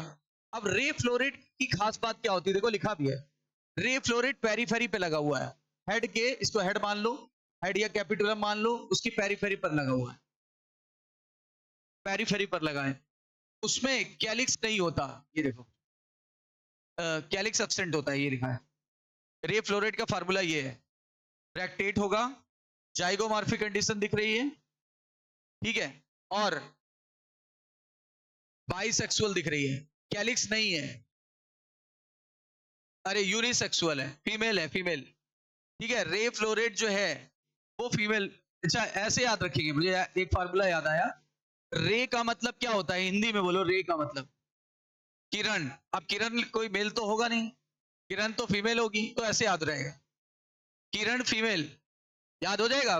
Speaker 1: अब रे फ्लोरेट की खास बात क्या होती है? देखो, लिखा भी है, रे फ्लोरेट पेरीफेरी पे लगा हुआ है। हेड के, इसको हेड मान लो, हेड या कैपिटुलम मान लो, उसकी पेरीफेरी पर लगा हुआ है, पेरीफेरी पर लगा है, उसमें कैलिक्स नहीं होता, ये देखो कैलिक्स एब्सेंट होता है, ये लिखा है। रे फ्लोरेट का फार्मूला ये है, ब्रैक्टेट होगा, जाइगोमॉर्फिक कंडीशन दिख रही है, ठीक है, और बाइसेक्सुअल दिख रही है, कैलिक्स नहीं है, अरे यूनिसेक्सुअल है, फीमेल है, फीमेल, ठीक है। रे फ्लोरेट जो है वो फीमेल। अच्छा ऐसे याद रखेंगे, मुझे एक फार्मूला याद आया, रे का मतलब क्या होता है, हिंदी में बोलो, रे का मतलब किरण। अब किरण कोई मेल तो होगा नहीं, किरण तो फीमेल होगी, तो ऐसे याद रहेगा, किरण फीमेल, याद हो जाएगा।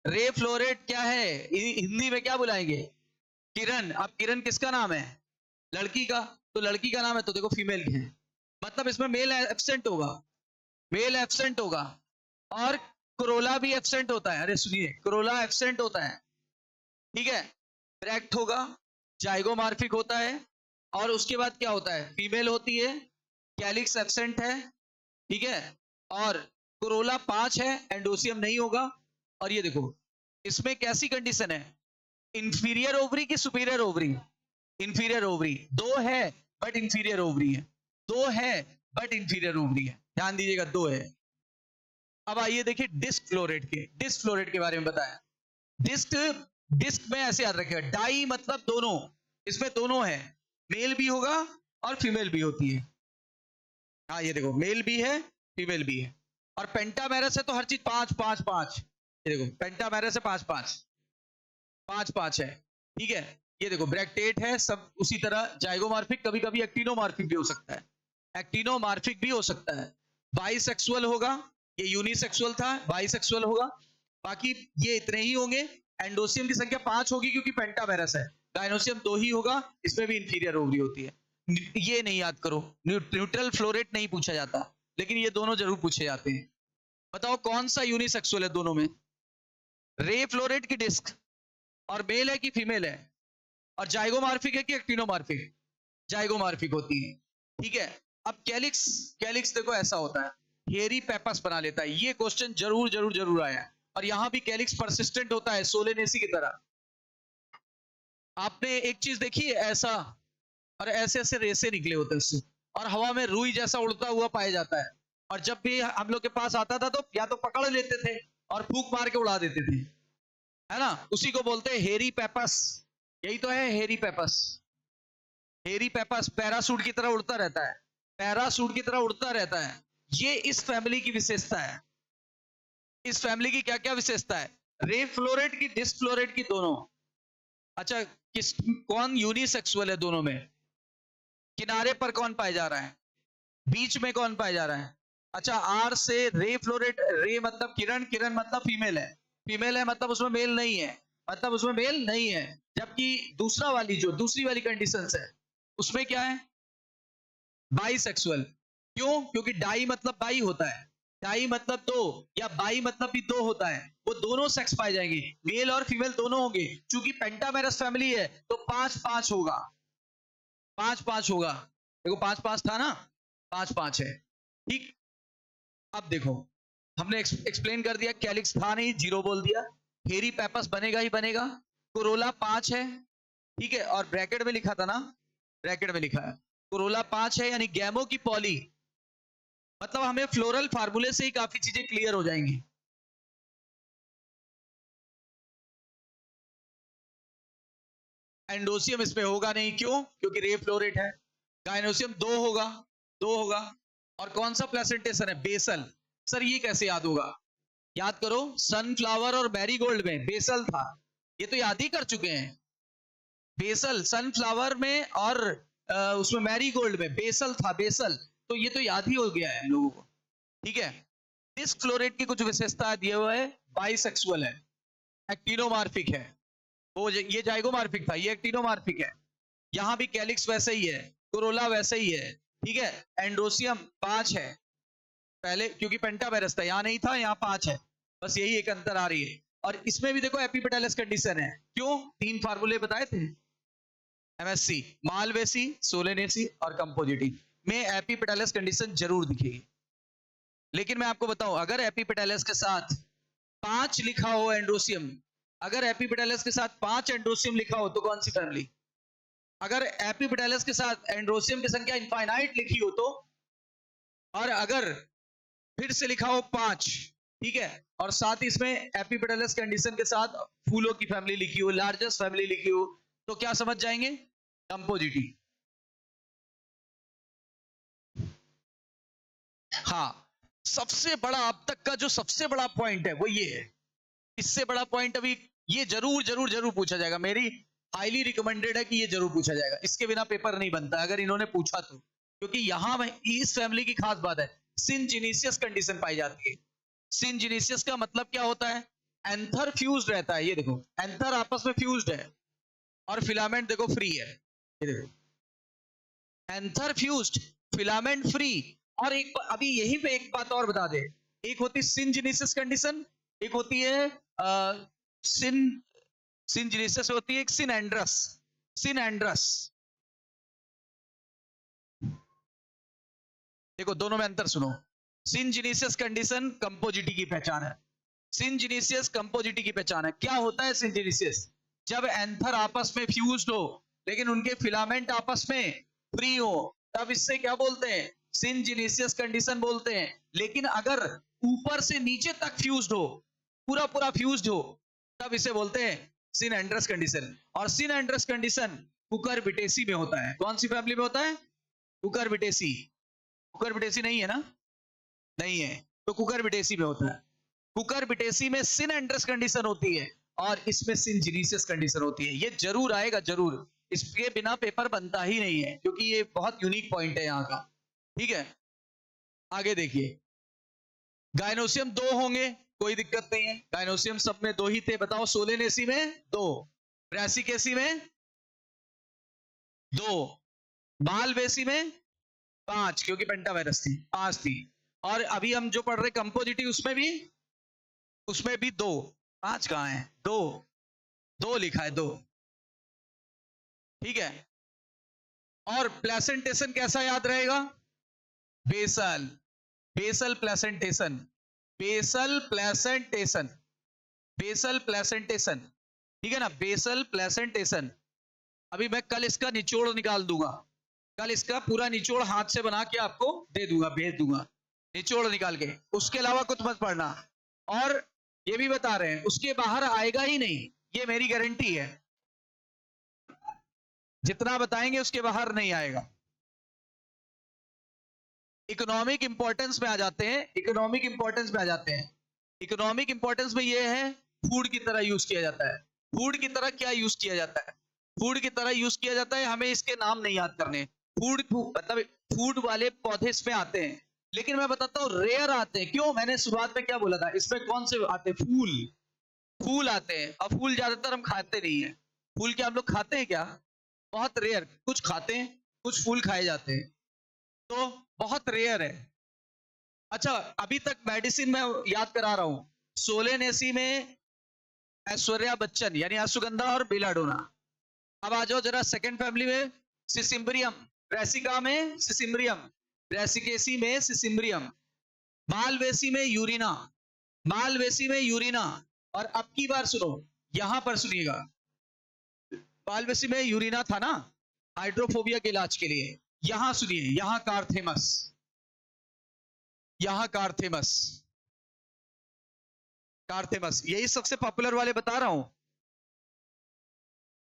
Speaker 1: रे फ्लोरेट क्या है, हिंदी में क्या बुलाएंगे, किरण। अब किरण किसका नाम है, लड़की का, तो लड़की का नाम है तो देखो फीमेल है, मतलब इसमें मेल एब्सेंट होगा, मेल एब्सेंट होगा, और क्रोला भी एब्सेंट होता है, अरे सुनिए क्रोला एब्सेंट होता है, ठीक है। ब्रैक्ट होगा, जाइगोमॉर्फिक होता है, और उसके बाद क्या होता है, फीमेल होती है, कैलिक्स एब्सेंट है, ठीक है, और कोरोला 5 है, एंडोसियम नहीं होगा। और ये देखो इसमें कैसी कंडीशन है, इंफीरियर ओवरी की सुपीरियर ओवरी, इंफीरियर ओवरी, दो है बट इंफीरियर ओवरी है, दो है बट इंफीरियर ओवरी है, ध्यान दीजिएगा, दो है। अब आइए देखिए डिस्क फ्लोरेट के, डिस्क फ्लोरेट के बारे में बताया। डिस्क, डिस्क में ऐसे याद रखिएगा, डाई मतलब दोनों, इसमें दोनों है, मेल भी होगा और फीमेल भी होती है, हाँ ये देखो मेल भी है फीमेल भी है, और पेंटामेरस है तो हर चीज 5 5 5, ये देखो पेंटामेरस है 5 5 5 5 है, ठीक है। ये देखो ब्रैक्टेट है, सब उसी तरह, जाइगोमॉर्फिक, कभी कभी एक्टिनोमॉर्फिक भी हो सकता है, एक्टिनोमॉर्फिक भी हो सकता है, बाइसेक्सुअल होगा, ये यूनिसेक्सुअल था, बाइसेक्सुअल होगा, बाकी ये इतने ही होंगे। एंडोसियम की संख्या 5 होगी क्योंकि पेंटामेरस है, गाइनोसियम 2 ही होगा, इसमें भी इंफीरियर ओवरी होती है। ये नहीं याद करो, न्यूट्रल फ्लोरेट नहीं पूछा जाता, लेकिन ये दोनों जरूर पूछे जाते हैं। बताओ कौन सा यूनिसेक्सुअल है दोनों में, रे फ्लोरेट की डिस्क, और मेल है कि फीमेल है, और जाइगोमॉर्फिक है कि एक्टिनोमॉर्फिक, जाइगोमॉर्फिक होती है, ठीक है। अब कैलिक्स, कैलिक्स देखो ऐसा होता है, हेरी पेपस बना लेता है, ये क्वेश्चन जरूर जरूर जरूर आया है, और यहां भी कैलिक्स परसिस्टेंट होता है सोलेनेसी की तरह। आपने एक चीज देखी है ऐसा, और ऐसे ऐसे रेसे निकले होते हैं उससे, और हवा में रुई जैसा उड़ता हुआ पाया जाता है, और जब भी हम लोग के पास आता था तो या तो पकड़ लेते थे और फूंक मार के उड़ा देते थे, है ना, उसी को बोलते हैं हेरी पेपस, यही तो है हेरी पेपस। हेरी पेपस पैरासूट की तरह उड़ता रहता है, पैरासूट की तरह उड़ता रहता है, ये इस फैमिली की विशेषता है। इस फैमिली की क्या क्या विशेषता है, रे फ्लोरेट की, डिस्क फ्लोरेट की, दोनों। अच्छा किस, कौन यूनिसेक्सुअल है दोनों में, किनारे पर कौन पाया जा रहा है, बीच में कौन पाया जा रहा है। अच्छा आर से रे फ्लोरेट, रे मतलब किरण, किरण मतलब फीमेल है, फीमेल है मतलब उसमें मेल नहीं है, मतलब उसमें मेल नहीं है। जबकि दूसरा वाली, जो दूसरी वाली कंडीशन है, उसमें क्या है, बाइसेक्सुअल। क्यों, क्योंकि डाई मतलब बाई होता है, डाई मतलब दो, या बाई मतलब भी दो होता है, वो दोनों सेक्स पाए जाएंगे, मेल और फीमेल दोनों होंगे। चूंकि पेंटामेरस फैमिली है तो 5 5 होगा, 5 5 होगा, देखो 5 5 था ना, 5 5 है, ठीक। अब देखो हमने एक्सप्लेन कर दिया, कैलिक्स था नहीं, जीरो बोल दिया, हेरी पेपस बनेगा ही बनेगा, कोरोला 5 है, ठीक है, और ब्रैकेट में लिखा था ना, ब्रैकेट में लिखा है कोरोला 5 है, यानी गैमो की पॉली, मतलब हमें फ्लोरल फार्मूले से ही काफी चीजें क्लियर हो जाएंगी। एंडोसियम इसमें होगा नहीं, क्यों, क्योंकि रे फ्लोरेट है। गाइनोसियम 2 होगा, 2 होगा, और कौन सा प्लेसेंटेशन है, बेसल। सर ये कैसे याद होगा, याद करो, सनफ्लावर और मैरीगोल्ड में बेसल था, ये तो याद ही कर चुके हैं, बेसल सनफ्लावर में, और उसमें मैरीगोल्ड में बेसल था, बेसल, तो ये तो याद ही हो गया है हम लोगों को, ठीक है। डिस्क फ्लोरेट की कुछ विशेषता दिए हुए है, बाइसेक्सुअल है, एक्टिनोमार्फिक है, वो ये जाइगोमार्फिक था, ये एक्टिनोमार्फिक है। यहां भी कैलिक्स वैसे ही है, कोरोला वैसे ही है, ठीक है। एंड्रोसियम 5 है, पहले क्योंकि पेंटामेरस था, यहां नहीं था, यहां 5 है, बस यही एक अंतर आ रही है। और इसमें भी देखो एपिपेटालस कंडीशन है, क्यों, 3 फार्मूले बताए थे, एमएससी, मालवेसी, सोलेनेसी और कंपोजिटी में एपिपेटालस कंडीशन जरूर दिखेगी। लेकिन मैं आपको बताऊं, अगर एपिपेटाइलस के साथ 5 लिखा हो एंड्रोसियम, अगर एपिपेटाइलस के साथ 5 एंड्रोसियम लिखा हो तो कौन सी फैमिली? अगर एपिपेटाइलस के साथ एंड्रोसियम की संख्या इनफाइनाइट लिखी हो तो, और अगर फिर से लिखा हो 5, ठीक है, और साथ ही इसमें एपिपेटाइलस कंडीशन के साथ फूलों की फैमिली लिखी हो, लार्जेस्ट फैमिली लिखी हो, तो क्या समझ जाएंगे? कंपोजिटी। हाँ, सबसे बड़ा अब तक का जो सबसे बड़ा पॉइंट है वो ये है। इससे बड़ा पॉइंट अभी ये जरूर जरूर जरूर पूछा जाएगा, मेरी हाईली रिकमेंडेड है कि ये जरूर पूछा जाएगा, इसके बिना पेपर नहीं बनता अगर इन्होंने पूछा तो, क्योंकि यहां इस फैमिली की खास बात है, सिनजीनियस कंडीशन पाई जाती है। सिनजीनियस का मतलब क्या होता है? एंथर फ्यूज्ड रहता है, ये देखो एंथर आपस में फ्यूज्ड है और फिलामेंट देखो फ्री है, ये देखो एंथर फ्यूज्ड, फिलामेंट फ्री। और एक अभी यहीं पे एक बात और बता दे, एक होती है सिनजीनियस कंडीशन, एक होती है सिनजीनियस होती है एक सिनएंड्रस। सिनएंड्रस देखो दोनों में अंतर सुनो। सिनजीनियस कंडीशन कंपोजिटी की पहचान है, सिनजीनियस कंपोजिटी की पहचान है। क्या होता है सिनजीनियस? जब एंथर आपस में फ्यूज्ड हो लेकिन उनके फिलामेंट आपस में फ्री हो, तब इससे क्या बोलते हैं? सिनजीनियस कंडीशन बोलते हैं। लेकिन अगर ऊपर से नीचे तक फ्यूज्ड हो, पूरा पूरा फ्यूज्ड हो, तब इसे बोलते हैं सिनएंड्रस कंडीशन। और सिनएंड्रस कंडीशन कुकुरबिटेसी में होता है। कौन सी फैमिली में होता है? कुकुरबिटेसी। कुकुरबिटेसी नहीं है ना? नहीं है, तो कुकुरबिटेसी में होता है। कुकुरबिटेसी में सिनएंड्रस कंडीशन होती है और इसमें सिनजीनियस कंडीशन होती है। ये जरूर आएगा, जरूर, इसके बिना पेपर बनता ही नहीं है, क्योंकि ये बहुत यूनिक पॉइंट है यहाँ का। ठीक है, आगे देखिए, गायनोसियम 2 होंगे, कोई दिक्कत नहीं है, गायनोसियम सब में 2 ही थे। बताओ, सोलेनेसी में 2, ब्रासिकेसी में 2, मालवेसी में 5, क्योंकि पेंटावायरस थी, 5 थी। और अभी हम जो पढ़ रहे कंपोजिटी, उसमें भी 2, 5 कहां है? 2, 2 लिखा है, 2। ठीक है, और प्लेसेंटेशन कैसा याद रहेगा? Basal, basal placentation, basal placentation, basal placentation, ठीक है ना, बेसल प्लेसेंटेशन। अभी मैं कल इसका निचोड़ निकाल दूंगा, कल इसका पूरा निचोड़ हाथ से बना के आपको दे दूंगा, भेज दूंगा, निचोड़ निकाल के। उसके अलावा कुछ मत पढ़ना। और ये भी बता रहे हैं, उसके बाहर आएगा ही नहीं, ये मेरी गारंटी है। जितना बताएंगे उसके बाहर नहीं आएगा। इकोनॉमिक इंपॉर्टेंस में आ जाते हैं, इकोनॉमिक इंपॉर्टेंस में आ जाते हैं। इकोनॉमिक इंपॉर्टेंस में ये है, फूड की तरह यूज किया जाता है। फूड की तरह क्या यूज किया जाता है? फूड की तरह यूज किया जाता है, हमें इसके नाम नहीं याद करने। फूड मतलब फूड वाले पौधे इसमें आते हैं, लेकिन मैं बताता हूँ रेयर आते हैं। क्यों? मैंने शुरुआत में क्या बोला था, इसमें कौन से आते हैं? फूल, फूल आते हैं। और फूल ज्यादातर हम खाते नहीं है। फूल क्या हम लोग खाते हैं क्या? बहुत रेयर, कुछ खाते हैं, कुछ फूल खाए जाते हैं, तो बहुत रेयर है। अच्छा, अभी तक मेडिसिन में याद करा रहा हूं, सोलेनेसी में ऐश्वर्या बच्चन यानी अश्वगंधा और बेलाडोना। अब आ जाओ जरा सेकंड फैमिली में, सिसिम्ब्रियम, ब्रेसिका में सिसिम्ब्रियम, ब्रेसिकेसी में सिसिम्ब्रियम, मालवेसी में यूरिना, मालवेसी में यूरिना। और अब की बार सुनो, यहां पर सुनिएगा, मालवेसी में यूरिना था ना हाइड्रोफोबिया के इलाज के लिए। यहां सुनिए, यहां कार्थेमस, यहां कार्थेमस, कार्थेमस, यही सबसे पॉपुलर वाले बता रहा हूं।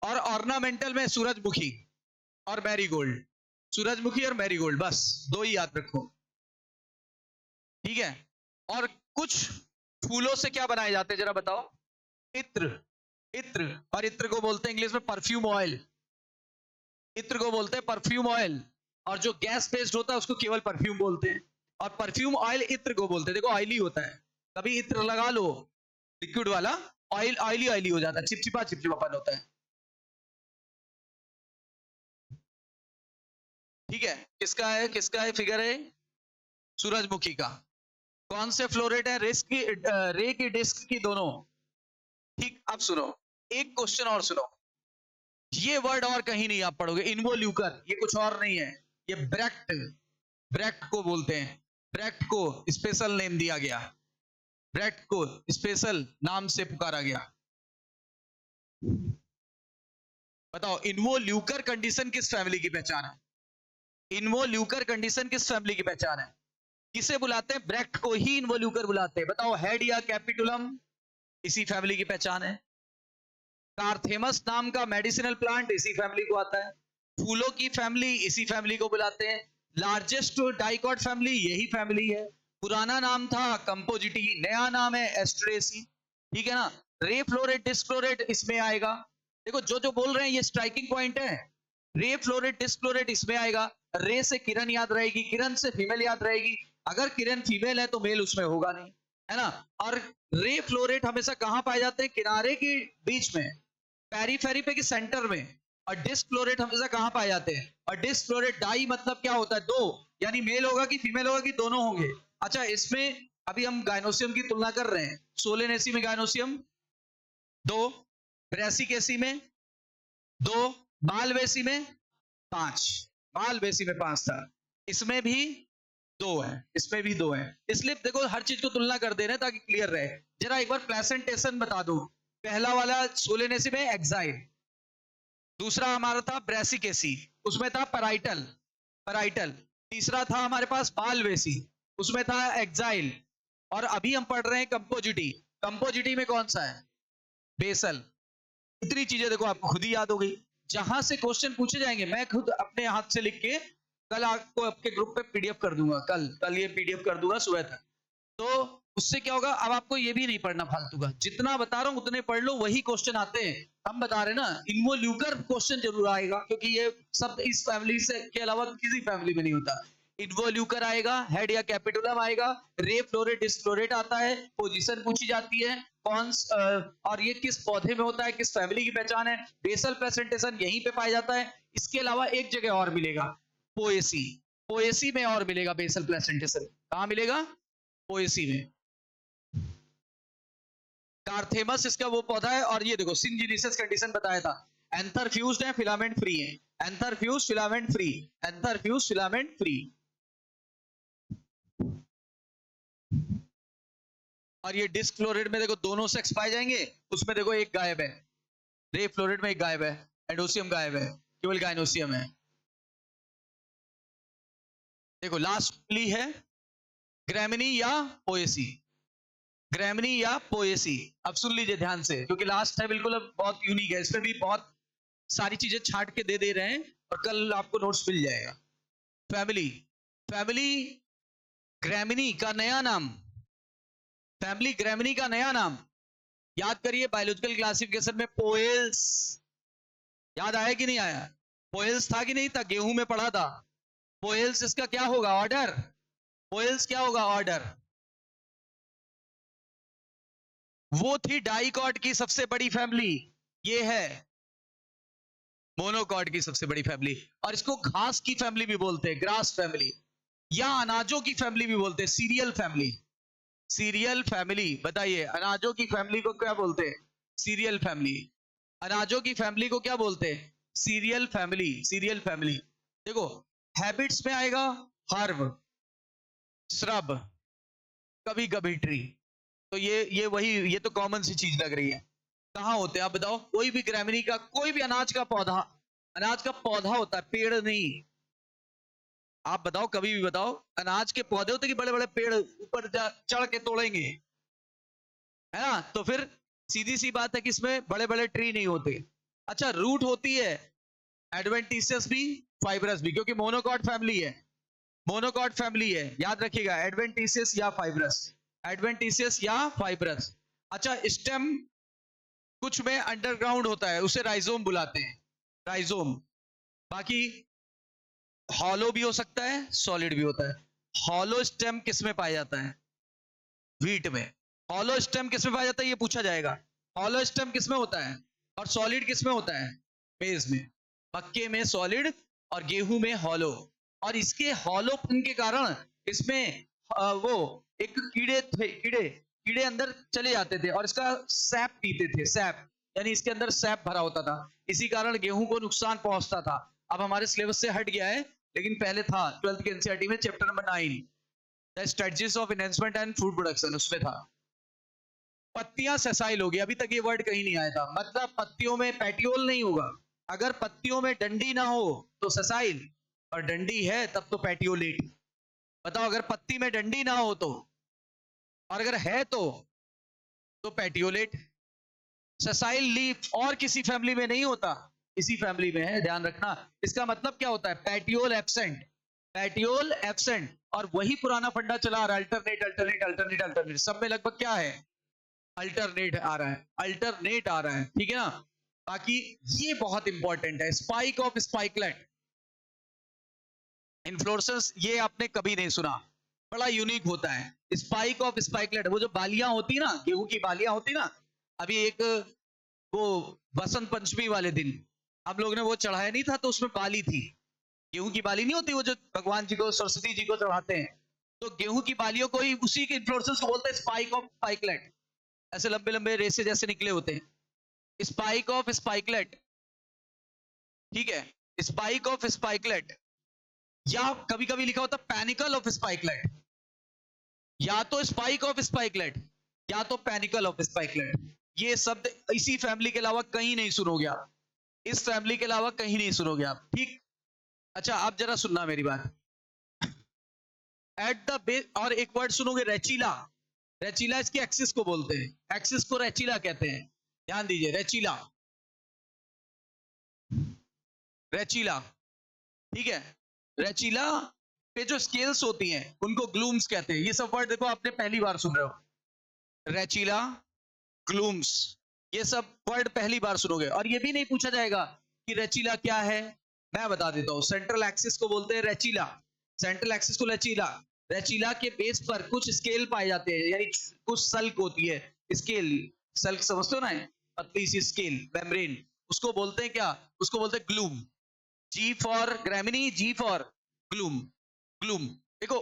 Speaker 1: और ऑर्नामेंटल में सूरजमुखी और मैरीगोल्ड, सूरजमुखी और मैरीगोल्ड, बस 2 ही याद रखो। ठीक है, और कुछ फूलों से क्या बनाए जाते हैं जरा बताओ? इत्र, इत्र, और इत्र को बोलते हैं इंग्लिश में परफ्यूम ऑयल, इत्र को बोलते हैं परफ्यूम ऑयल। और जो गैस बेस्ड होता है उसको केवल परफ्यूम बोलते हैं, और परफ्यूम ऑयल इत्र को बोलते हैं। देखो ऑयली होता है, कभी इत्र लगा लो लिक्विड वाला, ऑयल ऑयली ऑयली हो जाता है, चिपचिपा चिपचिपापन होता है। ठीक है, किसका है, किसका है फिगर है? सूरजमुखी का। कौन से फ्लोरेट है? रिस्क की रे की डिस्क की दोनों। ठीक, अब सुनो, एक क्वेश्चन और सुनो, ये वर्ड और कहीं नहीं आप पढ़ोगे, इन्वोल्यूकर, ये कुछ और नहीं है, ये ब्रेक्ट, ब्रेक्ट को बोलते हैं। ब्रेक्ट को स्पेशल नेम दिया गया, ब्रेक्ट को स्पेशल नाम से पुकारा गया। बताओ इन्वोल्यूकर कंडीशन किस फैमिली की पहचान है? इन्वोल्यूकर कंडीशन किस फैमिली की पहचान है? किसे बुलाते हैं? ब्रेक्ट को ही इन्वोल्यूकर बुलाते हैं। बताओ हेड या कैपिटुलम इसी फैमिली की पहचान है। कारथेमस नाम का मेडिसिनल प्लांट इसी फैमिली को आता है। फूलों की फैमिली इसी फैमिली को बुलाते हैं। लार्जेस्ट डाइकॉट फैमिली यही फैमिली है। पुराना नाम था कंपोजिटी, नया नाम है एस्ट्रेसी, ठीक है ना। रे फ्लोरेट डिस्फ्लोरेट इसमें आएगा। देखो जो जो बोल रहे हैं ये स्ट्राइकिंग पॉइंट है। रे फ्लोरेट डिस्फ्लोरेट इसमें आएगा। रे से किरण याद रहेगी, किरण से फीमेल याद रहेगी। अगर किरण फीमेल है तो मेल उसमें होगा नहीं, है ना। और रे फ्लोरेट हमेशा कहां पाए जाते हैं? किनारे के बीच में, पेरीफेरी पे कि सेंटर में। और डिस्क फ्लोरेट हमेशा कहां पाए जाते हैं? और डिस्क फ्लोरेट डाई मतलब क्या होता है? दो, यानी मेल होगा कि फीमेल होगा कि दोनों होंगे। अच्छा इसमें अभी हम गायनोसियम की तुलना कर रहे हैं। सोलेनेसी में गायनोसियम 2, ब्रेसिकेसी में 2, मालवेसी में 5, मालवेसी में 5 था, इसमें भी 2 है, इसमें भी 2 है। इसलिए देखो हर चीज को तुलना कर दे रहे हैं ताकि क्लियर रहे। जरा एक बार प्लेसेंटेशन बता दो। पहला वाला सोलेनेसी में एक्साइल, दूसरा हमारा था ब्रेसिकेसी, उसमें था पैराइटल, पैराइटल। तीसरा था हमारे पास मालवेसी, उसमें था एक्साइल। और अभी हम पढ़ रहे हैं कंपोजिटी। कंपोजिटी में कौन सा है? बेसल। इतनी चीजें देखो आपको खुद ही याद हो गई। जहां से क्वेश्चन पूछे जाएंगे मैं खुद अपने हाथ से लिख के कल आपको आपके ग्रुप पे पीडीएफ कर दूंगा। कल ये पीडीएफ कर दूंगा सुबह तक। तो उससे क्या होगा, अब आपको ये भी नहीं पढ़ना फालतू का। जितना बता रहा हूं उतने पढ़ लो, वही क्वेश्चन आते हैं। हम बता रहे हैं ना, इन्वोल्यूकर क्वेश्चन जरूर आएगा, क्योंकि ये सब इस फैमिली से के अलावा किसी फैमिली में नहीं होता। इन्वोल्यूकर आएगा, हेड या कैपिटुलम आएगा, रे फ्लोरेट डिस्फ्लोरेट आता है, पोजीशन पूछी जाती है, कौन और ये किस पौधे में होता है, किस फैमिली की पहचान है। बेसल प्रेजेंटेशन यहीं पे पाया जाता है। इसके अलावा एक जगह और मिलेगा, पोएसी। पोएसी में और मिलेगा बेसल प्रेजेंटेशन। कहां मिलेगा? पोएसी में। कारथेमस इसका वो पौधा है। और ये देखो सिंजीनियस कंडीशन बताया था। एंथर फ्यूज्ड है, फिलामेंट फ्री है। Anther fuse filament free, anther fuse filament free. और ये डिस्क फ्लोरेट में देखो दोनों सेक्स पाए जाएंगे। उसमें देखो एक गायब है, रे फ्लोरेट में एक गायब है, एंडोसियम गायब है, केवल गायनोसियम है। देखो लास्टली है ग्रैमिनी या पोएसी, ग्रैमिनी या पोएसी। अब सुन लीजिए ध्यान से, क्योंकि लास्ट है बिल्कुल, अब बहुत यूनिक है। इसमें भी बहुत सारी चीजें छांट के दे रहे हैं और कल आपको नोट्स मिल जाएगा। फैमिली, फैमिली ग्रैमिनी का नया नाम, फैमिली ग्रैमिनी का नया नाम याद करिए। बायोलॉजिकल क्लासिफिकेशन में पोएल्स याद आया कि नहीं आया? पोएल्स था कि नहीं था? गेहूं में पढ़ा था। पोएल्स इसका क्या होगा? ऑर्डर। पोएल्स क्या होगा? ऑर्डर। वो थी डाइकॉट की सबसे बड़ी फैमिली, ये है मोनोकॉट की सबसे बड़ी फैमिली। और इसको घास की फैमिली भी बोलते हैं, ग्रास फैमिली, या अनाजों की फैमिली भी बोलते हैं, सीरियल फैमिली। सीरियल फैमिली, बताइए अनाजों की फैमिली को क्या बोलते हैं? Serial family. अनाजों की फैमिली को क्या बोलते हैं? Serial family, serial family. देखो हैबिट्स में आएगा हर्ब, श्रब, कभी कभी ट्री। तो ये वही, ये तो कॉमन सी चीज लग रही है। कहां होते हैं आप बताओ? कोई भी ग्रैमिनी का, कोई भी अनाज का पौधा, अनाज का पौधा होता है, पेड़ नहीं। आप बताओ, कभी भी बताओ, अनाज के पौधे होते कि बड़े बड़े पेड़ ऊपर चढ़ के तोड़ेंगे, है ना। तो फिर सीधी सी बात है कि इसमें बड़े बड़े ट्री नहीं होते। अच्छा रूट होती है, एडवेंटिशियस भी फाइब्रस भी, क्योंकि मोनोकॉट फैमिली है, मोनोकॉट फैमिली है, याद रखिएगा एडवेंटिशियस या फाइब्रस, एडवेंटिशियस या फाइब्रस। अच्छा स्टेम कुछ में अंडरग्राउंड होता है, उसे राइजोम बुलाते हैं, राइजोम। बाकी हॉलो भी हो सकता है, सॉलिड भी होता है। हॉलो स्टेम किस में पाया जाता है? व्हीट में। हॉलो स्टेम किस में पाया जाता है ये पूछा जाएगा। हॉलो स्टेम किस में होता है और सॉलिड किस में होता है? मेज में। मक्के में सॉलिड और गेहूं में हॉलो। और इसके हॉलोपन के कारण इसमें वो एक कीड़े थे, कीड़े अंदर चले जाते थे और इसका सैप पीते थे, सैप, यानी इसके अंदर सैप भरा होता था। इसी कारण गेहूं को नुकसान पहुंचता था। अब हमारे सिलेबस से हट गया है, लेकिन पहले था 12th के एनसीईआरटी में chapter number 9। The strategies of enhancement and food production, उसमें था। पत्तियां सेसाइल होगी, अभी तक ये वर्ड कहीं नहीं आया था, मतलब पत्तियों में पैटियोल नहीं होगा। अगर पत्तियों में डंडी ना हो तो सेसाइल, और डंडी है तब तो पैटियोलेट। बताओ, अगर पत्ती में डंडी ना हो तो, और अगर है तो पैटियोलेट। सेसाइल लीफ और किसी फैमिली में नहीं होता, इसी फैमिली में है, ध्यान रखना। इसका मतलब क्या होता है? Petiole absent, petiole absent. और वही पुराना फंडा चला आ रहा है, अल्टरनेट अल्टरनेट अल्टरनेट अल्टरनेट, सब में लगभग क्या है? अल्टरनेट आ रहा है, अल्टरनेट आ रहा है, ठीक है ना। बाकी ये बहुत इंपॉर्टेंट है, स्पाइक ऑफ स्पाइकलेट इन्फ्लोरेसेंस, ये आपने कभी नहीं सुना, बड़ा यूनिक होता है। स्पाइक ऑफ स्पाइकलेट, वो जो बालियां होती ना, गेहूं की बालियां होती ना, अभी एक वो बसंत पंचमी वाले दिन हम लोग ने वो चढ़ाया नहीं था, तो उसमें बाली थी, गेहूं की बाली नहीं होती, वो जो भगवान जी को, सरस्वती जी को चढ़ाते हैं, तो गेहूं की बालियों को ही उसी के इन्फ्लोरेंसेस को बोलते हैं स्पाइक ऑफ स्पाइकलेट। ऐसे लंबे लंबे रेसे जैसे निकले होते हैं, स्पाइक ऑफ स्पाइकलेट, ठीक है, स्पाइक ऑफ स्पाइकलेट। या कभी कभी लिखा होता पैनिकल ऑफ स्पाइकलेट, या तो स्पाइक ऑफ स्पाइकलेट या तो पैनिकल ऑफ स्पाइकलेट। ये शब्द इसी फैमिली के अलावा कहीं नहीं सुनोगे आप, इस फैमिली के अलावा कहीं नहीं सुनोगे आप, ठीक। अच्छा, आप जरा सुनना मेरी बात। एट द बेस, और एक वर्ड सुनोगे, रेचिला। रेचिला इसकी एक्सिस को बोलते हैं, एक्सिस को रेचिला कहते हैं, ध्यान दीजिए, रेचिला, रेचिला, ठीक है। रेचिला पे जो स्केल्स होती हैं उनको ग्लूम्स कहते हैं। ये सब वर्ड देखो आपने पहली बार सुन रहे हो, रेचिला, ग्लूम्स, ये सब वर्ड पहली बार सुनोगे। और ये भी नहीं पूछा जाएगा कि रेचिला क्या है, मैं बता देता हूं। सेंट्रल एक्सिस को बोलते हैं रेचिला, सेंट्रल एक्सिस को रेचिला। रेचिला के बेस पर कुछ स्केल पाए जाते हैं, यानी कुछ सल्क होती है, स्केल, सल्क समझते हो ना, पतली सी स्केल, मेम्ब्रेन, उसको बोलते हैं क्या? उसको बोलते हैं glume. G for Gramineae, G for glume, glume. देखो,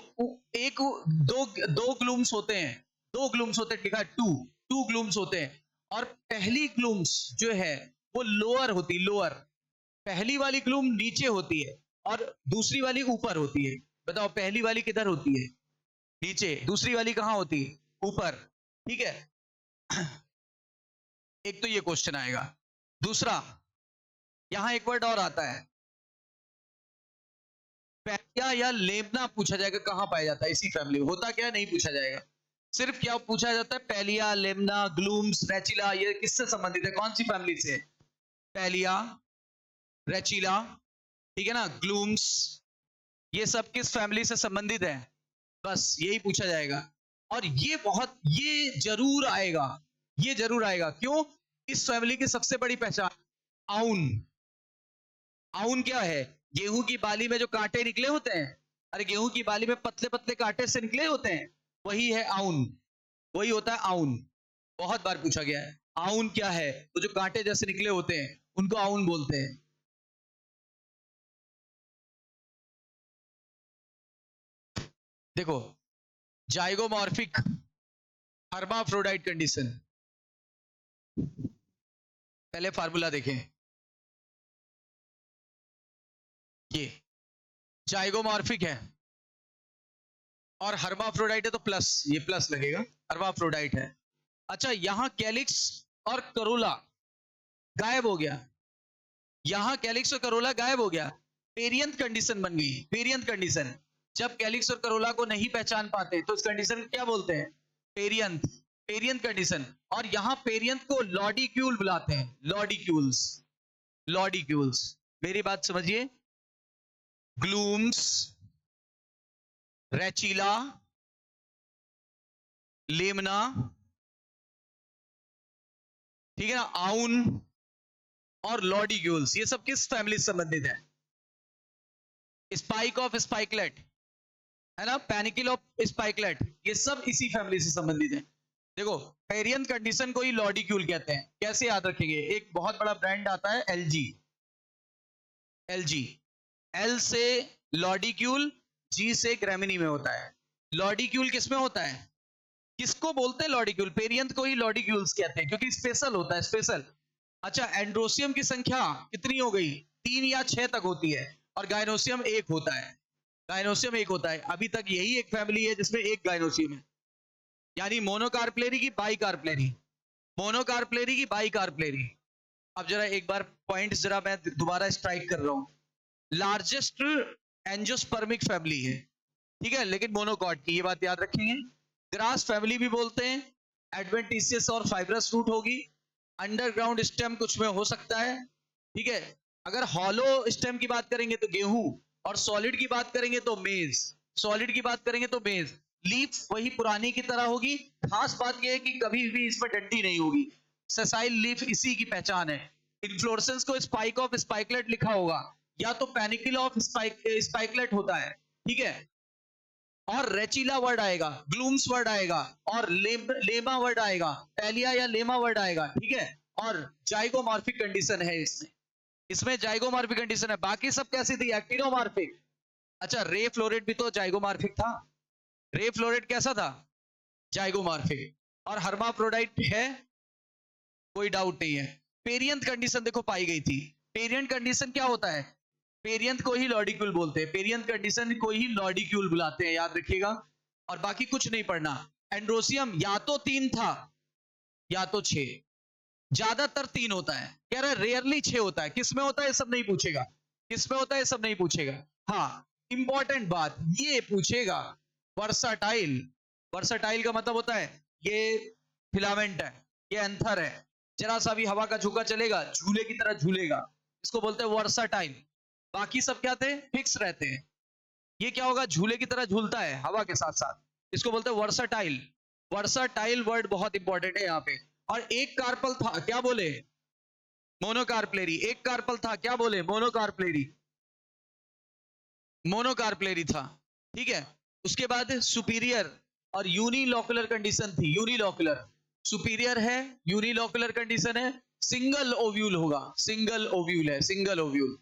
Speaker 1: एक दो दो ग्लूम्स होते हैं, दो ग्लूम्स होते हैं, ठीक है, टू ग्लूम्स होते हैं। और पहली ग्लूम्स जो है वो लोअर होती, लोअर, पहली वाली ग्लूम नीचे होती है और दूसरी वाली ऊपर होती है। बताओ, पहली वाली किधर होती है? नीचे। दूसरी वाली कहां होती है? ऊपर, ठीक है। एक तो ये क्वेश्चन आएगा। दूसरा, यहां एक वर्ड और आता है, पैलिया या लेमना पूछा जाएगा, कहां पाया जाता है इसी फैमिली में, होता क्या नहीं पूछा जाएगा, सिर्फ क्या पूछा जाता है? पैलिया, लेमना, ग्लूम्स, रेचिला, ये किससे संबंधित है, कौन सी फैमिली से? पैलिया, रेचिला, ठीक है ना, ग्लूम्स, ये सब किस फैमिली से संबंधित है? बस यही पूछा जाएगा। और ये बहुत, ये जरूर आएगा, ये जरूर आएगा। क्यों? इस फैमिली की सबसे बड़ी पहचान आउन। आउन क्या है? गेहूं की बाली में जो कांटे निकले होते हैं, अरे गेहूं की बाली में पतले पतले कांटे से निकले होते हैं, वही है आउन, वही होता है आउन। बहुत बार पूछा गया है, आउन क्या है? तो जो कांटे जैसे निकले होते हैं उनको आउन बोलते हैं। देखो, जाइगोमॉर्फिक हर्माफ्रोडाइट कंडीशन, पहले फार्मूला देखें। ये जाइगोमॉर्फिक है और हर्माफ्रोडाइट है, तो प्लस, ये प्लस लगेगा, हर्माफ्रोडाइट है। अच्छा, यहां कैलिक्स और करोला गायब हो गया, यहां कैलिक्स और करोला गायब हो गया, पेरियंथ कंडीशन बन गई, पेरियंथ कंडीशन। जब कैलिक्स और करोला को नहीं पहचान पाते तो इस कंडीशन को क्या बोलते हैं? Perianth, perianth condition. और यहां पेरियंथ को लॉडिक्यूल बुलाते हैं, लॉडिक्यूल्स, लॉडिक्यूल्स। मेरी बात समझिए, ग्लूम्स, रेचिला, लेमना, ठीक है ना, आउन और लॉडिक्यूल्स, ये सब किस फैमिली से संबंधित है? स्पाइक ऑफ स्पाइकलेट, है ना, पैनिकल ऑफ स्पाइकलेट, ये सब इसी फैमिली से संबंधित है। देखो, पेरियंथ कंडीशन को ही लॉडिक्यूल कहते हैं। कैसे याद रखेंगे? एक बहुत बड़ा ब्रांड आता है एलजी, एलजी, एल से लॉडिक्यूल, जी से ग्रेमिनी में होता है। लॉडिक्यूल किसमें होता है? किसको बोलते हैं लॉडिक्यूल? पेरियंथ को ही लॉडिक्यूल्स कहते हैं, क्योंकि स्पेशल होता है, स्पेशल। अच्छा, एंड्रोसियम की संख्या कितनी हो गई? 3 या 6 तक होती है, और गायनोसियम 1 होता है। गायनोसियम एक होता है, अभी तक यही एक फैमिली है जिसमें एक गायनोसियम है, यानी मोनोकार्पलेरी की बाइकार्पलेरी, मोनोकार्पलेरी की बाइकार्पलेरी। अब जरा एक बार पॉइंट जरा मैं दोबारा स्ट्राइक कर रहा हूं। लार्जेस्ट एंजियोस्पर्मिक फैमिली है, ठीक है, लेकिन मोनोकॉट की, ये बात याद रखेंगे। ग्रास फैमिली भी बोलते हैं, एडवेंटिशियस और फाइब्रस रूट होगी, अंडरग्राउंड स्टेम कुछ में हो सकता है, ठीक है। अगर हॉलो स्टेम की बात करेंगे तो गेहूं, और सॉलिड की बात करेंगे तो मेज, सॉलिड की बात करेंगे तो मेज। लीफ वही पुरानी की तरह होगी, खास बात यह है कि कभी भी इसमें डंडी नहीं होगी, सेसाइल लीफ इसी की पहचान है। इन्फ्लोरेसेंस को स्पाइक ऑफ स्पाइकलेट लिखा होगा, या तो पैनिकल ऑफ स्पाइकलेट होता है, ठीक है, और रेचिला वर्ड आएगा, ग्लूम्स वर्ड आएगा, और लेमा वर्ड आएगा, टेलिया या लेमा वर्ड आएगा, ठीक है। और जाइगोमॉर्फिक कंडीशन है इसमें, इसमें जाइगोमॉर्फिक कंडीशन है। बाकी सब कैसी थी? एक्टिनोमॉर्फिक। अच्छा, रे फ्लोरेट भी तो जाइगोमॉर्फिक था, रे फ्लोरेट कैसा था? जाइगोमॉर्फिक। और हर्माफ्रोडाइट है, कोई डाउट नहीं है। पेरियंथ कंडीशन देखो पाई गई थी। पेरियंथ कंडीशन क्या होता है? पेरियंथ को ही लॉडिक्यूल बोलते हैं, पेरियंथ कंडीशन को ही लॉडिक्यूल बुलाते हैं, याद रखिएगा। और बाकी कुछ नहीं पढ़ना। एंड्रोसियम या तो 3 था या तो 6, ज्यादातर 3 होता है, कह रहा है रेयरली 6 होता है। किस में होता है सब नहीं पूछेगा, किस में होता है सब नहीं पूछेगा। हाँ, इंपॉर्टेंट बात ये पूछेगा, वर्साटाइल। वर्साटाइल का मतलब होता है ये फिलामेंट है, ये एंथर है, जरा सा भी हवा का झोंका चलेगा झूले की तरह झूलेगा, इसको बोलते हैं वर्साटाइल। बाकी सब क्या थे? फिक्स रहते हैं। ये क्या होगा? झूले की तरह झूलता है हवा के साथ साथ, इसको बोलते हैं वर्साटाइल। वर्साटाइल वर्ड बहुत इंपॉर्टेंट है यहाँ पे। और एक कार्पल था, क्या बोले? मोनोकार्पलेरी। एक कार्पल था, क्या बोले? मोनोकार्पलेरी, मोनोकार्पलेरी था, ठीक है। उसके बाद सुपीरियर और यूनिलॉकुलर कंडीशन थी, यूनिलॉकुलर। सुपीरियर है, यूनिलॉकुलर कंडीशन है, सिंगल ओव्यूल होगा, सिंगल ओव्यूल है, सिंगल ओव्यूल,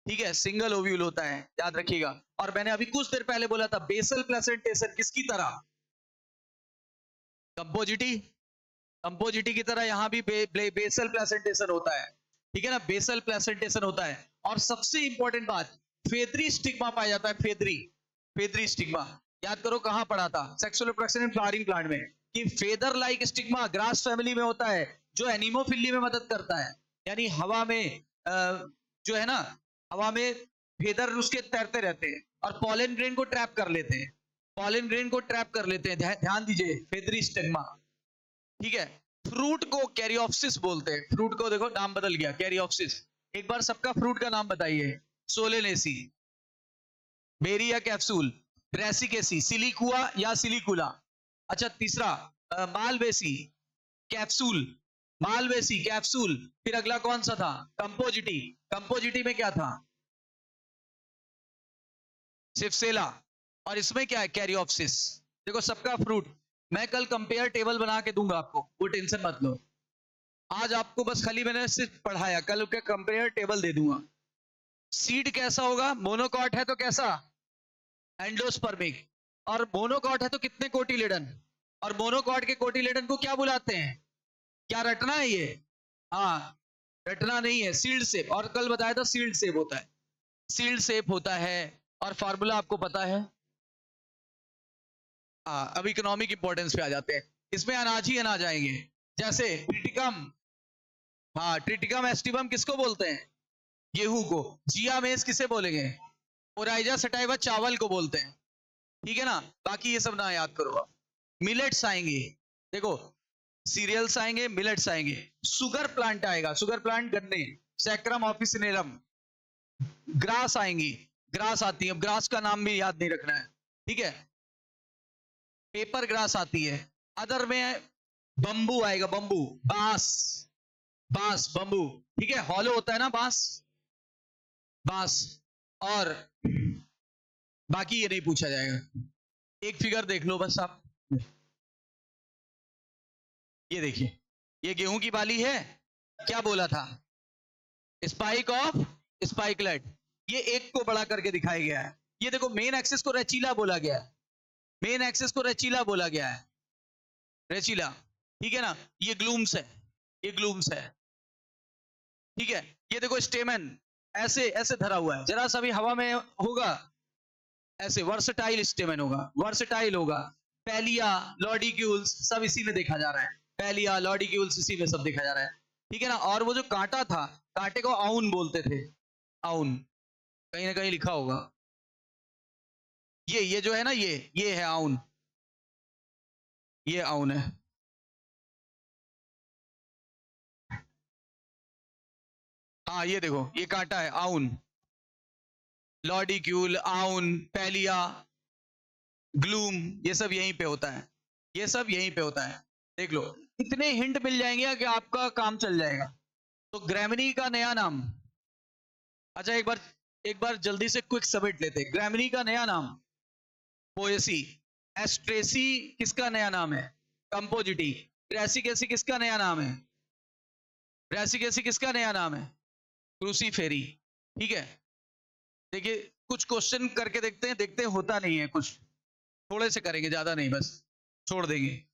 Speaker 1: ठीक है, सिंगल ओव्यूल होता है, याद रखिएगा। और मैंने अभी कुछ देर पहले बोला था बेसल प्लेसेंटेशन किसकी तरह? कंपोजिटी, कंपोजिटी की तरह यहां भी बेसल प्लेसेंटेशन होता है, ठीक है ना, बेसल प्लेसेंटेशन होता है। और सबसे इंपॉर्टेंट बात, फेदरी स्टिग्मा पाया जाता है, फेदरी, फेदरी स्टिग्मा। याद करो कहां पढ़ा था? Sexual reproduction in flowering plant में, कि feather like stigma grass family में होता है, जो एनिमोफिली में मदद करता है। यानी हवा में जो है ना, हवा में फेदर उसके तैरते रहते हैं और पॉलन ग्रेन को ट्रैप कर लेते हैं, पॉलन ग्रेन को ट्रैप कर लेते हैं। ध्यान दीजिए, फेदरी स्टिग्मा, ठीक है। फ्रूट को कैरियोप्सिस बोलते हैं, फ्रूट को देखो नाम बदल गया, कैरियोप्सिस। एक बार सबका फ्रूट का नाम बताइए। सोलेनेसी, बेरी या कैप्सूल, ब्रेसिकेसी, सिलिकुआ या सिलिकुला। अच्छा, तीसरा मालवेसी, कैप्सूल, मालवेसी कैप्सूल। फिर अगला कौन सा था? कंपोजिटी, कंपोजिटी में क्या था? सिप्सेला। और इसमें क्या है? कैरियोप्सिस। देखो सबका फ्रूट, मैं कल कंपेयर टेबल बना के दूंगा आपको, वो टेंशन मत लो। आज आपको बस खाली मैंने सिर्फ पढ़ाया, कल के कंपेयर टेबल दे दूंगा। सीड कैसा होगा? मोनोकॉट है तो कैसा? एंडोस्पर्मिक। और मोनोकॉट है तो कितने कोटिलेडन? और मोनोकॉट के कोटिलेडन को क्या बुलाते हैं? क्या रटना है ये? हाँ, रटना नहीं है, सील्ड शेप। और कल बताया था सील्ड शेप होता है, सील्ड शेप होता है। और फार्मूला आपको पता है। हाँ, अब इकोनॉमिक इंपॉर्टेंस पे आ जाते हैं। इसमें अनाज ही अनाज आएंगे, जैसे ट्रिटिकम। हाँ, ट्रिटिकम एस्टिवम किसको बोलते हैं? गेहूं को। जिया मेज किसे बोलेंगे? ओराइजा सटाइवा चावल को बोलते हैं, ठीक है ना। बाकी ये सब ना याद करो आप। मिलेट्स आएंगे, देखो सीरियल्स आएंगे, मिलेट्स आएंगे। सुगर प्लांट आएगा, सुगर प्लांट गन्ने, सैक्रम ऑफिसिनेरम। ग्रास आएंगी, ग्रास आती है, ग्रास का नाम भी याद नहीं रखना है, ठीक है। पेपर ग्रास आती है। अदर में बंबू आएगा, बंबू, बांस, बांस, बंबू, ठीक है। हॉलो होता है ना बांस, बांस। और बाकी ये नहीं पूछा जाएगा। एक फिगर देख लो बस आप, ये देखिए, ये गेहूं की बाली है, क्या बोला था? Spike of spikelet. ये एक को बड़ा करके दिखाया गया है। ये देखो मेन एक्सिस को रेचिला बोला गया है, मेन एक्सिस को रेचिला बोला गया है, रेचिला, ठीक है ना। ये ग्लूम्स है, ये ग्लूम्स है, ठीक है। ये देखो स्टेमन ऐसे ऐसे धरा हुआ है, जरा सा भी हवा में होगा ऐसे वर्सटाइल स्टेमन होगा, वर्सटाइल होगा। पैलिया, लॉडिक्यूल्स सब इसी में देखा जा रहा है, पैलिया लॉडिक्यूल्स इसी में सब देखा जा रहा है, ठीक है ना। और वो जो कांटा था, कांटे को आउन बोलते थे, आउन, कहीं ना कहीं लिखा होगा, ये जो है ना, ये है आउन, ये आउन है। हाँ ये देखो, ये कांटा है, आउन, लॉडिक्यूल, आउन, पैलिया, ग्लूम, ये सब यहीं पे होता है, ये सब यहीं पे होता है। देख लो, इतने हिंट मिल जाएंगे कि आपका काम चल जाएगा। तो ग्रेमनी का नया नाम, अच्छा एक बार जल्दी से क्विक सबमिट लेते हैं। ग्रेमनी का नया नाम पोएसी। एस्ट्रेसी किसका नया नाम है? कंपोजिटी। ब्रैसिकेसी किसका नया नाम है? ब्रैसिकेसी किसका नया नाम है? क्रूसीफेरी। ठीक है, देखिए कुछ क्वेश्चन करके देखते हैं होता नहीं है कुछ, थोड़े से करेंगे, ज्यादा नहीं, बस छोड़ देंगे।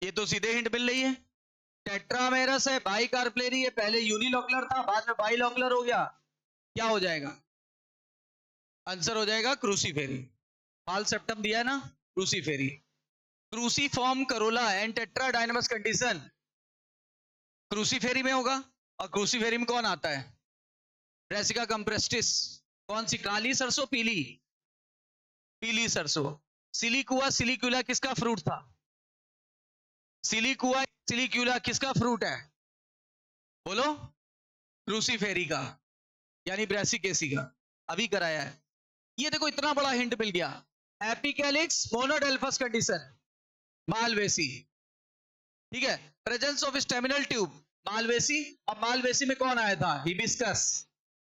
Speaker 1: ये तो सीधे हिंट मिल रही है, टेट्रामेरस है, बाई कार्पलेरी है, पहले यूनिलॉकुलर था, बाद में बाईलॉकुलर हो गया, क्या हो जाएगा? आंसर हो जाएगा क्रूसीफेरी। हाल सेप्टम दिया है ना, क्रूसीफेरी। क्रूसीफॉर्म करोला एंड टेट्राडाइनमस कंडीशन क्रूसीफेरी में होगा। और क्रूसीफेरी में कौन आता है? ब्रैसिका कंप्रेस्टिस। कौन सी, काली सरसों, पीली? पीली सरसों। सिलिकुआ सिलिक्यूला किसका फ्रूट था? सिलिकुआ सिलिक्यूला किसका फ्रूट है? बोलो। क्रूसीफेरी का, यानी ब्रैसिकेसी का, अभी कराया है। ये देखो इतना बड़ा हिंट मिल गया। एपिकैलिक्स मोनोडेल्फस कंडीशन मालवेसी, ठीक है। Presence of staminal tube Malvaceae. अब मालवेसी में कौन आया था? हिबिस्कस,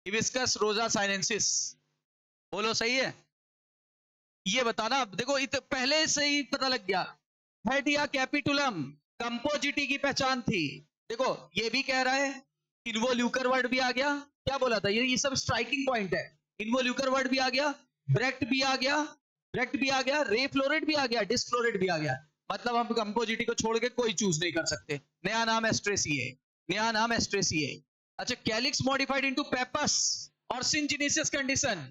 Speaker 1: हिबिस्कस रोजा साइनेंसिस। बोलो सही है। ये बताना, अब देखो पहले से ही पता लग गया। हेड या कैपिटुलम कंपोजिटी की पहचान थी। देखो ये भी कह रहा है, इन्वोल्यूकर वर्ड भी आ गया, क्या बोला था, ये सब स्ट्राइकिंग पॉइंट है। इन्वोल्यूकर वर्ड भी आ गया, ब्रेक्ट भी आ गया, ब्रेक्ट भी आ गया, रे फ्लोरेट भी आ गया, डिस्फ्लोरेट भी आ गया। मतलब हम कंपोजिटी को छोड़ के कोई चूज नहीं कर सकते। नया नाम एस्ट्रेसी है, नया नाम एस्ट्रेसी है। अच्छा, कैलिक्स मॉडिफाइड इनटू पेपस और सिंजिनेसिस कंडीशन।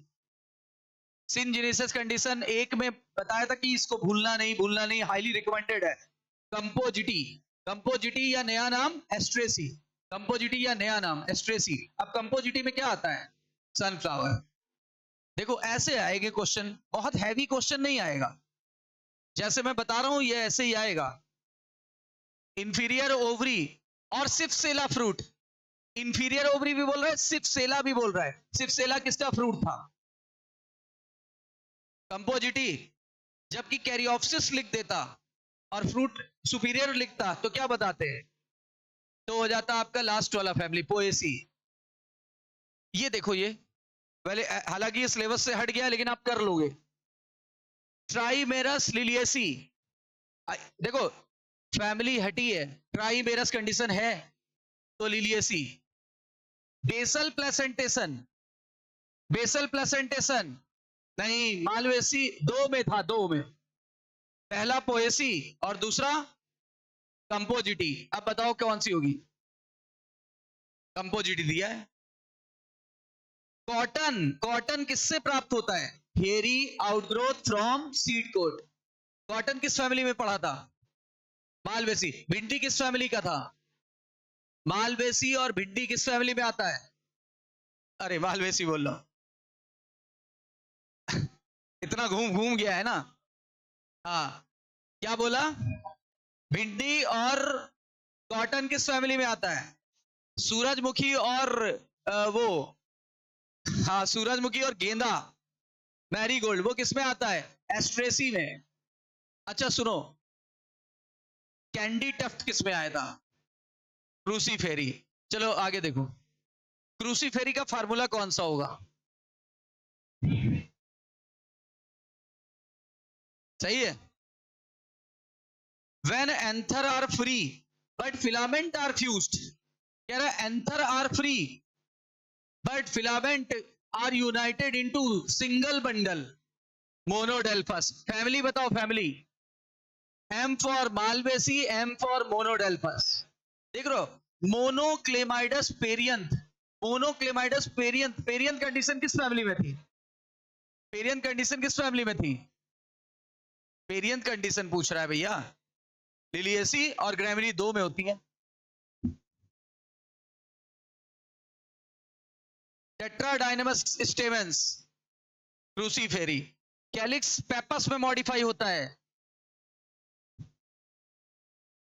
Speaker 1: सिंजिनेसिस कंडीशन एक में बताया था कि इसको भूलना नहीं, हाईली रिकमेंडेड है। कंपोजिटी, कंपोजिटी या नया नाम एस्ट्रेसी, कंपोजिटी या नया नाम एस्ट्रेसी। अब कंपोजिटी में क्या आता है? सनफ्लावर। देखो ऐसे आएंगे क्वेश्चन, बहुत हैवी क्वेश्चन नहीं आएगा, जैसे मैं बता रहा हूं ये ऐसे ही आएगा। इंफीरियर ओवरी और सिप्सेला फ्रूट, इंफीरियर ओवरी भी बोल रहा है, सिप्सेला भी बोल रहा है। सिप्सेला किसका फ्रूट था? कंपोजिटी। जबकि कैरियोप्सिस लिख देता और फ्रूट सुपीरियर लिखता तो क्या बताते हैं? तो हो जाता आपका लास्ट वाला फैमिली, पोएसी। ये देखो, ये पहले हालांकि ये सिलेबस से हट गया लेकिन आप कर लोगे। ट्राइमेरस लिलियसी, देखो फैमिली हटी है, ट्राइमेरस कंडीशन है तो Liliaceae. Basal placentation, basal placentation नहीं, मालवेसी दो में था, दो में, पहला पोएसी और दूसरा कंपोजिटी। अब बताओ कौन सी होगी? कंपोजिटी दिया है। कॉटन, कॉटन किससे प्राप्त होता है? Hairy outgrowth from seed coat. Cotton किस फैमिली में पढ़ा था? मालवेसी। भिंडी किस फैमिली का था? मालवेसी। और भिंडी किस फैमिली में आता है? अरे मालवेसी बोल रहा हूं। इतना घूम घूम गया है ना। हाँ, क्या बोला? भिंडी और कॉटन किस फैमिली में आता है? सूरजमुखी और वो, हाँ सूरजमुखी और गेंदा, मैरीगोल्ड, वो किस में आता है? एस्ट्रेसी में। अच्छा सुनो, कैंडी टफ्ट किस में आया था? क्रूसीफेरी। चलो आगे देखो, क्रूसीफेरी का फार्मूला कौन सा होगा? सही है। When anther are free but filament are fused, कह रहा है anther are free but filament are united into single bundle monodelphous. Family बताओ, family. M for Malvaceae, M for monodelphous. देख रहे हो, monochlamydeous perianth, monochlamydeous perianth. Perianth condition किस family में थी? पेरियंथ कंडीशन किस फैमिली में थी? पेरियंथ कंडीशन पूछ रहा है भैया। लिलिएसी और ग्रेमिनी दो में होती है। टेट्राडाइनमस स्टेमेंस क्रूसीफेरी। कैलिक्स पेपस में मॉडिफाई होता है,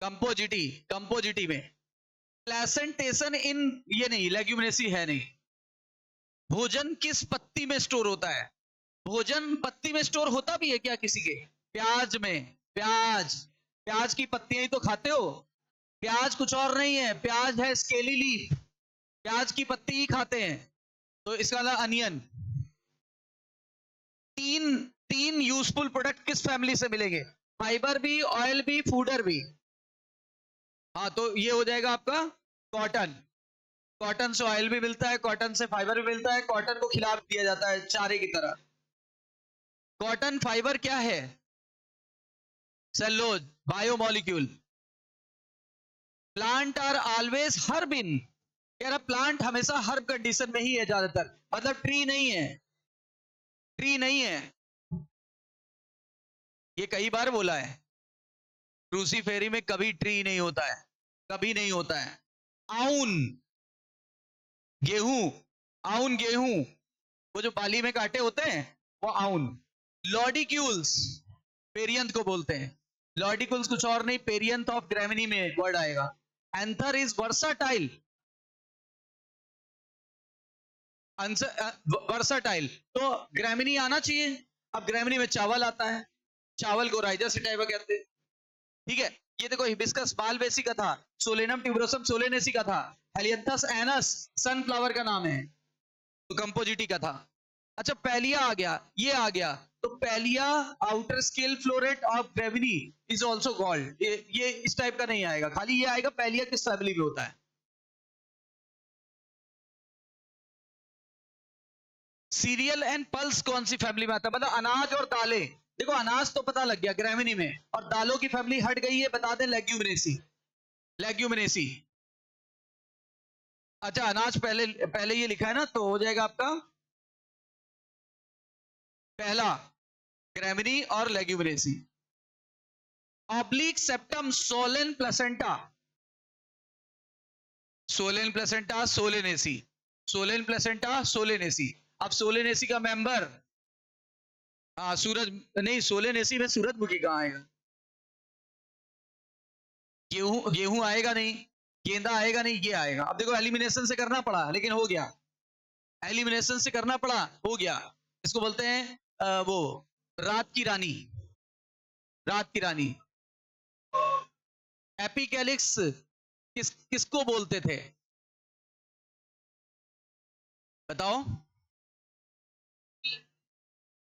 Speaker 1: कंपोजिटी, कंपोजिटी में। प्लेसेंटेशन इन, ये नहीं, लेग्यूमिनेसी है नहीं। भोजन किस पत्ती में स्टोर होता है? भोजन पत्ती में स्टोर होता भी है क्या किसी के? प्याज में। प्याज, प्याज की पत्तियां ही तो खाते हो। प्याज कुछ और नहीं है, प्याज है स्केली लीफ, प्याज की पत्ती ही खाते हैं। तो इसका नाम अनियन। तीन तीन यूजफुल प्रोडक्ट किस फैमिली से मिलेंगे? फाइबर भी, ऑयल भी, फूडर भी। हाँ, तो ये हो जाएगा आपका कॉटन। कॉटन से ऑयल भी मिलता है, कॉटन से फाइबर भी मिलता है, कॉटन को खिला दिया जाता है चारे की तरह। कॉटन फाइबर क्या है? Cellulose, biomolecule. Plant are always herb इन, कह रहा प्लांट हमेशा हर्ब कंडीशन में ही है ज्यादातर, मतलब ट्री नहीं है, ट्री नहीं है। ये कई बार बोला है, क्रूसीफेरी में कभी ट्री नहीं होता है, कभी नहीं होता है। आउन, गेहूं, आउन गेहूं, वो जो बाली में काटे होते हैं वो आउन। लॉडिक्यूल्स पेरियंथ को बोलते हैं। लॉडिक्यूल्स कुछ और नहीं, पेरियंथ ऑफ ग्रेमिनी में वर्ड आएगा। Anther is versatile, versatile. तो ग्रेमिनी आना चाहिए। अब ग्रेमिनी में चावल आता है, चावल को राइजा सिटाइवा कहते हैं। ठीक है, ये देखो हिबिस्कस मालवेसी का था, सोलेनम ट्यूबरोसम सोलेनेसी का था, हेलियंथस एनस सनफ्लावर का नाम है, तो कंपोजिटी का था। अच्छा, पैलिया आ गया, ये आ गया, तो palea outer scale floret of Gramineae is also called. ये इस टाइप का नहीं आएगा, खाली ये आएगा पैलिया किस फैमिली में होता है। सीरियल एंड पल्स कौन सी फैमिली में आता है? मतलब अनाज और दालें। देखो अनाज तो पता लग गया ग्रेविनी में, और दालों की फैमिली हट गई है, बता दें लेग्यूमिनेसी, लेग्यूमिनेसी। अच्छा, अनाज पहले पहले ये लिखा है ना, तो हो जाएगा आपका पहला ग्रेमिनी और Leguminosae. Oblique septum swollen placenta, swollen placenta Solanaceae, swollen placenta Solanaceae. अब सोलेनेसी का मेंबर, हाँ सूरज नहीं, सोलेनेसी में सूरजमुखी कहाँ आएगा? गेहूं, गेहूं आएगा नहीं, गेंदा आएगा नहीं, ये आएगा। अब देखो एलिमिनेशन से करना पड़ा लेकिन हो गया, एलिमिनेशन से करना पड़ा, हो गया। इसको बोलते हैं वो रात की रानी, रात की रानी। एपिकैलिक्स किसको बोलते थे? बताओ।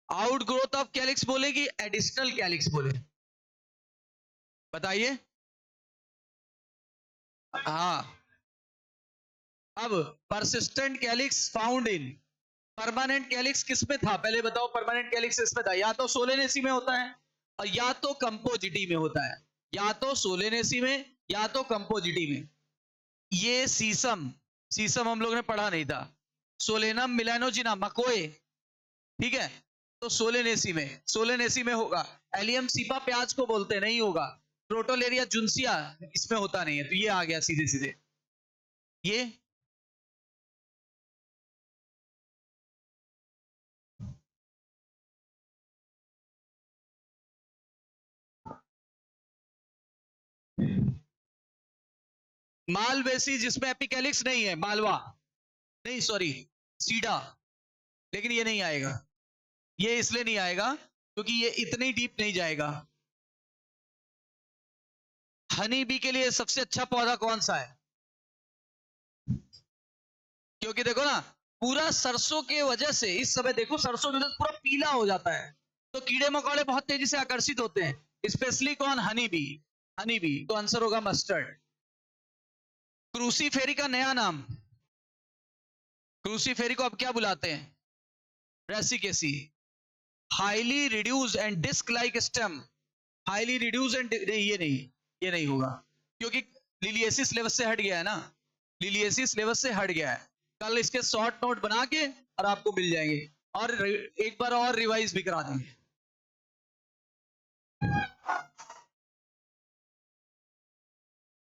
Speaker 1: आउट ग्रोथ ऑफ कैलिक्स बोले कि एडिशनल कैलिक्स बोले? बताइए। हाँ, अब persistent calyx found in, permanent calyx किस में था पहले बताओ? परमानेंट कैलिक्स किस में था? या तो सोलेनेसी में होता है और या तो कंपोजिटी में होता है, या तो सोलेनेसी में या तो कंपोजिटी में। ये सीसम, सीसम हम लोगों ने पढ़ा नहीं था। सोलेनम मिलानोजिना मकोए, ठीक है, तो सोलेनेसी में, सोलेनेसी में होगा। एलियम सीपा प्याज को बोलते नहीं होगा। प्रोटोलेरिया जुन्सिया इसमें होता नहीं है, तो ये आ गया सीधे सीधे ये। मालवेसी जिसमें एपिकैलिक्स नहीं है, मालवा नहीं, सॉरी सीडा, लेकिन ये नहीं आएगा। ये इसलिए नहीं आएगा क्योंकि ये इतनी डीप नहीं जाएगा। हनी बी के लिए सबसे अच्छा पौधा कौन सा है? क्योंकि देखो ना, पूरा सरसों के वजह से इस समय देखो सरसों की वजह से पूरा पीला हो जाता है, तो कीड़े मकोड़े बहुत तेजी से आकर्षित होते हैं, स्पेशली कौन? Honey bee. हनी बी, तो आंसर होगा मस्टर्ड। क्रूसीफेरी का नया नाम, क्रूसीफेरी को अब क्या बुलाते हैं? Brassicaceae. Highly reduce and disc like stem, highly reduce and नहीं, ये नहीं होगा, क्योंकि लिलियसिस लेवल से हट गया है ना, लिलियसिस लेवल से हट गया है। कल इसके शॉर्ट नोट बना के और आपको मिल जाएंगे, और एक बार और रिवाइज भी करा देंगे।